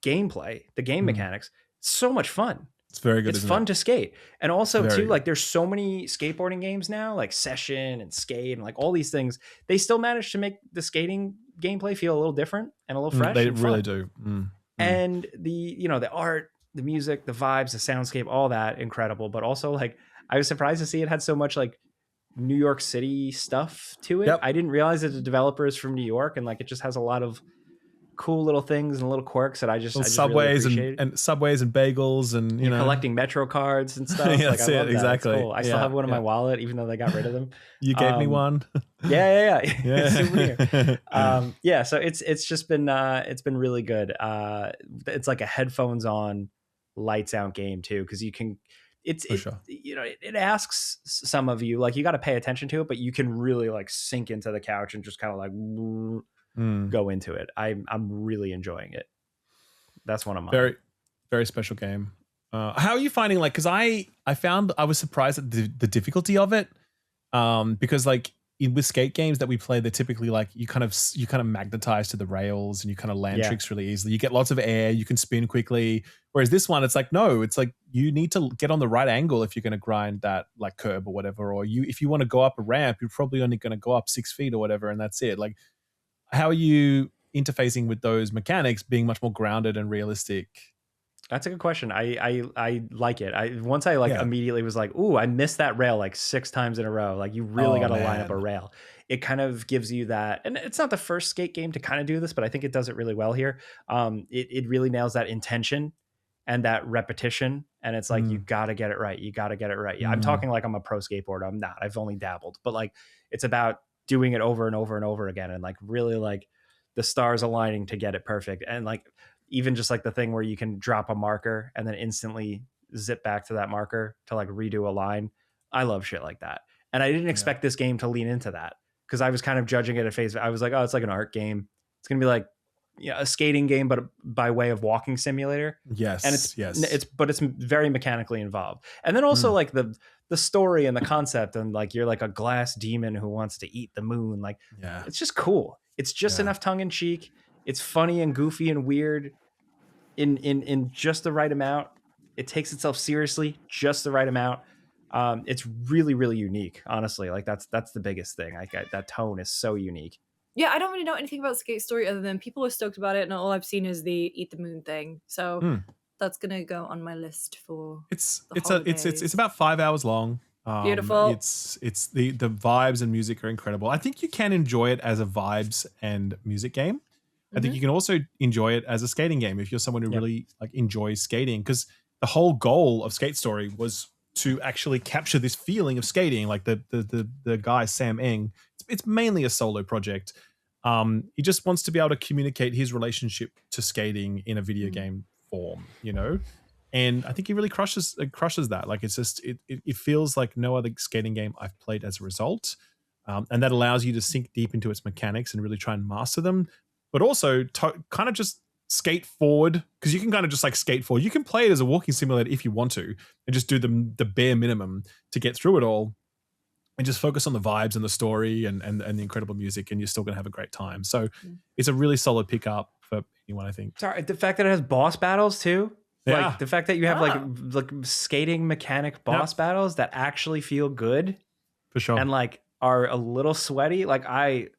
gameplay, the game mechanics, so much fun. It's very good. It's fun to skate. And also too, like there's so many skateboarding games now, like Session and Skate and like all these things. They still manage to make the skating gameplay feel a little different and a little fresh. They really do. And the art, the music, the vibes, the soundscape, all that incredible. But also like I was surprised to see it had so much like New York City stuff to it. Yep. I didn't realize that the developer is from New York and like it just has a lot of cool little things and little quirks that I just subways really and subways and bagels and you know collecting Metro cards and stuff. Yeah, like I love that. Exactly. Cool. I still have one in my wallet, even though they got rid of them. You gave me one. Yeah. Souvenir. So it's just been it's been really good. It's like a headphones on, lights out game too, because you can. It asks some of you like you got to pay attention to it, but you can really like sink into the couch and just kind of like go into it. I'm really enjoying it. That's one of mine. Very, very special game. How are you finding like? Because I found I was surprised at the difficulty of it. Because like with skate games that we play, they're typically like you kind of magnetize to the rails and you kind of land tricks really easily. You get lots of air, you can spin quickly. Whereas this one, it's like, no, it's like you need to get on the right angle if you're going to grind that like curb or whatever. Or if you want to go up a ramp, you're probably only going to go up 6 feet or whatever. And that's it. Like, how are you interfacing with those mechanics being much more grounded and realistic? That's a good question. I like it. Immediately was like, ooh, I missed that rail like 6 times in a row. Like you really got to line up a rail. It kind of gives you that. And it's not the first skate game to kind of do this, but I think it does it really well here. It really nails that intention and that repetition. And it's like, you got to get it right. You got to get it right. Yeah, I'm talking like I'm a pro skateboarder. I'm not. I've only dabbled. But like, it's about doing it over and over and over again. And like really like the stars aligning to get it perfect. And like, even just like the thing where you can drop a marker and then instantly zip back to that marker to like redo a line. I love shit like that. And I didn't expect this game to lean into that because I was kind of judging it at face. I was like, oh, it's like an art game. It's going to be like a skating game, but by way of walking simulator. Yes. And it's very mechanically involved. And then also like the story and the concept and like, you're like a glass demon who wants to eat the moon. Like, it's just cool. It's just enough tongue in cheek. It's funny and goofy and weird in just the right amount. It takes itself seriously just the right amount. It's really, really unique, honestly. Like that's the biggest thing. Like that tone is so unique. Yeah, I don't really know anything about Skate Story other than people are stoked about it, and all I've seen is the Eat the Moon thing. So that's gonna go on my list for. It's about 5 hours long. Beautiful. It's the vibes and music are incredible. I think you can enjoy it as a vibes and music game. I think you can also enjoy it as a skating game if you're someone who really like enjoys skating, because the whole goal of Skate Story was to actually capture this feeling of skating. Like the guy Sam Eng, it's mainly a solo project. He just wants to be able to communicate his relationship to skating in a video game form, you know. And I think he really crushes that. Like it's just it feels like no other skating game I've played as a result, and that allows you to sink deep into its mechanics and really try and master them. But also kind of just skate forward, because you can kind of just like skate forward. You can play it as a walking simulator if you want to, and just do the bare minimum to get through it all, and just focus on the vibes and the story and the incredible music, and you're still going to have a great time. So it's a really solid pickup for anyone, I think. Sorry, the fact that it has boss battles too. Yeah. Like the fact that you have like skating mechanic boss battles that actually feel good. For sure. and like are a little sweaty. Like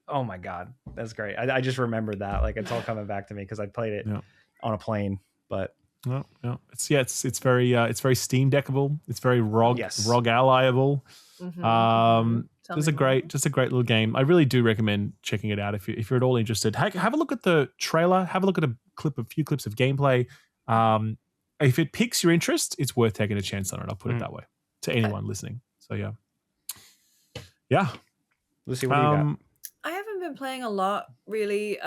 oh my God, that's great. I just remembered that. Like it's all coming back to me because I played it on a plane, but no. It's very Steam Deckable. It's very ROG allyable. Just a great little game. I really do recommend checking it out if you're at all interested. Have a look at the trailer. Have a look at a few clips of gameplay. If it piques your interest, it's worth taking a chance on it. I'll put it that way to anyone listening. So yeah. Lucy, what do you got? I haven't been playing a lot really.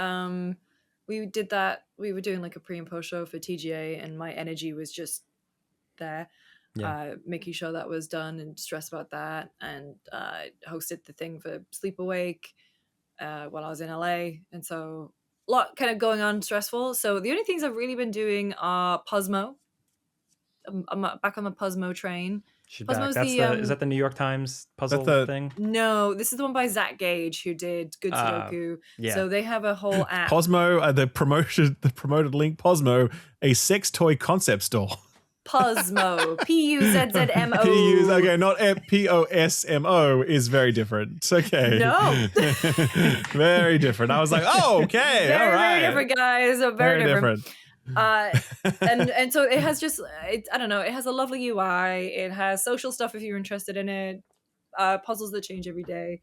We did that. We were doing like a pre and post show for TGA, and my energy was just there. Making sure that was done and stressed about that, and hosted the thing for Sleep Awake while I was in LA, and so a lot kind of going on, stressful. So the only things I've really been doing are Puzzmo. I'm back on the Puzzmo train. Puzzmo's is that the New York Times puzzle thing? No, this is the one by Zach Gage, who did Good Sudoku. So they have a whole app. Puzzmo, the promoted link. Puzzmo, a sex toy concept store. Puzzmo, Puzzmo. Okay, not Posmo is very different. It's okay. No, very different. I was like, oh, okay, all right, very different, guys. Very different. And so it has I don't know, it has a lovely UI. It has social stuff if you're interested in it. Puzzles that change every day.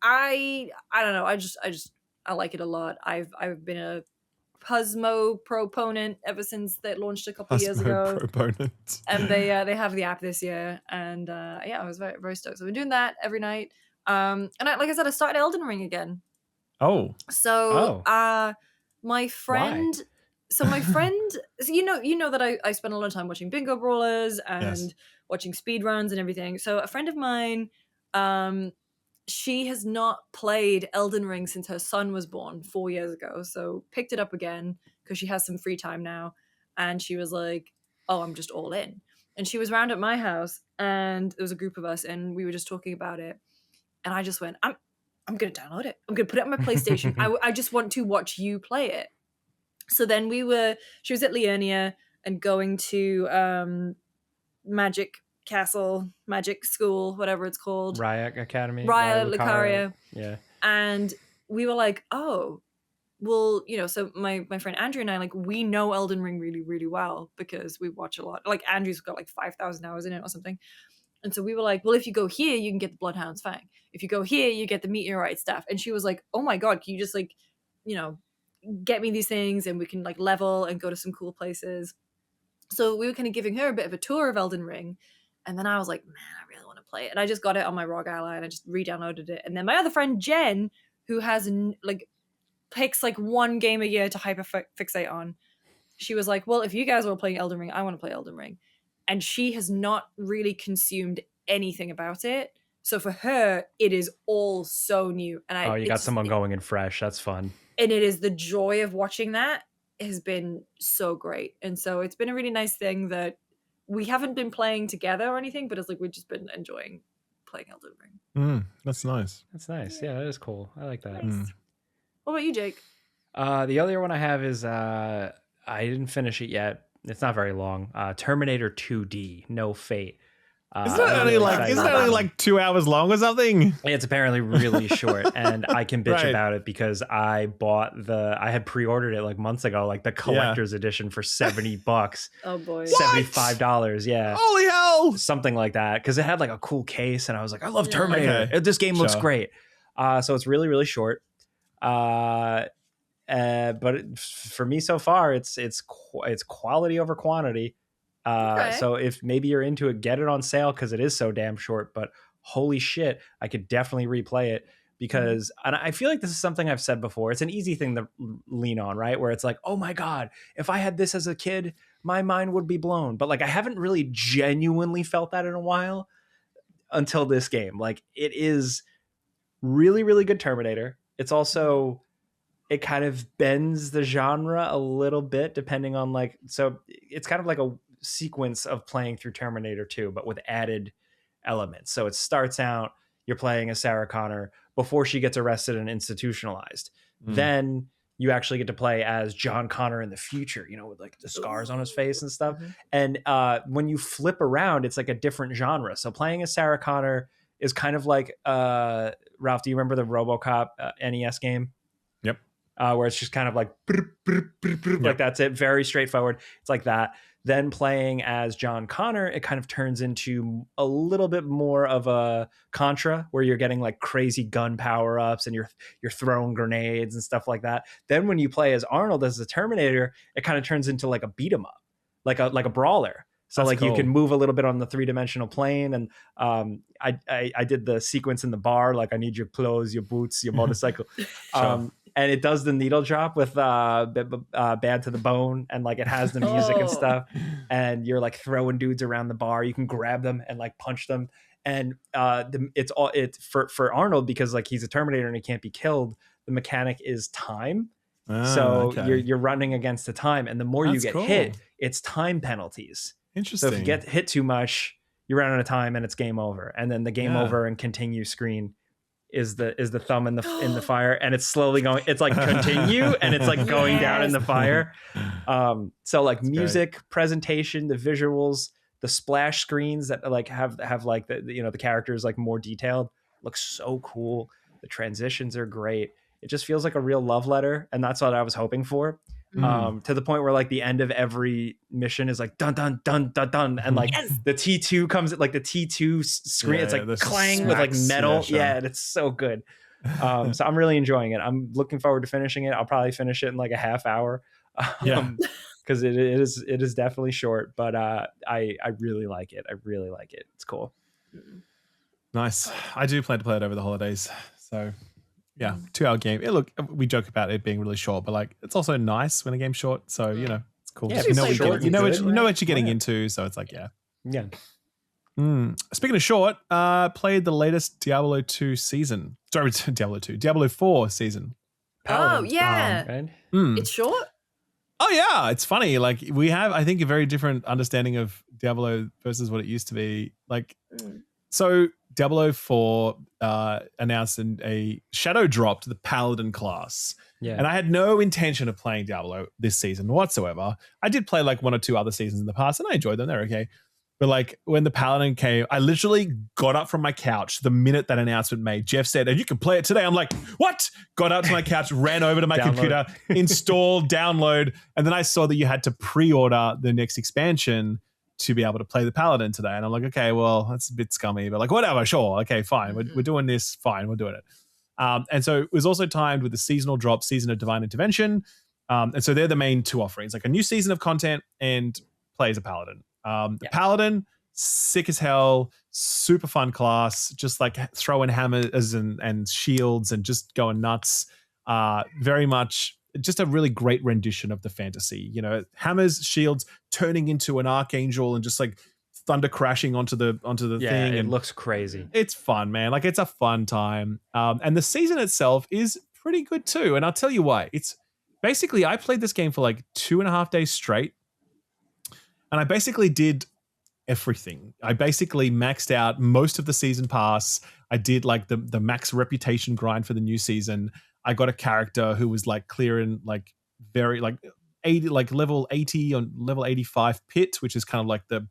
I don't know. I like it a lot. I've been a Puzzmo proponent ever since they launched a couple of years ago. Proponent. And they have the app this year, and I was very, very stoked. So I've been doing that every night. And like I said, I started Elden Ring again. Oh. So my friend. Why? So my friend, so you know that I spend a lot of time watching bingo brawlers and watching speed runs and everything. So a friend of mine, she has not played Elden Ring since her son was born 4 years ago. So picked it up again because she has some free time now. And she was like, oh, I'm just all in. And she was round at my house, and there was a group of us, and we were just talking about it. And I just went, I'm going to download it. I'm going to put it on my PlayStation. I just want to watch you play it. So then she was at Liurnia and going to Magic Castle, Magic School, whatever it's called. Raya Academy. Raya Lucaria. Yeah. And we were like, oh, well, so my friend Andrew and I, like, we know Elden Ring really, really well because we watch a lot. Like, Andrew's got like 5,000 hours in it or something. And so we were like, well, if you go here, you can get the Bloodhound's Fang. If you go here, you get the Meteorite stuff. And she was like, oh my God, can you just like, get me these things and we can like level and go to some cool places. So we were kind of giving her a bit of a tour of Elden Ring. And then I was like, man, I really want to play it. And I just got it on my ROG Ally and I just re-downloaded it. And then my other friend, Jen, who has picks like one game a year to hyper-fixate on, she was like, well, if you guys are playing Elden Ring, I want to play Elden Ring. And she has not really consumed anything about it. So for her, it is all so new. And you got someone going in fresh. That's fun. And it is the joy of watching that has been so great. And so it's been a really nice thing that we haven't been playing together or anything, but it's like we've just been enjoying playing Elden Ring. That's nice. That's nice. Yeah, that is cool. I like that. Nice. What about you, Jake? The other one I have is I didn't finish it yet. It's not very long. Terminator 2D, No Fate. Isn't it only like 2 hours long or something? It's apparently really short, and I can bitch about it because I had pre-ordered it like months ago, like the collector's edition for $70. Oh boy, $75. Yeah, holy hell, something like that. Because it had like a cool case, and I was like, I love Terminator. Okay. This game looks great. So it's really, really short. But for me so far, it's quality over quantity. So if maybe you're into it, get it on sale because it is so damn short. But holy shit, I could definitely replay it because, and I feel like this is something I've said before. It's an easy thing to lean on, right? Where it's like, oh my God, if I had this as a kid, my mind would be blown. But like, I haven't really genuinely felt that in a while until this game. Like, it is really, really good Terminator. It's also, it kind of bends the genre a little bit depending on like, so it's kind of like a sequence of playing through Terminator 2, but with added elements. So it starts out, you're playing as Sarah Connor before she gets arrested and institutionalized. Then you actually get to play as John Connor in the future, with like the scars on his face and stuff. And when you flip around, it's like a different genre. So playing as Sarah Connor is kind of like Ralph, do you remember the RoboCop NES game? Yep. Where it's just kind of like like that's it, very straightforward. It's like that. Then playing as John Connor, it kind of turns into a little bit more of a Contra, where you're getting like crazy gun power ups and you're throwing grenades and stuff like that. Then when you play as Arnold as the Terminator, it kind of turns into like a beat 'em up, like a brawler. So That's like cool. you can move a little bit on the 3-dimensional plane. And I did the sequence in the bar, like I need your clothes, your boots, your motorcycle. Sure. And it does the needle drop with Bad to the Bone, and like it has the music and stuff. And you're like throwing dudes around the bar. You can grab them and like punch them. And it's for Arnold, because like he's a Terminator and he can't be killed. The mechanic is time. You're running against the time, and the more you get hit, it's time penalties. Interesting. So if you get hit too much, you run out of time and it's game over. And then the game over and continue screen is the thumb in the fire, and it's slowly going. It's like continue, and it's like going down in the fire. So like that's music, great. Presentation, the visuals, the splash screens that like have like the characters like more detailed, looks so cool. The transitions are great. It just feels like a real love letter, and that's what I was hoping for. To the point where like the end of every mission is like dun dun dun dun dun, and like the T2 comes at like the T2 screen. It's like clang with like metal. Yeah, and it's so good. So I'm really enjoying it. I'm looking forward to finishing it. I'll probably finish it in like a half hour. Because it is definitely short, but I really like it. I really like it. It's cool. Nice. I do plan to play it over the holidays. So yeah, 2-hour game. Yeah, look, we joke about it being really short, but like it's also nice when a game's short. So it's cool. Yeah, you know what you're getting into. So it's like yeah. Speaking of short, played the latest Diablo 2 season. Sorry, Diablo 4 season. Paladin. Oh yeah, right? It's short. Oh yeah, it's funny. Like we have, I think, a very different understanding of Diablo versus what it used to be. Like, so Diablo 4 announced a shadow drop to the Paladin class. Yeah. And I had no intention of playing Diablo this season whatsoever. I did play like 1 or 2 other seasons in the past, and I enjoyed them. They're okay. But like when the Paladin came, I literally got up from my couch the minute that announcement made. Jeff said, and you can play it today. I'm like, what? Got up to my couch, ran over to my computer, installed, download. And then I saw that you had to pre-order the next expansion to be able to play the Paladin today. And I'm like, okay, well, that's a bit scummy, but like, whatever, sure. Okay, fine. We're doing this. Fine, we're doing it. And so it was also timed with the seasonal drop, Season of Divine Intervention. And so they're the main 2 offerings, like a new season of content and play as a Paladin. The Paladin, sick as hell, super fun class, just like throwing hammers and shields and just going nuts. Very much just a really great rendition of the fantasy. Hammers, shields, turning into an archangel and just like thunder crashing onto the thing. It looks crazy. It's fun, man. Like it's a fun time. And the season itself is pretty good too. And I'll tell you why. It's basically, I played this game for like 2.5 days straight. And I basically did everything. I basically maxed out most of the season pass. I did like the max reputation grind for the new season. I got a character who was like clearing like very like 80, like level 80 on level 85 pit, which is kind of like the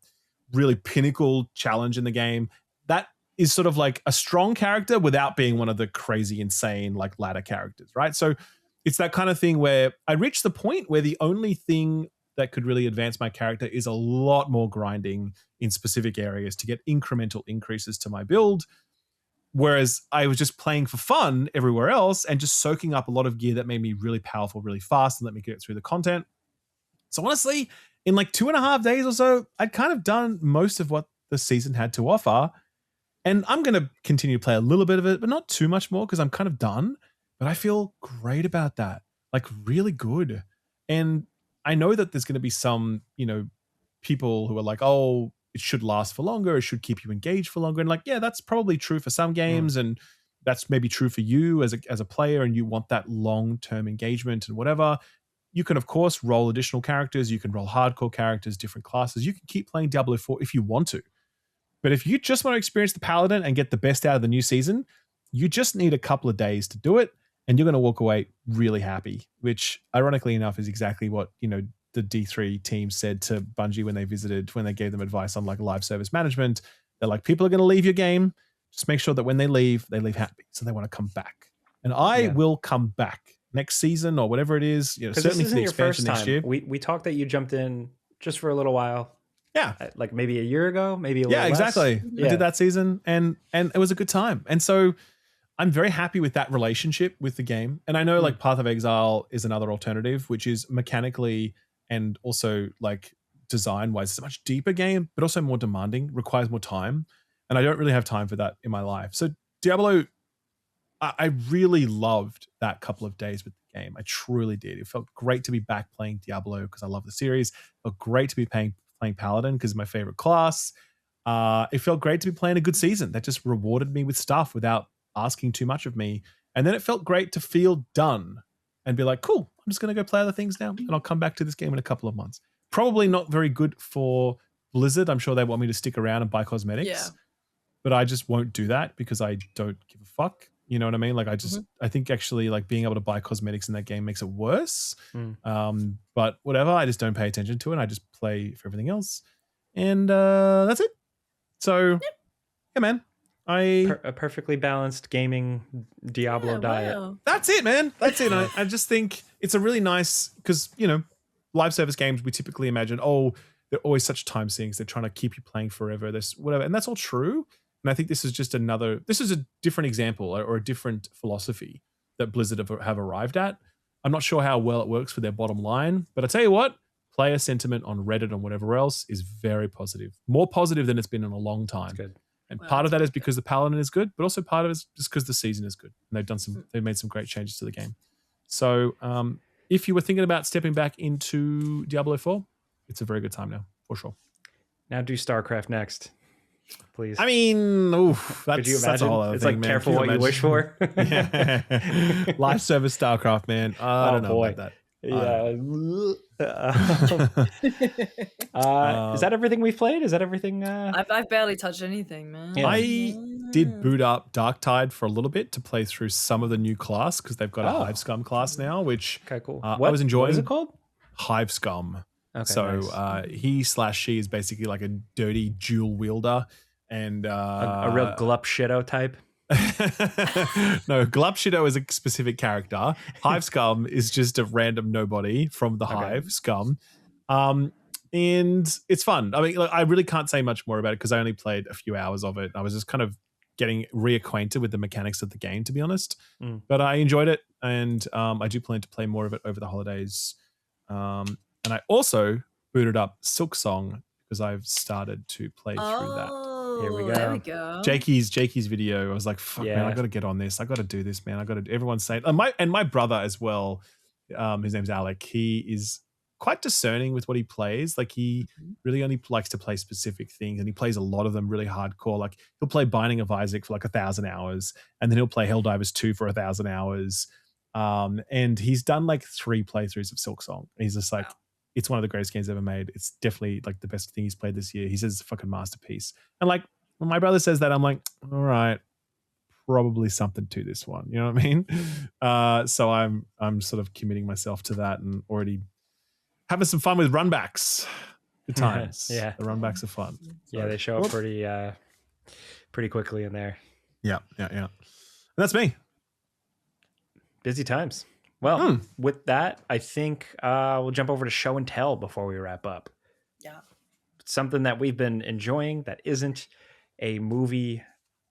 really pinnacle challenge in the game. That is sort of like a strong character without being one of the crazy, insane like ladder characters, right? So it's that kind of thing where I reached the point where the only thing that could really advance my character is a lot more grinding in specific areas to get incremental increases to my build. Whereas I was just playing for fun everywhere else and just soaking up a lot of gear that made me really powerful, really fast and let me get through the content. So honestly, in like 2.5 days or so, I'd kind of done most of what the season had to offer. And I'm going to continue to play a little bit of it, but not too much more because I'm kind of done. But I feel great about that. Like really good. And I know that there's going to be some, people who are like, oh, it should last for longer. It should keep you engaged for longer. And like, yeah, that's probably true for some games. And that's maybe true for you as a player and you want that long-term engagement and whatever. You can, of course, roll additional characters. You can roll hardcore characters, different classes. You can keep playing Diablo 4 if you want to. But if you just want to experience the Paladin and get the best out of the new season, you just need a couple of days to do it. And you're going to walk away really happy, which ironically enough is exactly what, the D3 team said to Bungie when they gave them advice on like live service management. They're like, people are going to leave your game. Just make sure that when they leave happy, so they want to come back. And I will come back next season or whatever it is. You know, certainly for the expansion next year. We talked that you jumped in just for a little while. Yeah, like maybe a year ago, maybe a little less. Exactly. I did that season, and it was a good time. And so I'm very happy with that relationship with the game. And I know like Path of Exile is another alternative, which is mechanically and also like design wise, it's a much deeper game, but also more demanding, requires more time. And I don't really have time for that in my life. So Diablo, I really loved that couple of days with the game. I truly did. It felt great to be back playing Diablo because I love the series. It felt great to be playing Paladin because it's my favorite class. It felt great to be playing a good season that just rewarded me with stuff without asking too much of me. And then it felt great to feel done and be like, cool, I'm just going to go play other things now and I'll come back to this game in a couple of months. Probably not very good for Blizzard. I'm sure they want me to stick around and buy cosmetics, but I just won't do that because I don't give a fuck. You know what I mean? Like I think actually like being able to buy cosmetics in that game makes it worse. But whatever, I just don't pay attention to it. I just play for everything else. And that's it. So yeah, man. A perfectly balanced gaming Diablo diet. Wow. That's it, man. That's it. I just think it's a really nice, because, you know, live service games, we typically imagine, oh, they're always such time sinks. They're trying to keep you playing forever. This whatever. And that's all true. And I think this is just this is a different example or a different philosophy that Blizzard have arrived at. I'm not sure how well it works for their bottom line, but I tell you what, player sentiment on Reddit and whatever else is very positive. More positive than it's been in a long time. That's good. And part of that is because the Paladin is good, but also part of it is just because the season is good. And they've made some great changes to the game. So if you were thinking about stepping back into Diablo 4, it's a very good time now, for sure. Now do StarCraft next, please. I mean, could you imagine? That's a whole other it's thing, like man. careful what you wish for. Live service StarCraft, man. I don't know about that. Yeah. Is that everything we've played? Is that everything? I've barely touched anything, man. Yeah. I did boot up Darktide for a little bit to play through some of the new class because they've got a Hive Scum class now, which okay, cool. I was enjoying. What is it called? Hive Scum. Okay, so nice. he/she is basically like a dirty dual wielder and a real glup shitto type. No, Glupshido is a specific character. Hive Scum is just a random nobody from the Hive Scum. And it's fun. I mean, I really can't say much more about it because I only played a few hours of it. I was just kind of getting reacquainted with the mechanics of the game, to be honest. But I enjoyed it, and I do plan to play more of it over the holidays. And I also booted up Silksong because I've started to play through that. Here we go. There we go. Jakey's video. I was like, fuck, man, I got to get on this. I got to do this, man. I got to. Everyone's saying, and my brother as well. His name's Alec. He is quite discerning with what he plays. Like he really only likes to play specific things, and he plays a lot of them really hardcore. Like he'll play Binding of Isaac for like 1,000 hours, and then he'll play Helldivers 2 for 1,000 hours. And he's done like 3 playthroughs of Silksong. He's just like, it's one of the greatest games ever made. It's definitely like the best thing he's played this year. He says it's a fucking masterpiece. And like when my brother says that, I'm like, all right, probably something to this one. You know what I mean? So I'm sort of committing myself to that and already having some fun with runbacks. Good times. Yeah. The runbacks are fun. So, yeah, they show up pretty quickly in there. Yeah. And that's me. Busy times. Well, with that, I think we'll jump over to show and tell before we wrap up. Yeah. Something that we've been enjoying that isn't a movie.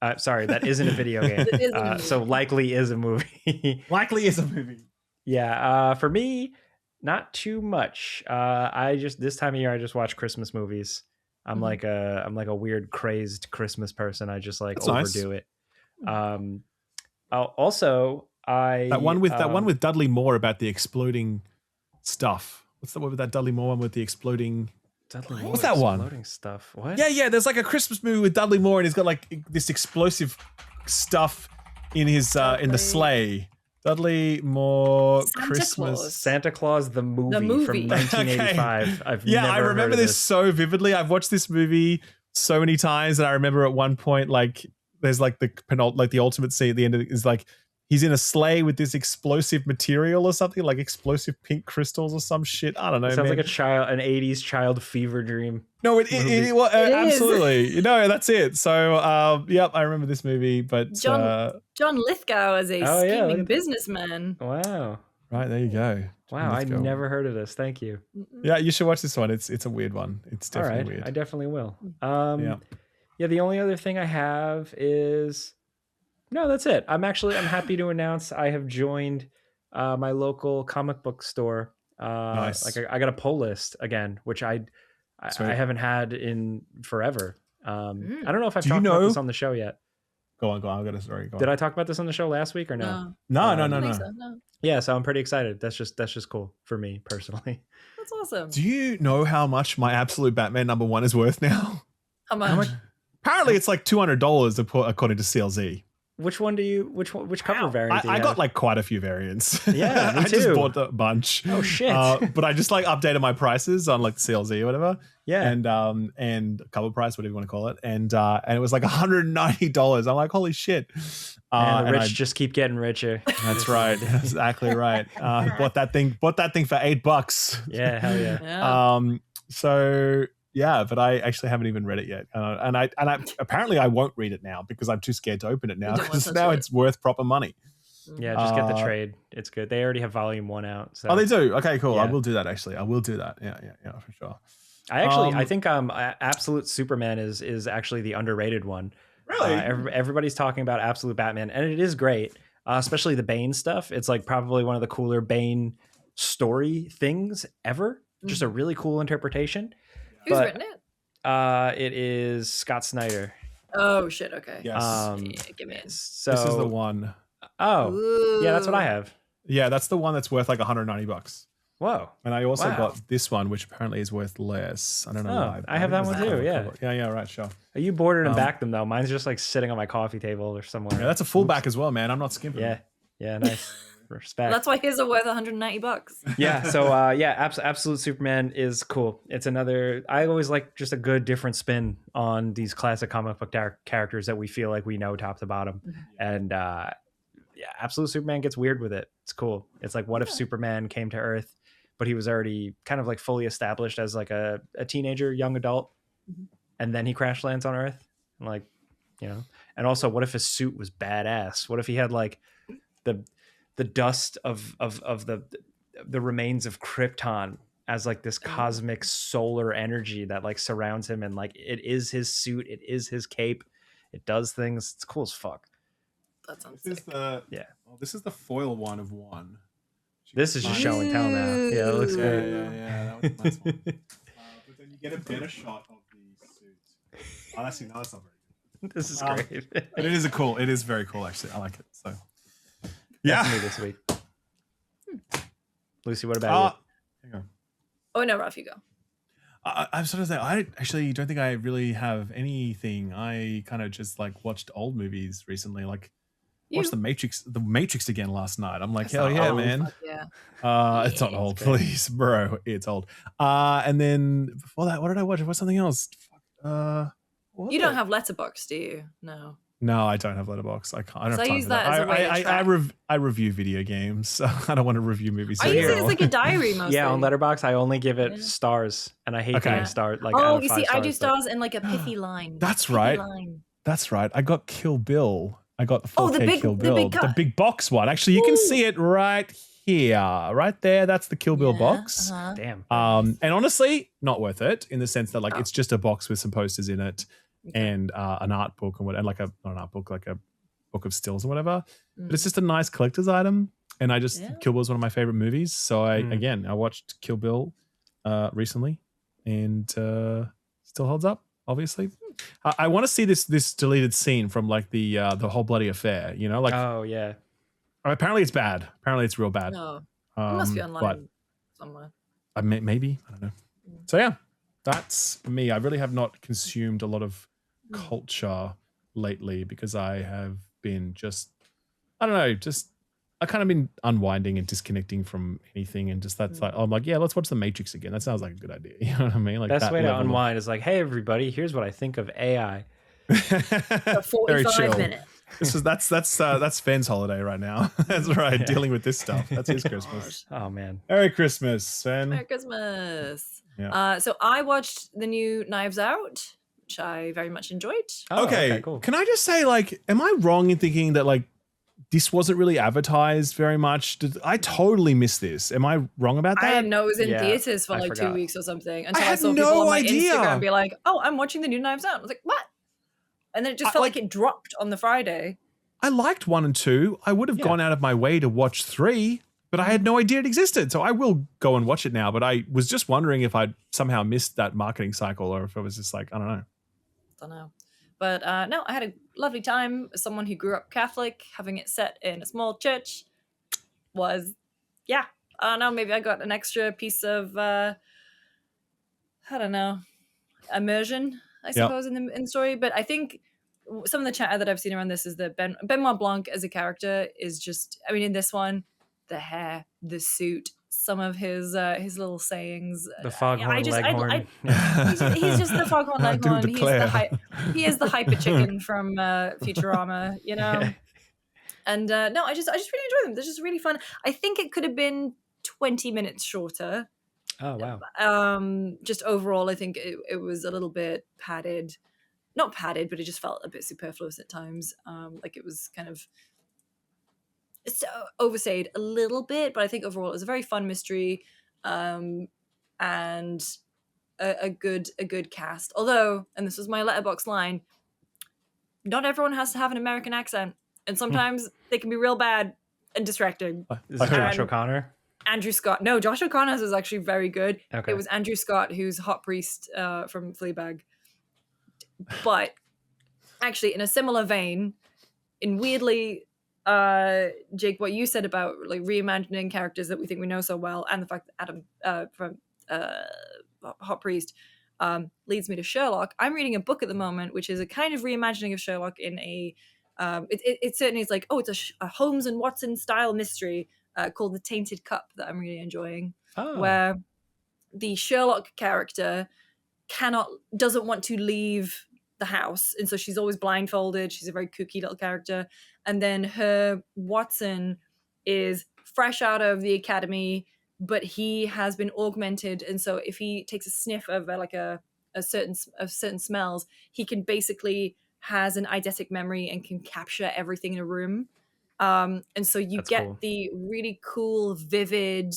That isn't a video game. So likely is a movie. Likely is a movie. Yeah. For me, not too much. This time of year I just watch Christmas movies. I'm like a weird crazed Christmas person. I just like That's overdo nice. it. Also, that one with Dudley Moore about the exploding stuff. What's the one with that Dudley Moore one with the exploding? Dudley Moore What's that one? Exploding stuff. What? Yeah. There's like a Christmas movie with Dudley Moore, and he's got like this explosive stuff in his in the sleigh. Dudley Moore Christmas. Santa Claus the movie from 1985. Okay. I remember this so vividly. I've watched this movie so many times, and I remember at one point like there's like the ultimate scene at the end of it is like he's in a sleigh with this explosive material or something, like explosive pink crystals or some shit. I don't know. It sounds man. like an 80s child fever dream. No, It is. absolutely. No, that's it. So, yep, I remember this movie, but John Lithgow as a scheming businessman. Wow. Right, there you go. Wow, I never heard of this. Thank you. Yeah, you should watch this one. It's a weird one. It's definitely weird. I definitely will. Yeah, the only other thing I have is no, that's it. I'm happy to announce I have joined my local comic book store. Nice. Like I got a pull list again, which I haven't had in forever. I don't know if I've talked about this on the show yet. Go on. I got a story. Did I talk about this on the show last week or no? No. Yeah, so I'm pretty excited. That's just cool for me personally. That's awesome. Do you know how much my Absolute Batman #1 is worth now? How much? Apparently, it's like $200 according to CLZ. Which cover variant? I got like quite a few variants. Yeah, me too. I just bought a bunch. Oh shit! But I just like updated my prices on like the CLZ or whatever. Yeah, and cover price, whatever you want to call it, and it was like $190. I'm like, holy shit! And the rich just keep getting richer. That's right. That's exactly right. Bought that thing for $8. Yeah, hell yeah. So. Yeah, but I actually haven't even read it yet, and I apparently I won't read it now because I'm too scared to open it now because now it's worth proper money. Yeah, just get the trade. It's good. They already have volume 1 out. So. Oh, they do. Okay, cool. Yeah. I will do that. Actually, I will do that. Yeah, for sure. I think Absolute Superman is actually the underrated one. Really, everybody's talking about Absolute Batman, and it is great, especially the Bane stuff. It's like probably one of the cooler Bane story things ever. Just a really cool interpretation. Who's written it? It is Scott Snyder. Oh shit! Okay. Yes. Give me it. So this is the one. Oh, Ooh. yeah, that's what I have. Yeah, that's the one that's worth like $190. Whoa! And I also got this one, which apparently is worth less. I don't know why. I have that one too. Yeah. Yeah. Right. Sure. You boarded and backed them though. Mine's just like sitting on my coffee table or somewhere. Yeah, that's a fullback as well, man. I'm not skimping. Yeah. Nice. Respect. That's why his are worth $190. Yeah. So Absolute Superman is cool. It's another. I always like just a good different spin on these classic comic book characters that we feel like we know top to bottom. And Absolute Superman gets weird with it. It's cool. It's like, what if Superman came to Earth, but he was already kind of like fully established as like a teenager, young adult, and then he crash lands on Earth, and like, and also, what if his suit was badass? What if he had like the dust of the remains of Krypton as like this cosmic solar energy that like surrounds him, and like it is his suit, it is his cape, it does things. It's cool as fuck. That sounds sick. This is the foil one of one. This is just show and tell now. Yeah, it looks great. Yeah, that was a nice one. But then you get a better shot of the suit. Oh, actually, no, that's not very good. This is great. But it is very cool, actually. I like it. So, yeah. That's me this week. Lucy, what about you? Hang on. Oh, no, Ralph, you go. I'm sort of saying, I actually don't think I really have anything. I kind of just like watched old movies recently. Like, watched The Matrix again last night. I'm like, hell yeah, man. Yeah. It's not old, please, bro. It's old. And then before that, what did I watch? I watched something else. You don't have Letterboxd, do you? No. No, I don't have Letterboxd. I can't. I don't have time use for that as a way to track. I review video games. So I don't want to review movies. I use it as like a diary mostly. Yeah, on Letterboxd, I only give it stars, and I hate giving stars. Like, you see, I do stars in like a pithy line. That's right. That's right. I got Kill Bill. I got the 4K Kill Bill, the big box one. Actually, you can see it right here, right there. That's the Kill Bill box. Damn. And honestly, not worth it in the sense that like it's just a box with some posters in it and an art book and not an art book, like a book of stills or whatever. But it's just a nice collector's item. And I just Kill Bill is one of my favorite movies. So I watched Kill Bill recently, and still holds up, obviously. I want to see this deleted scene from like the whole bloody affair, like, oh yeah, apparently it's bad. Apparently it's real bad. No, it must be online somewhere. Maybe, I don't know. So yeah, that's me. I really have not consumed a lot of culture lately because I have been I kind of been unwinding and disconnecting from anything, and just I'm like, yeah, let's watch The Matrix again. That sounds like a good idea. You know what I mean? Like, best way to unwind is like, hey everybody, here's what I think of AI. For 45 minutes. That's Fenn's holiday right now. That's right, Yeah. dealing with this stuff. That's his Christmas. Oh man. Merry Christmas, Fenn. Merry Christmas. Yeah. So I watched the new Knives Out, which I very much enjoyed. Oh, okay, cool. Can I just say, like, am I wrong in thinking that like this wasn't really advertised very much? I totally missed this. Am I wrong about that? I didn't know it was in Yeah, theaters for I like forgot. 2 weeks or something until I had saw no people on my idea. Instagram be like, "Oh, I'm watching the new Knives Out." I was like, "What?" And then it just felt like it dropped on the Friday. I liked 1 and 2. I would have gone out of my way to watch 3, but I had no idea it existed. So I will go and watch it now. But I was just wondering if I'd somehow missed that marketing cycle or if it was just like, I don't know. Don't know. But no, I had a lovely time as someone who grew up Catholic. Having it set in a small church was, I don't know, maybe I got an extra piece of, I don't know, immersion, I suppose, in the story. But I think some of the chatter that I've seen around this is that Benoit Blanc as a character is just, I mean, in this one, the hair, the suit, some of his little sayings. The foghorn leghorn. He's just the foghorn leghorn. He is the hyper chicken from Futurama, you know. And no, I just really enjoy them. They're just really fun. I think it could have been 20 minutes shorter. Oh wow. Just overall, I think it was a little bit padded. Not padded, but it just felt a bit superfluous at times. Like it was kind of overstayed a little bit, but I think overall it was a very fun mystery, and a good cast. Although, and this was my letterbox line, not everyone has to have an American accent, and sometimes they can be real bad and distracting. Is it Josh O'Connor? Andrew Scott. No, Josh O'Connor's was actually very good. Okay. It was Andrew Scott, who's Hot Priest from Fleabag. But actually, in a similar vein, in weirdly, Jake, what you said about like reimagining characters that we think we know so well, and the fact that Adam from Hot Priest leads me to Sherlock. I'm reading a book at the moment, which is a kind of reimagining of Sherlock in a. It certainly is like, oh, it's a Holmes and Watson style mystery called The Tainted Cup that I'm really enjoying, where the Sherlock character doesn't want to leave the house, and so she's always blindfolded. She's a very kooky little character, and then her Watson is fresh out of the academy, but he has been augmented, and so if he takes a sniff of certain smells, he can basically has an eidetic memory and can capture everything in a room, and so you get cool. The really cool, vivid,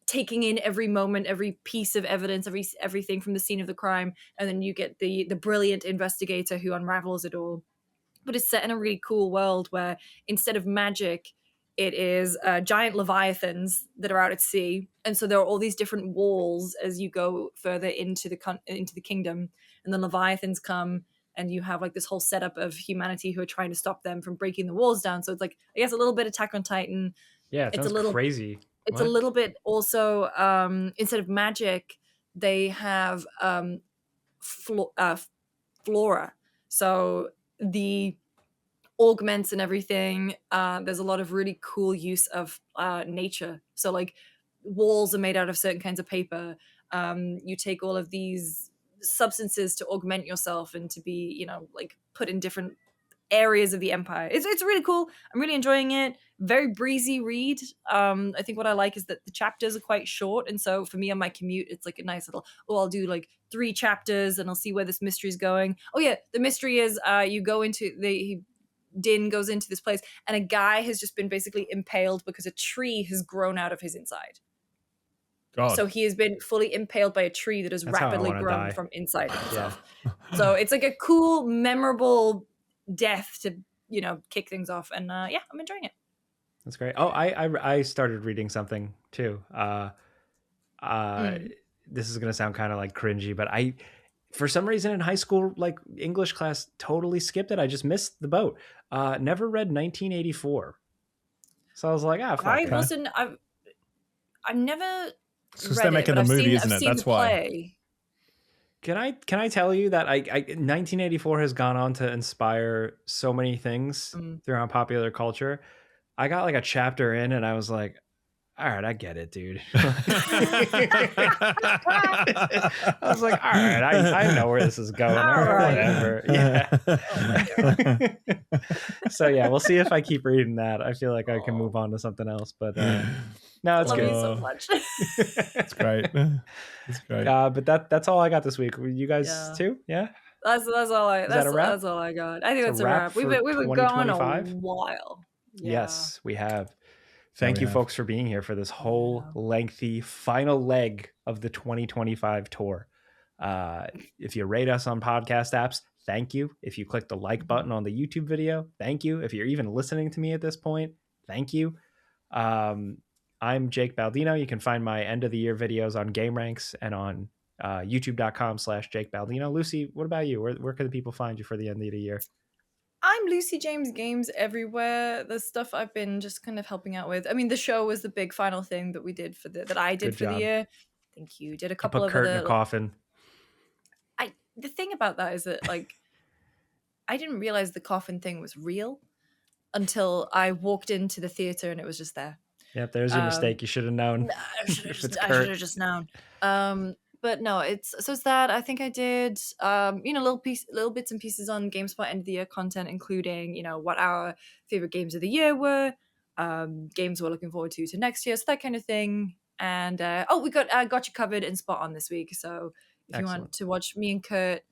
taking in every moment, every piece of evidence, everything from the scene of the crime, and then you get the brilliant investigator who unravels it all. But it's set in a really cool world where instead of magic, it is giant leviathans that are out at sea, and so there are all these different walls as you go further into the kingdom, and the leviathans come, and you have like this whole setup of humanity who are trying to stop them from breaking the walls down. So it's like, I guess, a little bit Attack on Titan. Yeah, it's a little crazy. It's a little bit also, instead of magic, they have flora. So the augments and everything, there's a lot of really cool use of nature. So like walls are made out of certain kinds of paper. You take all of these substances to augment yourself and to be, like put in different areas of the empire. It's really cool. I'm really enjoying it. Very breezy read. I think what I like is that the chapters are quite short, and so for me on my commute, it's like a nice little, I'll do like 3 chapters and I'll see where this mystery is going. Oh yeah, the mystery is you go into Din goes into this place, and a guy has just been basically impaled because a tree has grown out of his inside. God. So he has been fully impaled by a tree that has rapidly grown from inside of himself. Yeah. So it's like a cool, memorable death to kick things off, and yeah, I'm enjoying it. That's great. Oh, I started reading something too. This is gonna sound kind of like cringy, but I, for some reason in high school, like English class, totally skipped it. I just missed the boat. Never read 1984, so I was like, fuck. I've never. Because they're making the movie, isn't it? That's why. Can I tell you that I 1984 has gone on to inspire so many things throughout popular culture. I got like a chapter in, and I was like, all right, I get it, dude. I was like, all right, I know where this is going. All right, whatever. Yeah. So yeah, we'll see if I keep reading that. I feel like I can move on to something else, but no, it's Love good. you so much. It's great. It's great. But that's all I got this week. You guys too? Yeah. That's all I. That a wrap? That's all I got. I think It's that's a wrap. We've for been going a 2025? while. Yeah. Yes, we have. Thank you, folks, for being here for this whole lengthy final leg of the 2025 tour. If you rate us on podcast apps, thank you. If you click the like button on the YouTube video, thank you. If you're even listening to me at this point, thank you. I'm Jake Baldino. You can find my end of the year videos on Game Ranks and on youtube.com/Jake Baldino. Lucy, what about you? Where can the people find you for the end of the year? I'm Lucy James Games everywhere. The stuff I've been just kind of helping out with. I mean, the show was the big final thing that we did that I did Good for job. the year. Thank you. Did a couple Put of Kurt other. in a coffin. The thing about that is that like I didn't realize the coffin thing was real until I walked into the theater and it was just there. Yep, there's your mistake. You should have known. I should have just known. But no, it's that. I think I did little bits and pieces on Gamespot end of the year content, including, what our favorite games of the year were, games we're looking forward to next year, so that kind of thing. And we got you covered in Spot On this week. So if you want to watch me and Kurt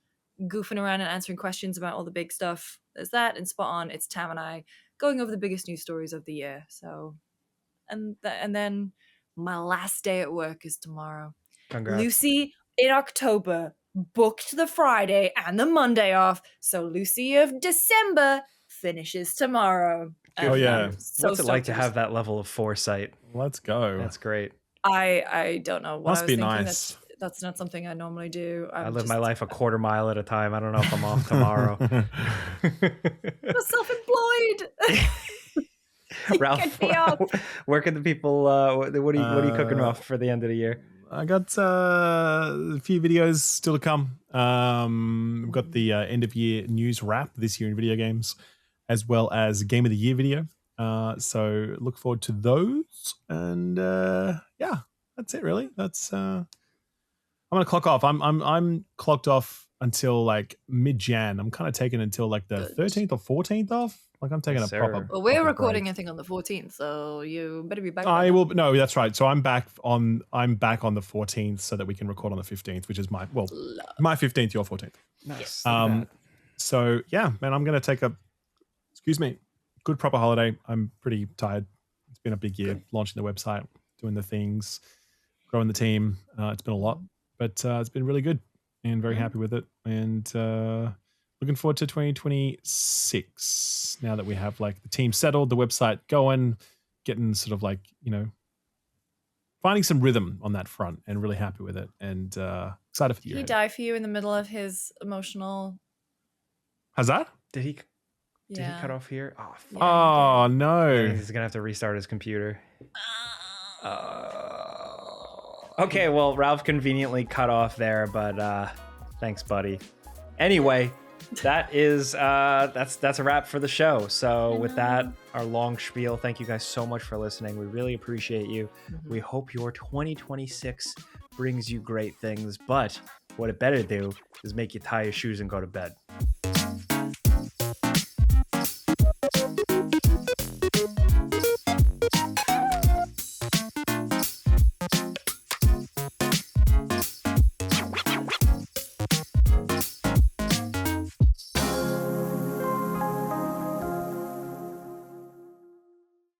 goofing around and answering questions about all the big stuff, there's that. And Spot On, it's Tam and I going over the biggest news stories of the year. So and then my last day at work is tomorrow. Congrats. Lucy in October booked the Friday and the Monday off, so Lucy of December finishes tomorrow. Oh yeah. So what's it like to have that level of foresight? Let's go. That's great. I don't know what Must I was be thinking. nice. That's not something I normally do. I live my life a quarter mile at a time. I don't know if I'm off tomorrow. I'm self-employed. Ralph, where can the people what are you cooking off for the end of the year? I got a few videos still to come. I've got the end of year news wrap this year in video games, as well as game of the year video. So look forward to those. And that's it really. That's I'm gonna clock off. I'm clocked off until like mid-Jan. I'm kind of taking until like the 13th or 14th off. Like I'm taking a proper. Well, we're proper recording break. I think on the 14th, so you better be back. I will. No, that's right. So I'm back on the 14th, so that we can record on the 15th, which is my 15th, your 14th. Nice. So yeah, man, I'm gonna take a good proper holiday. I'm pretty tired. It's been a big year launching the website, doing the things, growing the team. It's been a lot, but it's been really good and very happy with it. And looking forward to 2026 now that we have like the team settled, the website going, getting sort of like, finding some rhythm on that front and really happy with it and excited for the year. He died for you in the middle of his emotional. How's that? Did he cut off here? Oh, fuck. Oh no. He's going to have to restart his computer. Okay, well, Ralph conveniently cut off there, but thanks, buddy. Anyway, that is that's a wrap for the show. So with that, our long spiel, thank you guys so much for listening. We really appreciate you. We hope your 2026 brings you great things, but what it better do is make you tie your shoes and go to bed.